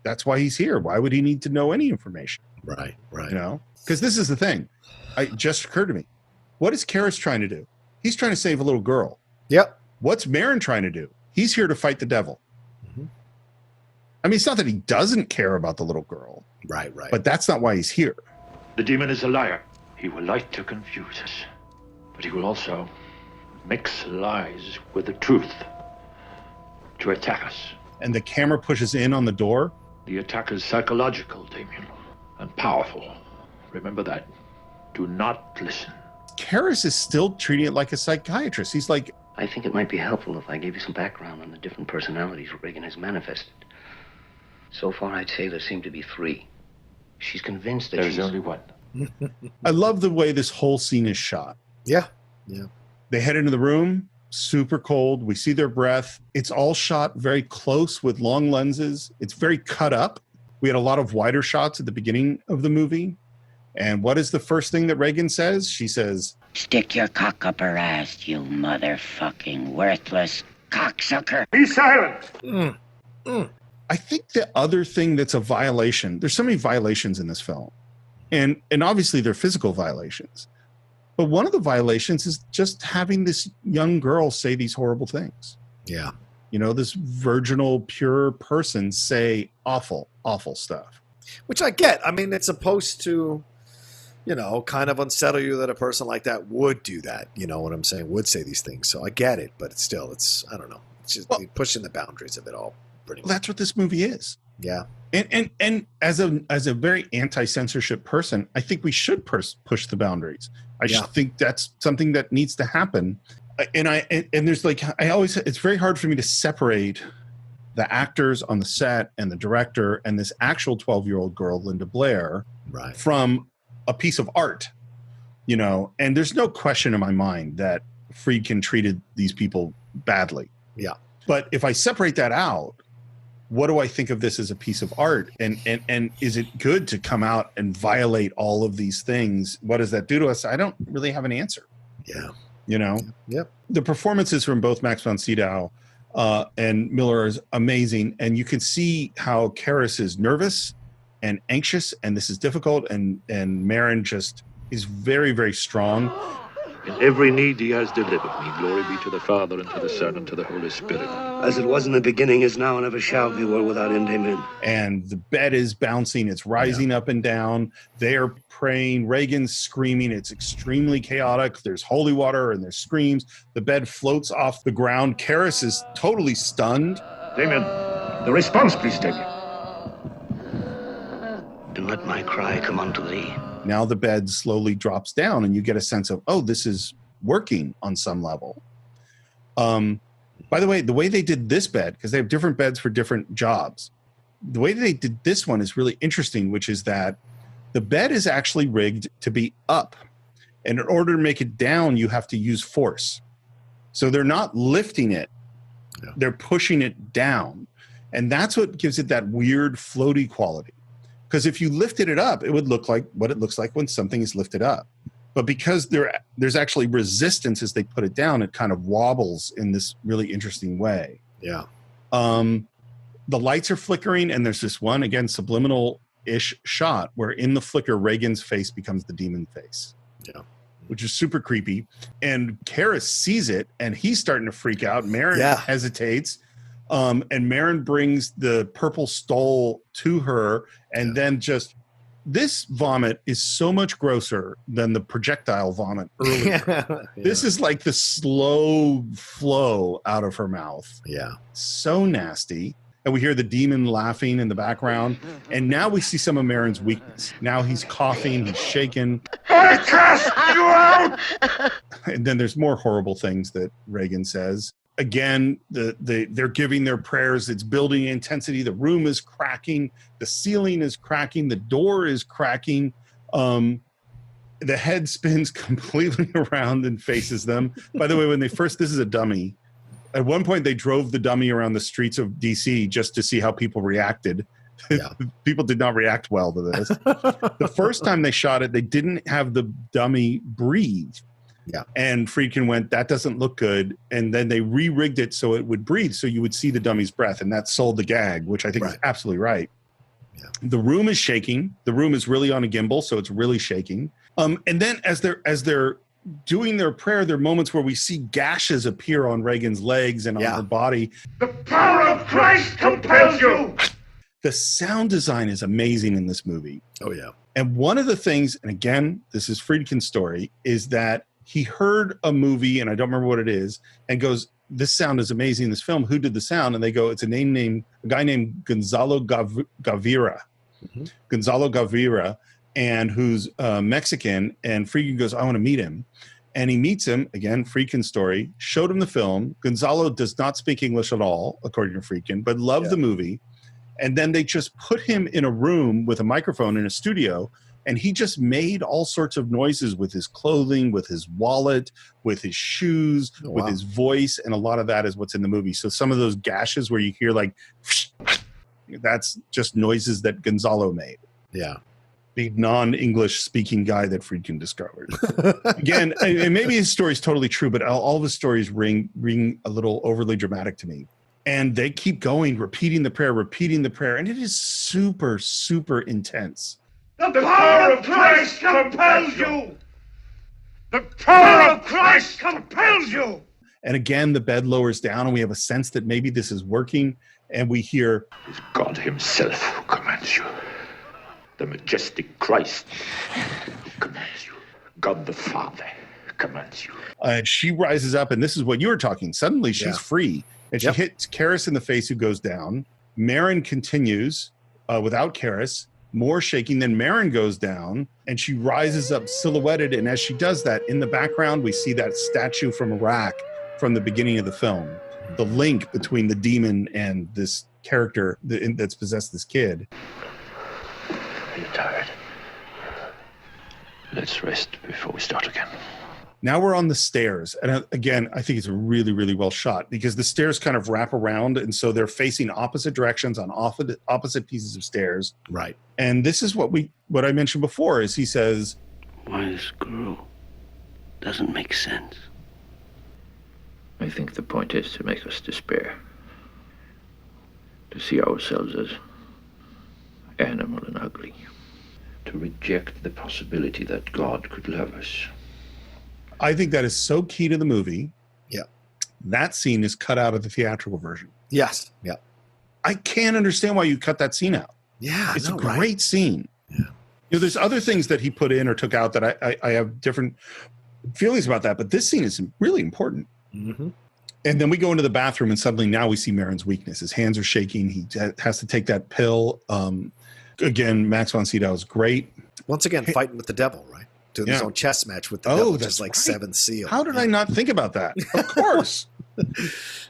that's why he's here. Why would he need to know any information? Right, right. Because this is the thing. It just occurred to me. What is Karras trying to do? He's trying to save a little girl. Yep. What's Marin trying to do? He's here to fight the devil. Mm-hmm. I mean, it's not that he doesn't care about the little girl. Right. But that's not why he's here. The demon is a liar. He will like to confuse us, but he will also mix lies with the truth to attack us. And the camera pushes in on the door. The attack is psychological, Damien, and powerful. Remember that. Do not listen. Karras is still treating it like a psychiatrist. He's like, I think it might be helpful if I gave you some background on the different personalities Regan has manifested. So far, I'd say there seem to be 3. She's convinced that There's only one. I love the way this whole scene is shot. Yeah. They head into the room, super cold. We see their breath. It's all shot very close with long lenses. It's very cut up. We had a lot of wider shots at the beginning of the movie. And what is the first thing that Regan says? She says, "Stick your cock up her ass, you motherfucking worthless cocksucker." Be silent! I think the other thing that's a violation, there's so many violations in this film. And obviously they're physical violations. But one of the violations is just having this young girl say these horrible things. Yeah. You know, this virginal, pure person say awful, awful stuff. Which I get. I mean, it's supposed to, kind of unsettle you that a person like that would do that. You know what I'm saying? Would say these things. So I get it. But it's I don't know. It's just pushing the boundaries of it all. Pretty much. That's what this movie is. Yeah. And as a very anti-censorship person, I think we should push the boundaries. I just think that's something that needs to happen. And there's it's very hard for me to separate the actors on the set and the director and this actual 12-year-old girl, Linda Blair, from a piece of art, and there's no question in my mind that Friedkin treated these people badly. Yeah. But if I separate that out, what do I think of this as a piece of art? And is it good to come out and violate all of these things? What does that do to us? I don't really have an answer. Yeah. Yep. The performances from both Max von Sydow and Miller is amazing. And you can see how Karras is nervous and anxious, and this is difficult. And Marin just is very, very strong. In every need he has delivered me. Glory be to the Father, and to the Son, and to the Holy Spirit. As it was in the beginning, is now, and ever shall be, world without end. Amen. And the bed is bouncing. It's rising up and down. They're praying. Reagan's screaming. It's extremely chaotic. There's holy water and there's screams. The bed floats off the ground. Karras is totally stunned. Damien, the response, please, Damien. Do let my cry come unto thee. Now the bed slowly drops down and you get a sense of, oh, this is working on some level. By the way they did this bed, because they have different beds for different jobs, the way they did this one is really interesting, which is that the bed is actually rigged to be up. And in order to make it down, you have to use force. So they're not lifting it. They're pushing it down. And that's what gives it that weird floaty quality. Because if you lifted it up, it would look like what it looks like when something is lifted up. But because there's actually resistance as they put it down, it kind of wobbles in this really interesting way. Yeah. The lights are flickering, and there's this one, again, subliminal-ish shot where in the flicker, Reagan's face becomes the demon face. Yeah. Which is super creepy. And Karras sees it, and he's starting to freak out. Marin hesitates. And Marin brings the purple stole to her, and then this vomit is so much grosser than the projectile vomit earlier. This is like the slow flow out of her mouth. Yeah. So nasty. And we hear the demon laughing in the background. And now we see some of Marin's weakness. Now he's coughing, he's shaking. I cast you out! And then there's more horrible things that Regan says. Again, they're giving their prayers. It's building intensity. The room is cracking. The ceiling is cracking. The door is cracking. The head spins completely around and faces them. By the way, this is a dummy. At one point, they drove the dummy around the streets of D.C. just to see how people reacted. Yeah. People did not react well to this. The first time they shot it, they didn't have the dummy breathe. Yeah. And Friedkin went, that doesn't look good. And then they re-rigged it so it would breathe, so you would see the dummy's breath. And that sold the gag, which I think is absolutely right. Yeah. The room is shaking. The room is really on a gimbal, so it's really shaking. And then as they're doing their prayer, there are moments where we see gashes appear on Reagan's legs and on her body. The power of Christ compels you! The sound design is amazing in this movie. Oh, yeah. And one of the things, and again, this is Friedkin's story, is that he heard a movie, and I don't remember what it is, and goes, this sound is amazing in this film. Who did the sound? And they go, it's a guy named Gonzalo Gavira. Mm-hmm. Gonzalo Gavira, and who's Mexican. And Friedkin goes, I want to meet him. And he meets him, again, Friedkin's story, showed him the film. Gonzalo does not speak English at all, according to Friedkin, but loved the movie. And then they just put him in a room with a microphone in a studio, and he just made all sorts of noises with his clothing, with his wallet, with his shoes, with his voice, and a lot of that is what's in the movie. So some of those gashes where you hear like, that's just noises that Gonzalo made. Yeah. The non-English speaking guy that Friedkin discovered. Again, and maybe his story is totally true, but all of his stories ring a little overly dramatic to me. And they keep going, repeating the prayer, and it is super, super intense. The power of Christ compels you! The power of Christ compels you! And again, the bed lowers down, and we have a sense that maybe this is working, and we hear, It's God himself who commands you. The majestic Christ who commands you. God the Father commands you. And she rises up, and this is what you were talking. Suddenly, she's free. And she hits Karras in the face, who goes down. Marin continues without Karras. More shaking. Then Marin goes down, and she rises up silhouetted. And as she does that, in the background, we see that statue from Iraq from the beginning of the film. The link between the demon and this character that's possessed this kid. Are you tired? Let's rest before we start again. Now we're on the stairs. And again, I think it's really, really well shot because the stairs kind of wrap around. And so they're facing opposite directions on opposite pieces of stairs. Right. And this is what I mentioned before is he says, why this grew doesn't make sense. I think the point is to make us despair. To see ourselves as animal and ugly. To reject the possibility that God could love us. I think that is so key to the movie. Yeah. That scene is cut out of the theatrical version. Yes. Yeah. I can't understand why you cut that scene out. Yeah. It's a great scene. Yeah. You know, there's other things that he put in or took out that I have different feelings about that, but this scene is really important. Mm-hmm. And then we go into the bathroom and suddenly now we see Marin's weakness. His hands are shaking. He has to take that pill. Again, Max von Sydow is great. Once again, fighting with the devil, right? Doing his own chess match with the devil, just like Seventh Seal. How did I not think about that? Of course.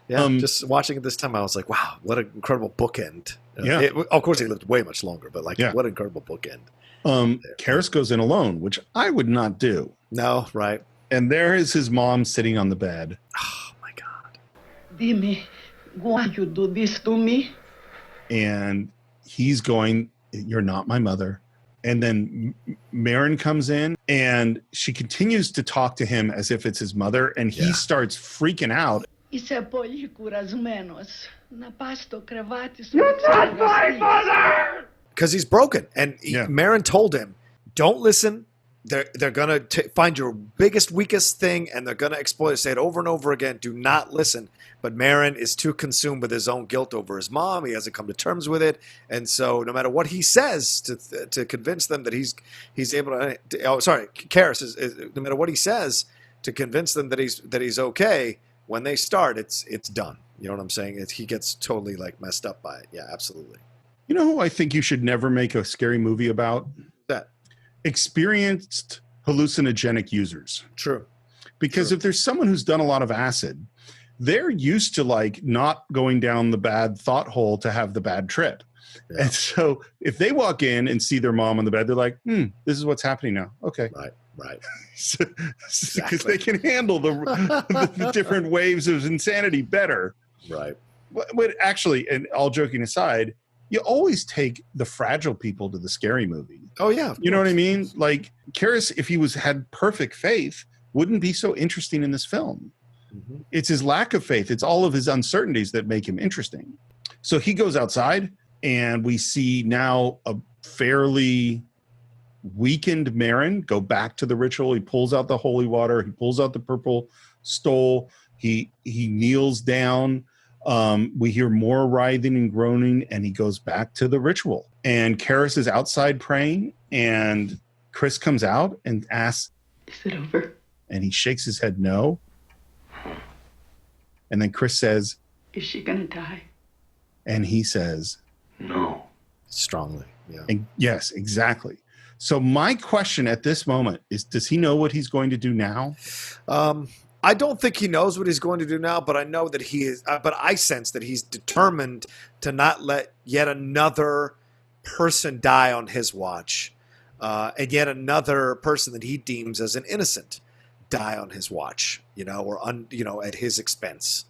Just watching it this time, I was like, wow, what an incredible bookend. Of course, he lived way much longer, but what an incredible bookend. Karras goes in alone, which I would not do. No, right. And there is his mom sitting on the bed. Oh, my God. Dime, why you do this to me? And he's going, you're not my mother. And then Marin comes in and she continues to talk to him as if it's his mother. And he starts freaking out. You're not my mother! Because he's broken. And Marin told him, don't listen. They're going to find your biggest, weakest thing, and they're going to exploit it. Say it over and over again. Do not listen. But Marin is too consumed with his own guilt over his mom. He hasn't come to terms with it. And so no matter what he says to convince them that he's able to Karras is no matter what he says to convince them that he's okay, when they start, it's done. You know what I'm saying? He gets totally like messed up by it. Yeah, absolutely. You know who I think you should never make a scary movie about? That. Experienced hallucinogenic users. True. Because if there's someone who's done a lot of acid, they're used to like not going down the bad thought hole to have the bad trip. Yeah. And so if they walk in and see their mom on the bed, they're like, this is what's happening now. Okay. Right. Because they can handle the different waves of insanity better. Right. But actually, and all joking aside, you always take the fragile people to the scary movie. Oh, yeah. You know what I mean? Like, Karras, if he had perfect faith, wouldn't be so interesting in this film. Mm-hmm. It's his lack of faith. It's all of his uncertainties that make him interesting. So he goes outside, and we see now a fairly weakened Marin go back to the ritual. He pulls out the holy water. He pulls out the purple stole. He kneels down. We hear more writhing and groaning, and he goes back to the ritual. And Karis is outside praying, and Chris comes out and asks, "Is it over?" And he shakes his head no. And then Chris says, "Is she gonna die?" And he says, "No." Strongly. Yeah. And yes, exactly. So my question at this moment is, does he know what he's going to do now? I don't think he knows what he's going to do now, but I know that he is. But I sense that he's determined to not let yet another person die on his watch, and yet another person that he deems as an innocent die on his watch. Or at his expense.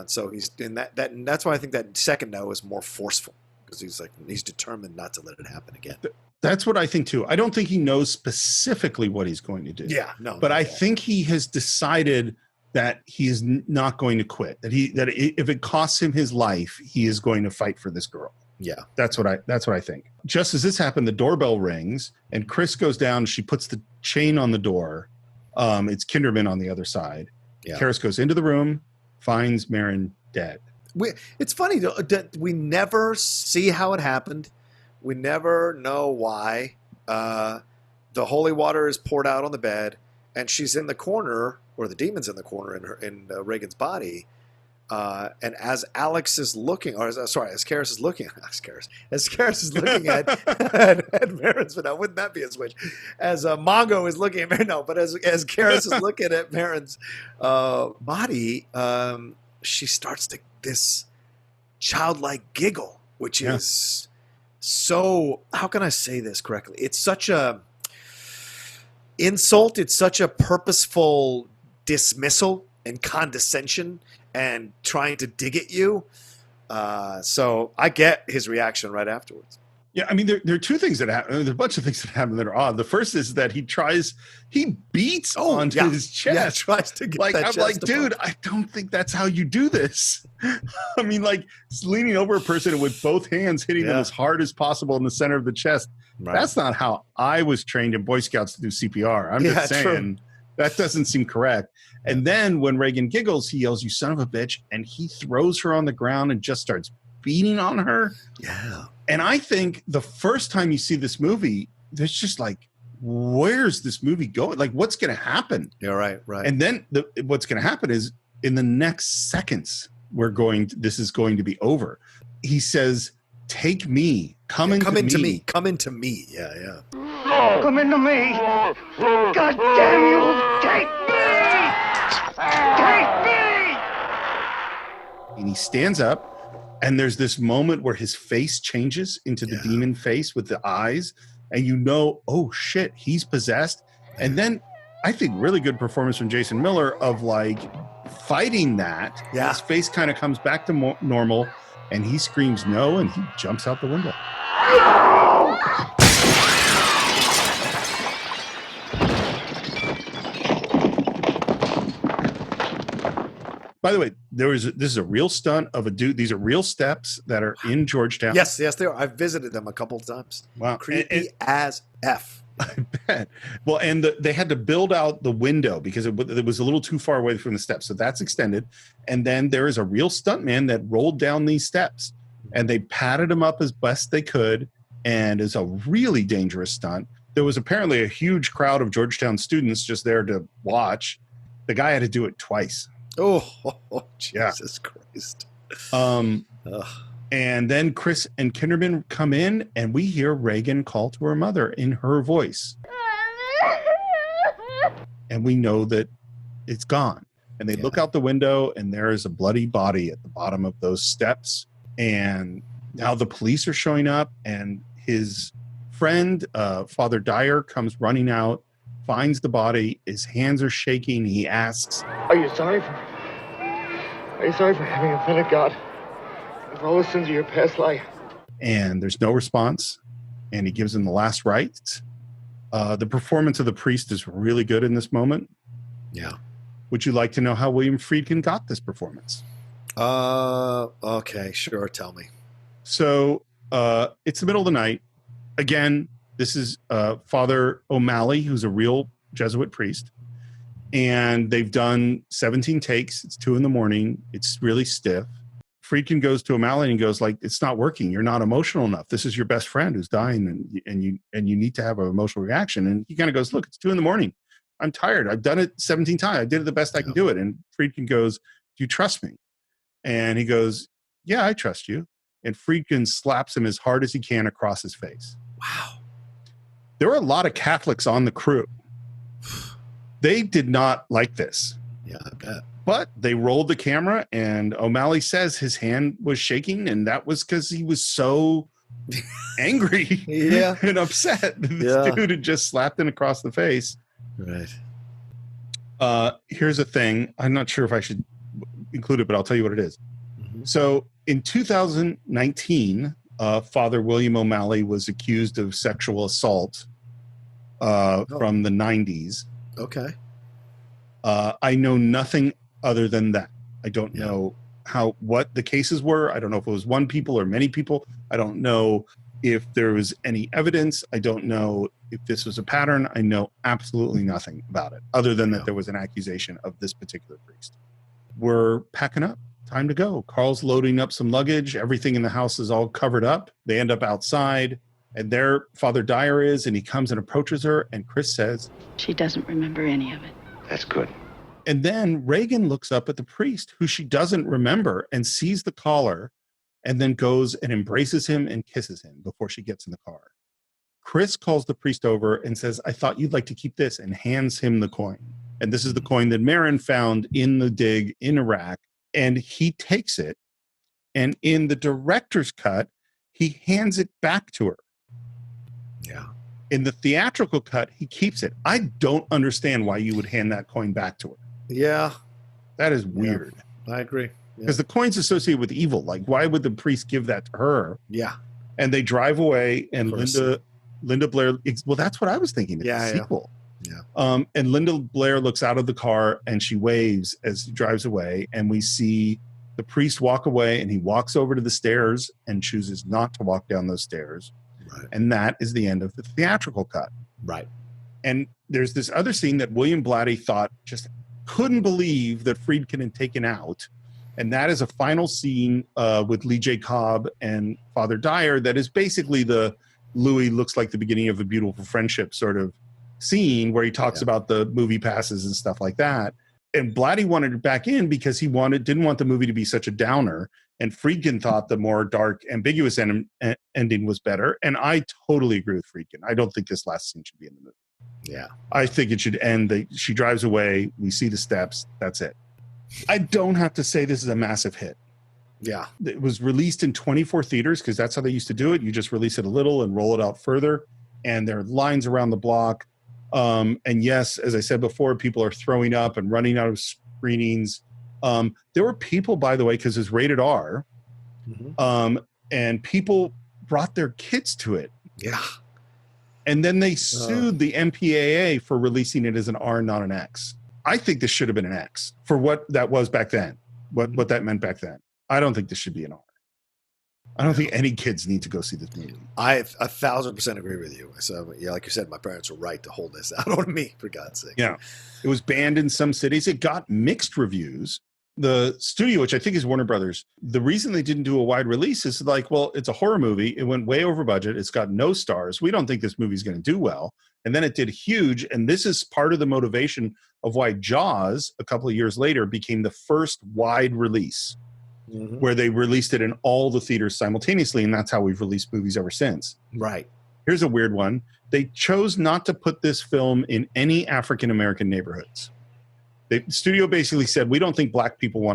So he's in that. That's why I think that second no is more forceful, because he's determined not to let it happen again. That's what I think too. I don't think he knows specifically what he's going to do. Yeah, no. But I think he has decided that he is not going to quit. That if it costs him his life, he is going to fight for this girl. Yeah, that's what I think. Just as this happened, the doorbell rings and Chris goes down. She puts the chain on the door. It's Kinderman on the other side. Yeah. Karis goes into the room, finds Marin dead. It's funny that we never see how it happened. We never know why. The holy water is poured out on the bed, and she's in the corner, or the demon's in the corner in Reagan's body. And as Alex is looking, as Karis is looking, as Karis is looking at Marin's, but now wouldn't that be a switch? As Mongo is looking at Marin, no, but as Karis is looking at Marin's body, she starts this childlike giggle, which is so, how can I say this correctly? It's such a insult. It's such a purposeful dismissal and condescension and trying to dig at you. So I get his reaction right afterwards. Yeah, I mean, there are two things that happen. There's a bunch of things that happen that are odd. The first is that he beats onto his chest. Yeah, tries to get that I'm chest like, above. dude, I don't think that's how you do this. I mean, he's leaning over a person and with both hands hitting them as hard as possible in the center of the chest. Right. That's not how I was trained in Boy Scouts to do CPR. I'm just saying, true. That doesn't seem correct. And then when Reagan giggles, he yells, "You son of a bitch," and he throws her on the ground and just starts beating on her. Yeah. And I think the first time you see this movie, there's just where's this movie going? What's going to happen? Yeah, right. And then what's going to happen is in the next seconds, this is going to be over. He says, "Take me, come into me. Come into me." Yeah, yeah. Come into me! God damn you! Take me! Take me! And he stands up. And there's this moment where his face changes into the demon face with the eyes. And oh, shit, he's possessed. And then I think really good performance from Jason Miller of fighting that. Yeah. His face kind of comes back to normal. And he screams no, and he jumps out the window. By the way, this is a real stunt of a dude. These are real steps that are in Georgetown. Yes, they are. I've visited them a couple of times. Wow. Creepy as F. I bet. Well, and they had to build out the window because it was a little too far away from the steps. So that's extended. And then there is a real stuntman that rolled down these steps. And they padded him up as best they could. And it's a really dangerous stunt. There was apparently a huge crowd of Georgetown students just there to watch. The guy had to do it twice. Oh, Jesus Christ. And then Chris and Kinderman come in, and we hear Reagan call to her mother in her voice. And we know that it's gone. And they look out the window, and there is a bloody body at the bottom of those steps. And now the police are showing up, and his friend, Father Dyer, comes running out, finds the body. His hands are shaking. He asks, Are you sorry for having offended God? And for all the sins of your past life? And there's no response. And he gives him the last rites. The performance of the priest is really good in this moment. Yeah. Would you like to know how William Friedkin got this performance? Okay, sure. Tell me. So it's the middle of the night. Again, This is Father O'Malley, who's a real Jesuit priest. And they've done 17 takes. It's 2 a.m. It's really stiff. Friedkin goes to O'Malley and goes like, it's not working. You're not emotional enough. This is your best friend who's dying, and you need to have an emotional reaction. And he kind of goes, look, it's 2 a.m. I'm tired. I've done it 17 times. I did it the best I can do it. And Friedkin goes, do you trust me? And he goes, yeah, I trust you. And Friedkin slaps him as hard as he can across his face. Wow. There were a lot of Catholics on the crew. They did not like this. Yeah, I bet. But they rolled the camera, and O'Malley says his hand was shaking, and that was because he was so angry and upset. This dude had just slapped him across the face. Right. Here's a thing. I'm not sure if I should include it, but I'll tell you what it is. So in 2019, Father William O'Malley was accused of sexual assault from the 90s. Okay. I know nothing other than that. I don't know what the cases were. I don't know if it was one people or many people. I don't know if there was any evidence. I don't know if this was a pattern. I know absolutely nothing about it other than that there was an accusation of this particular priest. We're packing up. Time to go. Carl's loading up some luggage. Everything in the house is all covered up. They end up outside, and there Father Dyer is, and he comes and approaches her, and Chris says, She doesn't remember any of it. That's good. and then Reagan looks up at the priest, who she doesn't remember, and sees the collar, and then goes and embraces him and kisses him before she gets in the car. Chris calls the priest over and says, I thought you'd like to keep this, and hands him the coin. And this is the coin that Marin found in the dig in Iraq. And he takes it, and in the director's cut, he hands it back to her. Yeah. In the theatrical cut, he keeps it. I don't understand why you would hand that coin back to her. Yeah. That is weird. I agree. Because the coin's associated with evil. Like, why would the priest give that to her? Yeah. And they drive away, and Linda Blair, well, that's what I was thinking. It's a sequel. Yeah. And Linda Blair looks out of the car and she waves as she drives away. And we see the priest walk away, and he walks over to the stairs and chooses not to walk down those stairs. Right. And that is the end of the theatrical cut. Right. And there's this other scene that William Blatty thought just couldn't believe that Friedkin had taken out. And that is a final scene with Lee J. Cobb and Father Dyer that is basically the Louis looks like the beginning of a beautiful friendship sort of scene where he talks about the movie passes and stuff like that. And Blatty wanted it back in because he didn't want the movie to be such a downer. And Friedkin thought the more dark, ambiguous ending was better. And I totally agree with Friedkin. I don't think this last scene should be in the movie. Yeah. I think it should end. She drives away. We see the steps. That's it. I don't have to say this is a massive hit. Yeah. It was released in 24 theaters because that's how they used to do it. You just release it a little and roll it out further. And there are lines around the block. And yes, as I said before, people are throwing up and running out of screenings. There were people, by the way, because it's rated R, and people brought their kids to it. Yeah. And then they sued the MPAA for releasing it as an R, not an X. I think this should have been an X for what that was back then, what that meant back then. I don't think this should be an R. I don't think any kids need to go see this movie. I 1,000% agree with you. So, yeah, like you said, my parents were right to hold this out on me, for God's sake. Yeah. It was banned in some cities. It got mixed reviews. The studio, which I think is Warner Brothers, the reason they didn't do a wide release is like, well, it's a horror movie. It went way over budget. It's got no stars. We don't think this movie's going to do well. And then it did huge. And this is part of the motivation of why Jaws, a couple of years later, became the first wide release. Where they released it in all the theaters simultaneously, and that's how we've released movies ever since. Right. Here's a weird one. They chose not to put this film in any African-American neighborhoods. The studio basically said, we don't think black people will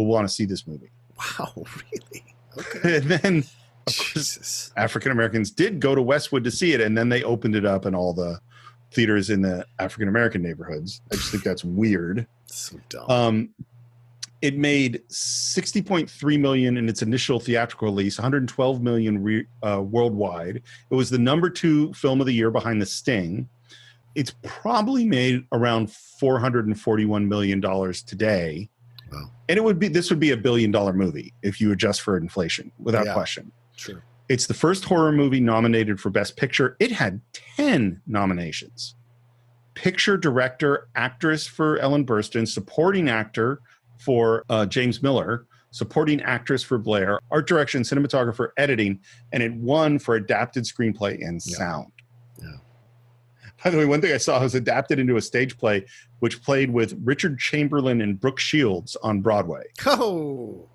want to see this movie. Wow, really? Okay. And then of course, African-Americans did go to Westwood to see it, and then they opened it up in all the theaters in the African-American neighborhoods. I just think that's weird. So dumb. It made $60.3 million in its initial theatrical release, $112 million worldwide. It was the #2 film of the year behind The Sting. It's probably made around $441 million today. Wow. And this would be $1 billion movie if you adjust for inflation, without question. Sure. It's the first horror movie nominated for Best Picture. It had 10 nominations. Picture, director, actress for Ellen Burstyn, supporting actor for James Miller, supporting actress for Blair, art direction, cinematographer, editing, and it won for adapted screenplay and sound. Yeah. By the way, one thing I saw was adapted into a stage play, which played with Richard Chamberlain and Brooke Shields on Broadway. Oh,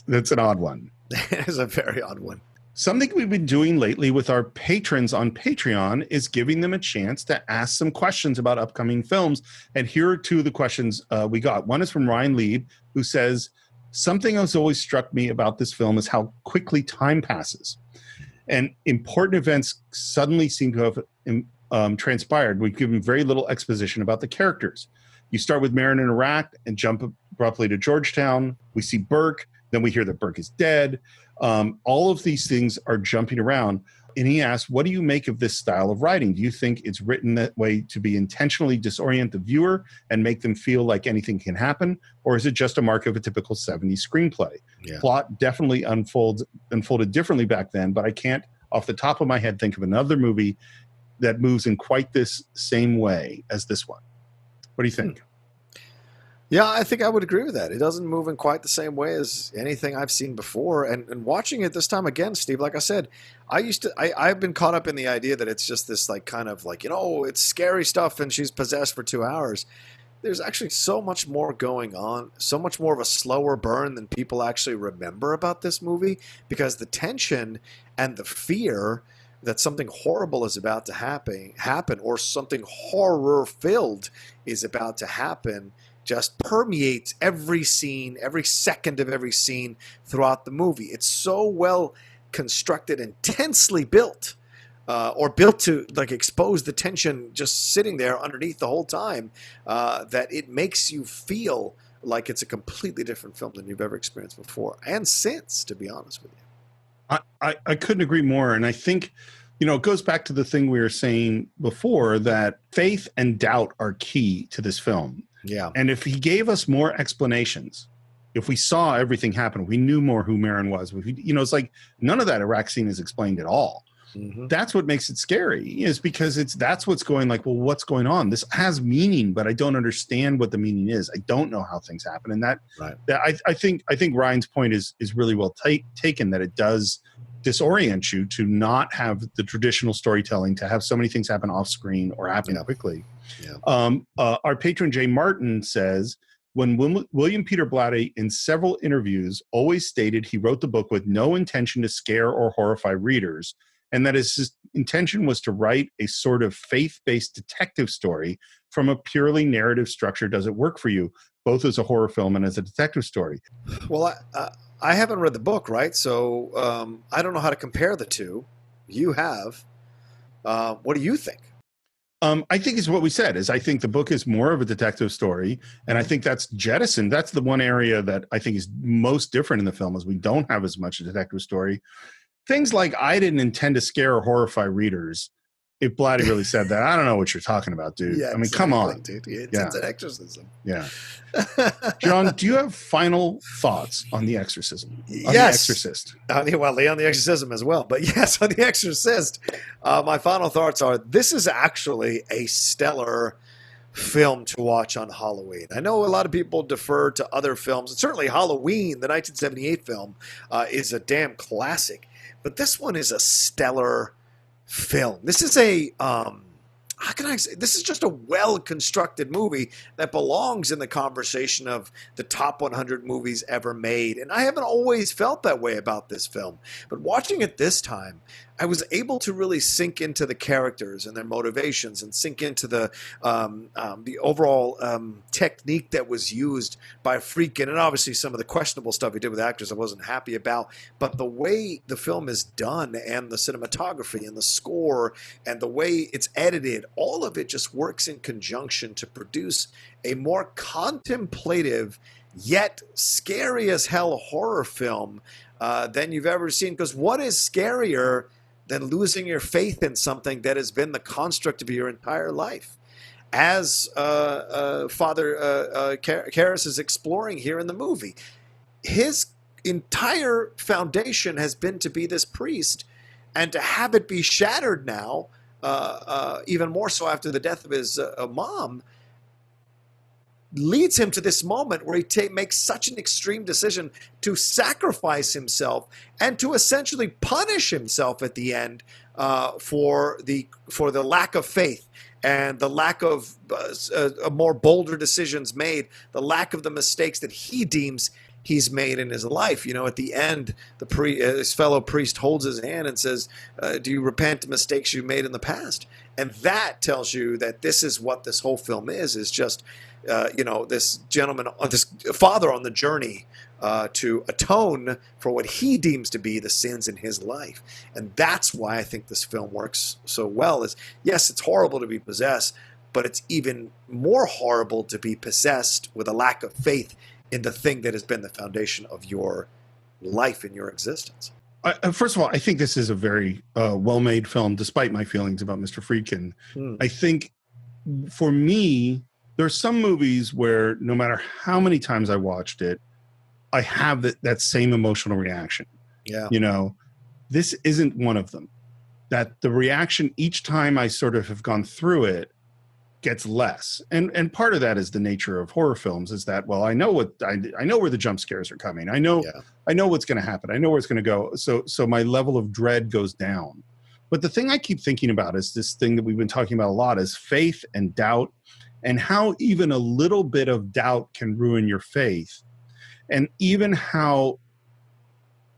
that's an odd one. It is a very odd one. Something we've been doing lately with our patrons on Patreon is giving them a chance to ask some questions about upcoming films. And here are two of the questions we got. One is from Ryan Lieb, who says, something has always struck me about this film is how quickly time passes. And important events suddenly seem to have transpired. We've given very little exposition about the characters. You start with Marin in Iraq and jump abruptly to Georgetown. We see Burke. Then we hear that Burke is dead. All of these things are jumping around. And he asked, what do you make of this style of writing? Do you think it's written that way to be intentionally disorient the viewer and make them feel like anything can happen? Or is it just a mark of a typical 70s screenplay? Yeah. Plot definitely unfolded differently back then, but I can't, off the top of my head, think of another movie that moves in quite this same way as this one. What do you think? Yeah, I think I would agree with that. It doesn't move in quite the same way as anything I've seen before. And watching it this time again, Steve, like I said, I've been caught up in the idea that it's just this like kind of like, it's scary stuff and she's possessed for 2 hours. There's actually so much more going on, so much more of a slower burn than people actually remember about this movie, because the tension and the fear that something horrible is about to happen or something horror-filled is about to happen just permeates every scene, every second of every scene throughout the movie. It's so well constructed, intensely built, or built to like expose the tension just sitting there underneath the whole time, that it makes you feel like it's a completely different film than you've ever experienced before and since, to be honest with you. I couldn't agree more. And I think, it goes back to the thing we were saying before, that faith and doubt are key to this film. Yeah. And if he gave us more explanations, if we saw everything happen, we knew more who Marin was. It's like none of that Iraq scene is explained at all. Mm-hmm. That's what makes it scary, is because that's what's going like, well, what's going on? This has meaning, but I don't understand what the meaning is. I don't know how things happen. And I think Ryan's point is really well taken, that it does disorient you to not have the traditional storytelling, to have so many things happen off screen or happen quickly. Yeah. Our patron Jay Martin says, when William Peter Blatty in several interviews always stated he wrote the book with no intention to scare or horrify readers, and that his intention was to write a sort of faith-based detective story from a purely narrative structure. Does it work for you, both as a horror film and as a detective story? Well, I haven't read the book, right? So I don't know how to compare the two. You have. What do you think? I think it's what we said, is I think the book is more of a detective story, and I think that's jettisoned. That's the one area that I think is most different in the film, is we don't have as much a detective story. Things like, I didn't intend to scare or horrify readers. If Blatty really said that, I don't know what you're talking about, dude. Yeah, I mean, come on. Dude. It's an exorcism. Yeah. John, do you have final thoughts on The Exorcism? Yes. The Exorcist. On The Exorcism as well. But yes, on The Exorcist, my final thoughts are, this is actually a stellar film to watch on Halloween. I know a lot of people defer to other films, and certainly Halloween, the 1978 film, is a damn classic. But this one is a stellar film. This is how can I say? This is just a well-constructed movie that belongs in the conversation of the top 100 movies ever made. And I haven't always felt that way about this film. But watching it this time, I was able to really sink into the characters and their motivations, and sink into the overall technique that was used by Friedkin, and obviously some of the questionable stuff he did with actors I wasn't happy about. But the way the film is done, and the cinematography and the score and the way it's edited, all of it just works in conjunction to produce a more contemplative yet scary as hell horror film than you've ever seen. Because what is scarier than losing your faith in something that has been the construct of your entire life? As Father Karras is exploring here in the movie, his entire foundation has been to be this priest, and to have it be shattered now, even more so after the death of his mom, leads him to this moment where he makes such an extreme decision to sacrifice himself and to essentially punish himself at the end for the lack of faith and the lack of more bolder decisions made, the lack of the mistakes that he deems he's made in his life. You know, at the end, his fellow priest holds his hand and says, do you repent of mistakes you made in the past? And that tells you that this is what this whole film is just, this gentleman, this father on the journey to atone for what he deems to be the sins in his life. And that's why I think this film works so well. Is yes, it's horrible to be possessed, but it's even more horrible to be possessed with a lack of faith in the thing that has been the foundation of your life and your existence. First of all, I think this is a very well-made film, despite my feelings about Mr. Friedkin. I think, for me, there are some movies where no matter how many times I watched it, I have that same emotional reaction. Yeah. You know, this isn't one of them. That the reaction each time I sort of have gone through it gets less. And part of that is the nature of horror films, is that, well, I know where the jump scares are coming. I know what's going to happen. I know where it's going to go. So my level of dread goes down. But the thing I keep thinking about is this thing that we've been talking about a lot, is faith and doubt, and how even a little bit of doubt can ruin your faith. And even how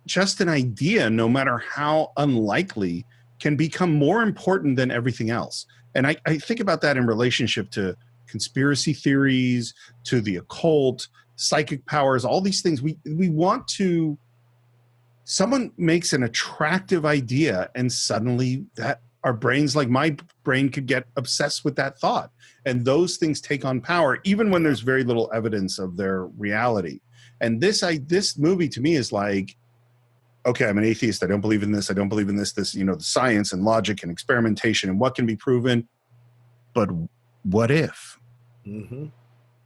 just an idea, no matter how unlikely, can become more important than everything else. And I think about that in relationship to conspiracy theories, to the occult, psychic powers, all these things. We want to, someone makes an attractive idea and suddenly that our brains, like my brain, could get obsessed with that thought. And those things take on power, even when there's very little evidence of their reality. And this movie to me is like, okay, I'm an atheist. I don't believe in this. I don't believe in this, the science and logic and experimentation and what can be proven. But what if? Mm-hmm.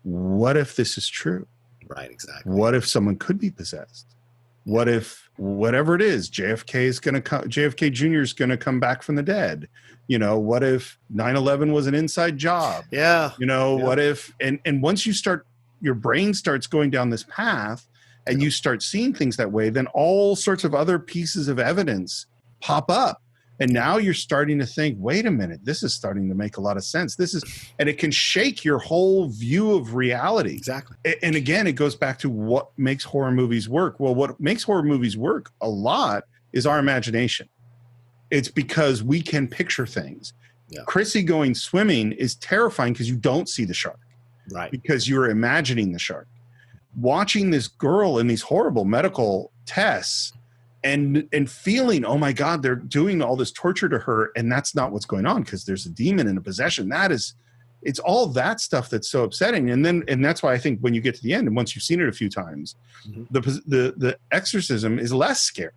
What if this is true? Right, exactly. What if someone could be possessed? What if whatever it is, JFK Jr. is going to come back from the dead? You know, what if 9/11 was an inside job? Yeah. You know, what if, and once you start, your brain starts going down this path, and you start seeing things that way, then all sorts of other pieces of evidence pop up. And now you're starting to think, wait a minute, this is starting to make a lot of sense. And it can shake your whole view of reality. Exactly. And again, it goes back to what makes horror movies work. Well, what makes horror movies work a lot is our imagination. It's because we can picture things. Yeah. Chrissy going swimming is terrifying because you don't see the shark. Right. Because you're imagining the shark. Watching this girl in these horrible medical tests and feeling, oh my God, they're doing all this torture to her, and that's not what's going on because there's a demon and a possession. It's all that stuff that's so upsetting. And that's why I think when you get to the end, and once you've seen it a few times, the exorcism is less scary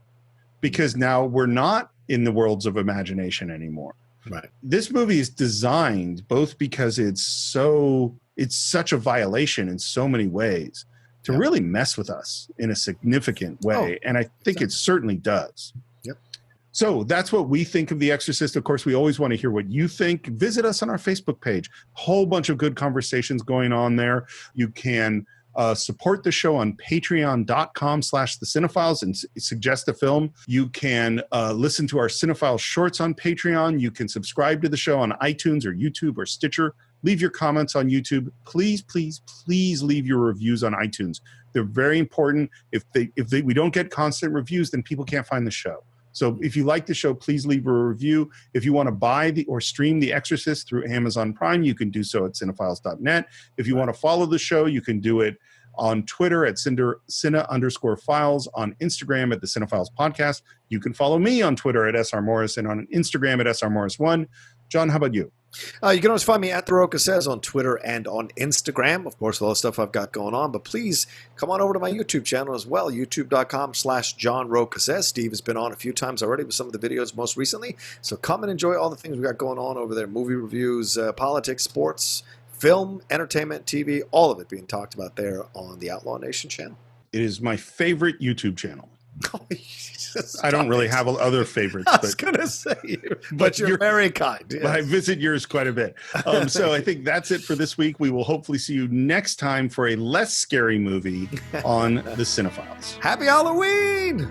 because now we're not in the worlds of imagination anymore. Right. This movie is designed both because it's such a violation in so many ways to really mess with us in a significant way. And I think it certainly does. Yep. So that's what we think of The Exorcist. Of course, we always want to hear what you think. Visit us on our Facebook page. Whole bunch of good conversations going on there. You can support the show on patreon.com/the Cine-Files and suggest a film. You can listen to our Cine-Files shorts on Patreon. You can subscribe to the show on iTunes or YouTube or Stitcher. Leave your comments on YouTube. Please, please, please leave your reviews on iTunes. They're very important. If we don't get constant reviews, then people can't find the show. So if you like the show, please leave a review. If you want to buy or stream The Exorcist through Amazon Prime, you can do so at cinefiles.net. If you want to follow the show, you can do it on Twitter at Cine_Files, on Instagram at the Cine-Files Podcast. You can follow me on Twitter at SR Morris and on Instagram at SR Morris1. John, how about you? You can always find me at The Roca Says on Twitter and on Instagram. Of course, all the stuff I've got going on. But please come on over to my YouTube channel as well, youtube.com/John Roca Says. Steve has been on a few times already with some of the videos most recently. So come and enjoy all the things we got going on over there. Movie reviews, politics, sports, film, entertainment, TV, all of it being talked about there on the Outlaw Nation channel. It is my favorite YouTube channel. Oh, Jesus I don't really Christ. have other favorites. I was going to say, but you're very kind. Yes. But I visit yours quite a bit. So I think that's it for this week. We will hopefully see you next time for a less scary movie on the Cine-Files. Happy Halloween!